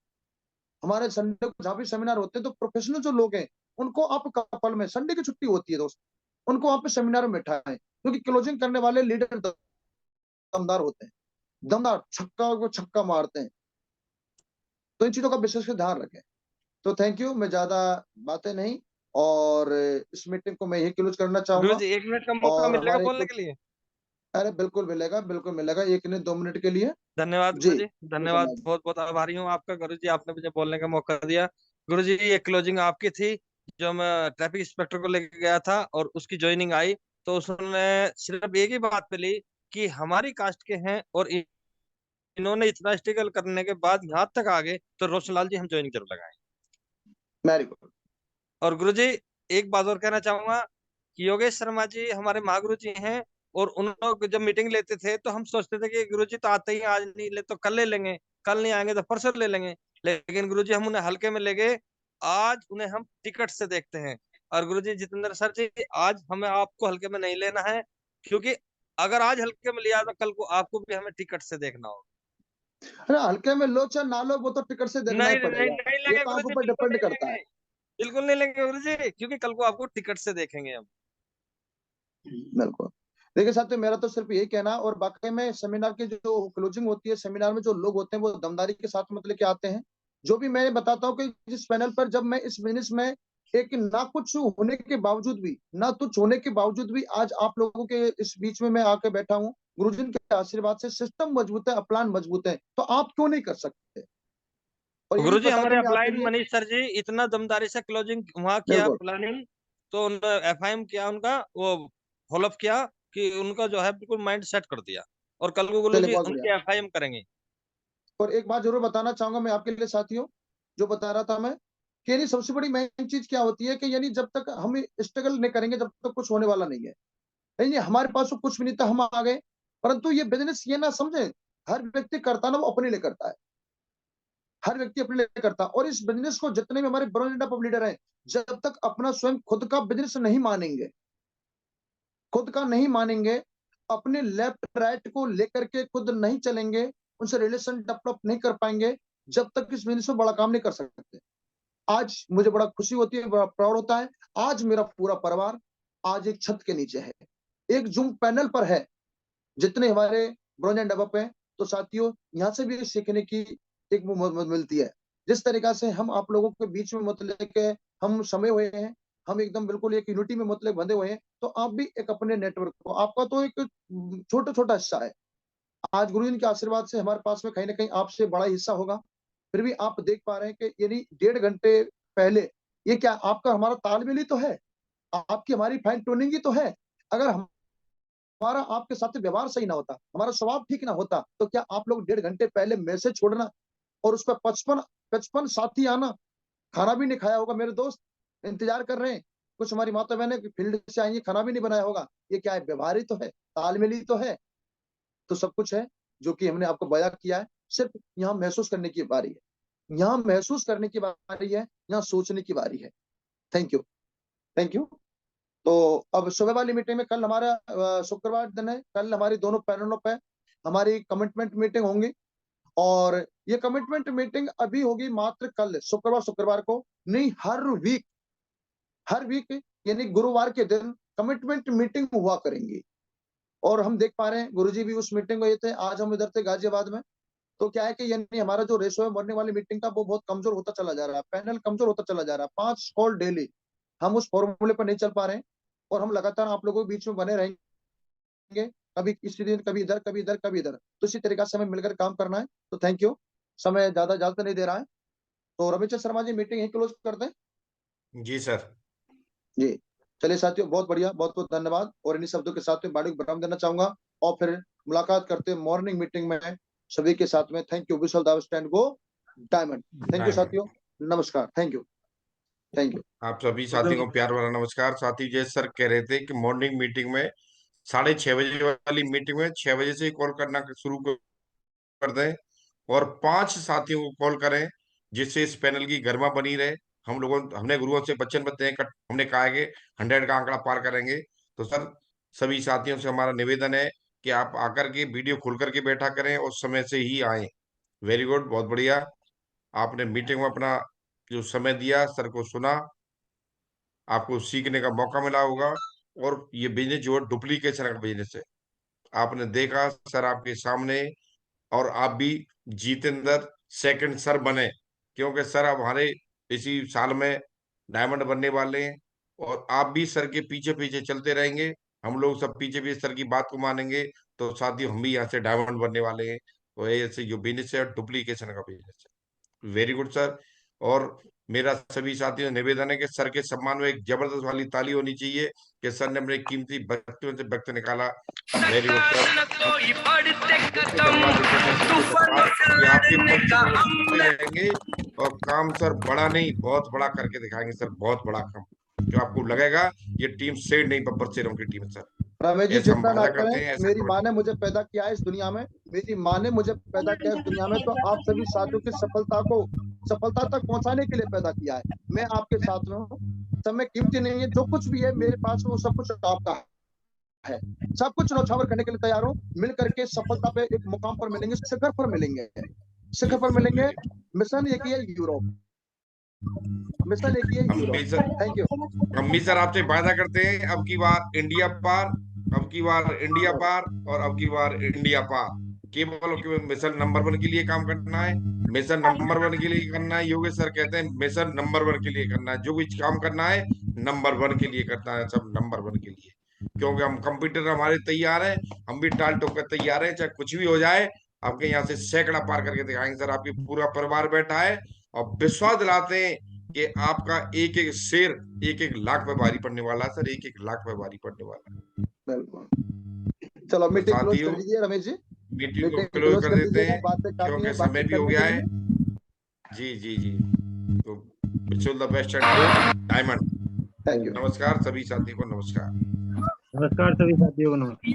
[SPEAKER 1] हमारे संडे को जहाँ भी सेमिनार होते हैं तो प्रोफेशनल जो लोग हैं उनको आप कपल में, संडे की छुट्टी होती है दोस्त, उनको वहां पे सेमिनार में बैठाएं, क्योंकि क्लोजिंग करने वाले लीडर दमदार होते हैं, दमदार छक्का को छक्का मारते हैं। तो इन चीजों का विशेष ध्यान रखें। तो थैंक यू, मैं ज्यादा बातें नहीं, और इस मीटिंग को मैं यही क्लोज करना चाहूंगा।
[SPEAKER 9] गुरुजी 1 मिनट का मौका
[SPEAKER 1] और
[SPEAKER 9] मिलेगा
[SPEAKER 1] हमारे
[SPEAKER 9] बोलने के लिए?
[SPEAKER 1] अरे बिल्कुल मिलेगा, बिल्कुल मिलेगा, 1 ने 2 मिनट के लिए।
[SPEAKER 9] धन्यवाद
[SPEAKER 1] जी
[SPEAKER 9] गुरुजी, धन्यवाद, बहुत बहुत आभारी हूँ आपका गुरुजी, आपने मुझे बोलने का मौका दिया। गुरुजी ये क्लोजिंग आपकी थी, जो मैं ट्रैफिक इंस्पेक्टर को लेके गया था और उसकी ज्वाइनिंग आई, तो उसने सिर्फ एक ही बात पे ली कि हमारी कास्ट के हैं और इन्होंने इतना स्ट्रगल करने के बाद यहाँ तक आ गए, तो रोशनलाल जी हम ज्वाइनिंग जरूर लगाएं।
[SPEAKER 1] Very good.
[SPEAKER 9] और गुरुजी एक बात और कहना चाहूंगा कि योगेश शर्मा जी हमारे महागुरु जी हैं, और उन लोग जब मीटिंग लेते थे तो हम सोचते थे कि गुरुजी तो आते ही आज नहीं ले तो कल ले लेंगे, कल नहीं आएंगे तो परसों ले लेंगे, लेकिन गुरुजी हम उन्हें हल्के में ले गए, आज उन्हें हम टिकट से देखते हैं। और गुरुजी जितेंद्र सर जी, आज हमें आपको हल्के में नहीं लेना है, क्योंकि अगर आज हल्के में लिया तो कल को आपको भी हमें टिकट से देखना होगा।
[SPEAKER 1] अरे हल्के में लो चाहे ना लो, वो तो टिकट से देखना ही
[SPEAKER 9] नहीं नहीं
[SPEAKER 1] पड़ेगा,
[SPEAKER 9] नहीं
[SPEAKER 1] ये
[SPEAKER 9] लेंगे
[SPEAKER 1] तो आप
[SPEAKER 9] गुरुजी,
[SPEAKER 1] ऊपर
[SPEAKER 9] बिल्कुल
[SPEAKER 1] डिपेंड
[SPEAKER 9] नहीं
[SPEAKER 1] करता है।
[SPEAKER 9] लेंगे, बिल्कुल नहीं लेंगे गुरुजी, क्योंकि कल को आपको टिकट से देखेंगे हम।
[SPEAKER 1] बिल्कुल। देखिए साथियों, मेरा तो सिर्फ यही कहना, और बाकी में सेमिनार की जो क्लोजिंग होती है, सेमिनार में जो लोग होते हैं वो दमदारी के साथ मतलब के आते हैं। जो भी मैं बताता हूँ कि जिस पैनल पर जब मैं इस बिजनेस में एक ना कुछ होने के बावजूद भी, ना कुछ होने के बावजूद भी आज आप लोगों के इस बीच में मैं आके बैठा हूँ, गुरुजन के आशीर्वाद से सिस्टम मजबूत है, अपलान मजबूत है, तो आप क्यों नहीं कर सकते? और ये भी
[SPEAKER 9] गुरुजी
[SPEAKER 1] बता
[SPEAKER 9] हमारे
[SPEAKER 1] दूं मैं आपके
[SPEAKER 9] अपलाइन
[SPEAKER 1] लिए।
[SPEAKER 9] मनीष सर जी इतना दमदारी से क्लोजिंग वहां किया
[SPEAKER 1] बिल्कुल।
[SPEAKER 9] प्लानिंग, तो उन्होंने एफआईएम किया, उनका वो फॉलोअप किया कि उनका जो है बिल्कुल माइंड सेट कर दिया, और कल को
[SPEAKER 1] चलिए
[SPEAKER 9] गुरुजी
[SPEAKER 1] बहुत बढ़िया।
[SPEAKER 9] उनके एफआईएम करेंगे।
[SPEAKER 1] और एक बात जरूर बताना चाहूंगा मैं आपके लिए साथियों, जो बता रहा था मैं, कि यानी सबसे बड़ी मेन चीज क्या होती है कि यानी जब तक हम स्ट्रगल नहीं करेंगे जब तक कुछ होने वाला नहीं है। यानी हमारे पास तो कुछ भी नहीं था, हम आ गए, परंतु ये बिजनेस ये ना समझे, हर व्यक्ति करता ना वो अपने लिए करता है, हर व्यक्ति अपने लिए करता है। और इस बिजनेस को जितने भी हमारे ब्रांड ऑफ लीडर हैं, जब तक अपना स्वयं खुद का बिजनेस नहीं मानेंगे, खुद का नहीं मानेंगे, अपने लेफ्ट राइट को लेकर के खुद नहीं चलेंगे, उनसे रिलेशन डेवलप नहीं कर पाएंगे, जब तक इस बिजनेस में बड़ा काम नहीं कर सकते। आज मुझे बड़ा खुशी होती है, बड़ा प्राउड होता है, आज मेरा पूरा परिवार आज एक छत के नीचे है, एक जूम पैनल पर है, जितने हमारे ब्रॉन्ज एंड अबव हैं। तो साथियों, यहाँ से भी सीखने की एक मिलती है, जिस तरीका से हम आप लोगों के बीच में मतलब के हम समय हुए हैं, हम एकदम बिल्कुल एक यूनिटी में मतलब बंधे हुए हैं, तो आप भी एक अपने नेटवर्क को, आपका तो एक छोटा छोटा हिस्सा है, आज गुरु जी के आशीर्वाद से हमारे पास में कहीं ना कहीं आपसे बड़ा हिस्सा होगा। फिर भी आप देख पा रहे हैं कि यानी 1.5 घंटे पहले ये क्या आपका हमारा तालमेल ही तो है, आपकी हमारी फाइन ट्यूनिंग ही तो है। अगर हमारा आपके साथ व्यवहार सही ना होता, हमारा स्वभाव ठीक ना होता, तो क्या आप लोग 1.5 घंटे पहले मैसेज छोड़ना और उस पर 55 साथी आना, खाना भी नहीं खाया होगा, मेरे दोस्त इंतजार कर रहे हैं, कुछ हमारी माता बहने फील्ड से आई, खाना भी नहीं बनाया होगा, ये क्या है? व्यवहार ही तो है, तालमेल ही तो है। तो सब कुछ है जो कि हमने आपको बयां किया है, सिर्फ यहाँ महसूस करने की बारी है, यहाँ महसूस करने की बारी है, यहाँ सोचने की बारी है। Thank you, thank you. तो अब सुबह वाली मीटिंग में, कल हमारा शुक्रवार दिन है, कल हमारी दोनों पैनलों पे हमारी कमिटमेंट मीटिंग होंगी, और ये कमिटमेंट मीटिंग अभी होगी मात्र कल शुक्रवार को नहीं, हर वीक यानी गुरुवार के दिन कमिटमेंट मीटिंग हुआ करेंगी। और हम देख पा रहे हैं गुरुजी भी उस मीटिंग में ये थे, आज हम इधर थे गाजियाबाद में। तो क्या है कि यानी हमारा जो रेशो है मॉर्निंग वाली मीटिंग का वो बहुत कमजोर होता चला जा रहा है, पैनल कमजोर होता चला जा रहा है, 5 कॉल डेली, हम उस फॉर्मूले पर नहीं चल पा रहे हैं, और हम लगातार आप लोगों के बीच में बने रहेंगे, कभी इसी दिन, कभी इधर, कभी इधर, कभी इधर, तो इसी तरीका से हमें मिलकर काम करना है। तो थैंक यू, समय ज्यादा नहीं दे रहा है, तो रविचंद्र शर्मा जी मीटिंग यही क्लोज करते हैं।
[SPEAKER 3] जी सर।
[SPEAKER 1] जी चलिए साथियों, बहुत बढ़िया, बहुत बहुत धन्यवाद। और इन्हीं शब्दों के साथ में वाणी को विराम देना चाहूंगा और फिर मुलाकात करते हैं मॉर्निंग मीटिंग में सभी के साथ में। Thank you. Wish all the stand go diamond. Thank you
[SPEAKER 3] diamond.
[SPEAKER 1] साथियों, नमस्कार। Thank you, thank you.
[SPEAKER 3] आप सभी साथियों को प्यार भरा नमस्कार। साथी जैसे सर कह रहे थे कि मॉर्निंग मीटिंग में 6:30 बजे वाली मीटिंग में 6 बजे से ही कॉल करना शुरू कर दें और 5 साथियों को कॉल करें जिससे इस पैनल की गरिमा बनी रहे। हमने गुरुओं से वचन बद्ध हैं, हमने कहा है कि 100 का आंकड़ा पार करेंगे। तो सर सभी साथियों से हमारा निवेदन है कि आप आकर के वीडियो खोल करके बैठा करें और समय से ही आए। वेरी गुड, बहुत बढ़िया। आपने मीटिंग में अपना जो समय दिया, सर को सुना, आपको सीखने का मौका मिला होगा। और ये बिजनेस जो है डुप्लीकेशन का बिजनेस है, आपने देखा सर आपके सामने। और आप भी जितेंद्र सेकंड सर बने, क्योंकि सर अब हमारे इसी साल में डायमंड बनने वाले हैं और आप भी सर के पीछे पीछे चलते रहेंगे। हम लोग सब पीछे पीछे सर की बात को मानेंगे तो साथियों हम भी यहाँ से डायमंड बनने वाले हैं। तो ऐसे जो बिजनेस है डुप्लीकेशन का बिजनेस है। Very good sir. और मेरा सभी साथियों से निवेदन है कि सर के सम्मान में एक जबरदस्त वाली ताली होनी चाहिए कि सर ने अपने कीमती वक्तव्यों से वक्त निकाला। Very good sir. आपके पक्ष रहेंगे और काम सर बड़ा नहीं बहुत बड़ा करके दिखाएंगे सर, बहुत बड़ा काम जो आपको लगेगा ये टीम सेठ नहीं बब्बर शेरों की टीम है सर।
[SPEAKER 1] रमेश जी
[SPEAKER 3] ऐसा हम
[SPEAKER 1] चिंता ना
[SPEAKER 3] वादा
[SPEAKER 1] करें,
[SPEAKER 3] करते हैं, ऐसा
[SPEAKER 1] मेरी माँ ने मुझे पैदा किया है इस दुनिया में, मेरी माँ ने मुझे पैदा किया इस दुनिया में, तो आप सभी साथियों की सफलता तक पहुंचाने के लिए पैदा किया है। मैं आपके साथ में हूँ। समय कीमती नहीं है, जो कुछ भी है मेरे पास वो सब कुछ आपका है। सब कुछ नौछावर करने के लिए तैयार हूँ। मिल करके सफलता पे एक मुकाम पर मिलेंगे, शिखर पर मिलेंगे, शिखर पर मिलेंगे। मिशन एक ही है, यूरोप। मिशन एक ही है, यूरोप। Thank you.
[SPEAKER 3] अम्मी सर आपसे वादा करते हैं अब की बार इंडिया पार, अब की बार इंडिया पार और अब की बार इंडिया पार। केवल मिशन नंबर 1 के लिए काम करना है, मिशन नंबर 1 के लिए करना है। योगेश सर कहते हैं मिशन नंबर 1 के लिए करना है, जो कुछ काम करना है नंबर 1 के लिए करना है, सब नंबर 1 के लिए। क्योंकि हम कंप्यूटर हमारे तैयार है, हम भी टाल ठोक कर तैयार है, चाहे कुछ भी हो जाए आपके यहाँ से सैकड़ा पार करके दिखाएंगे सर। आपकी पूरा परिवार बैठा है और विश्वास दिलाते हैं कि आपका एक एक शेर 1-1 लाख पे भारी पड़ने वाला है सर, 1-1 लाख पे भारी पड़ने वाला है।
[SPEAKER 1] बिल्कुल। चलो मीटिंग क्लोज
[SPEAKER 3] साथियों
[SPEAKER 1] कर दीजिए रमेश जी,
[SPEAKER 3] मीटिंग को क्लोज कर देते हैं
[SPEAKER 1] बातें काफी
[SPEAKER 3] क्योंकि
[SPEAKER 1] है
[SPEAKER 3] समय भी हो गया है। जी जी जी, तो wish all the best and go diamond.
[SPEAKER 1] Thank you.
[SPEAKER 3] नमस्कार सभी साथियों को, नमस्कार।
[SPEAKER 10] नमस्कार सभी साथियों को,
[SPEAKER 3] नमस्कार।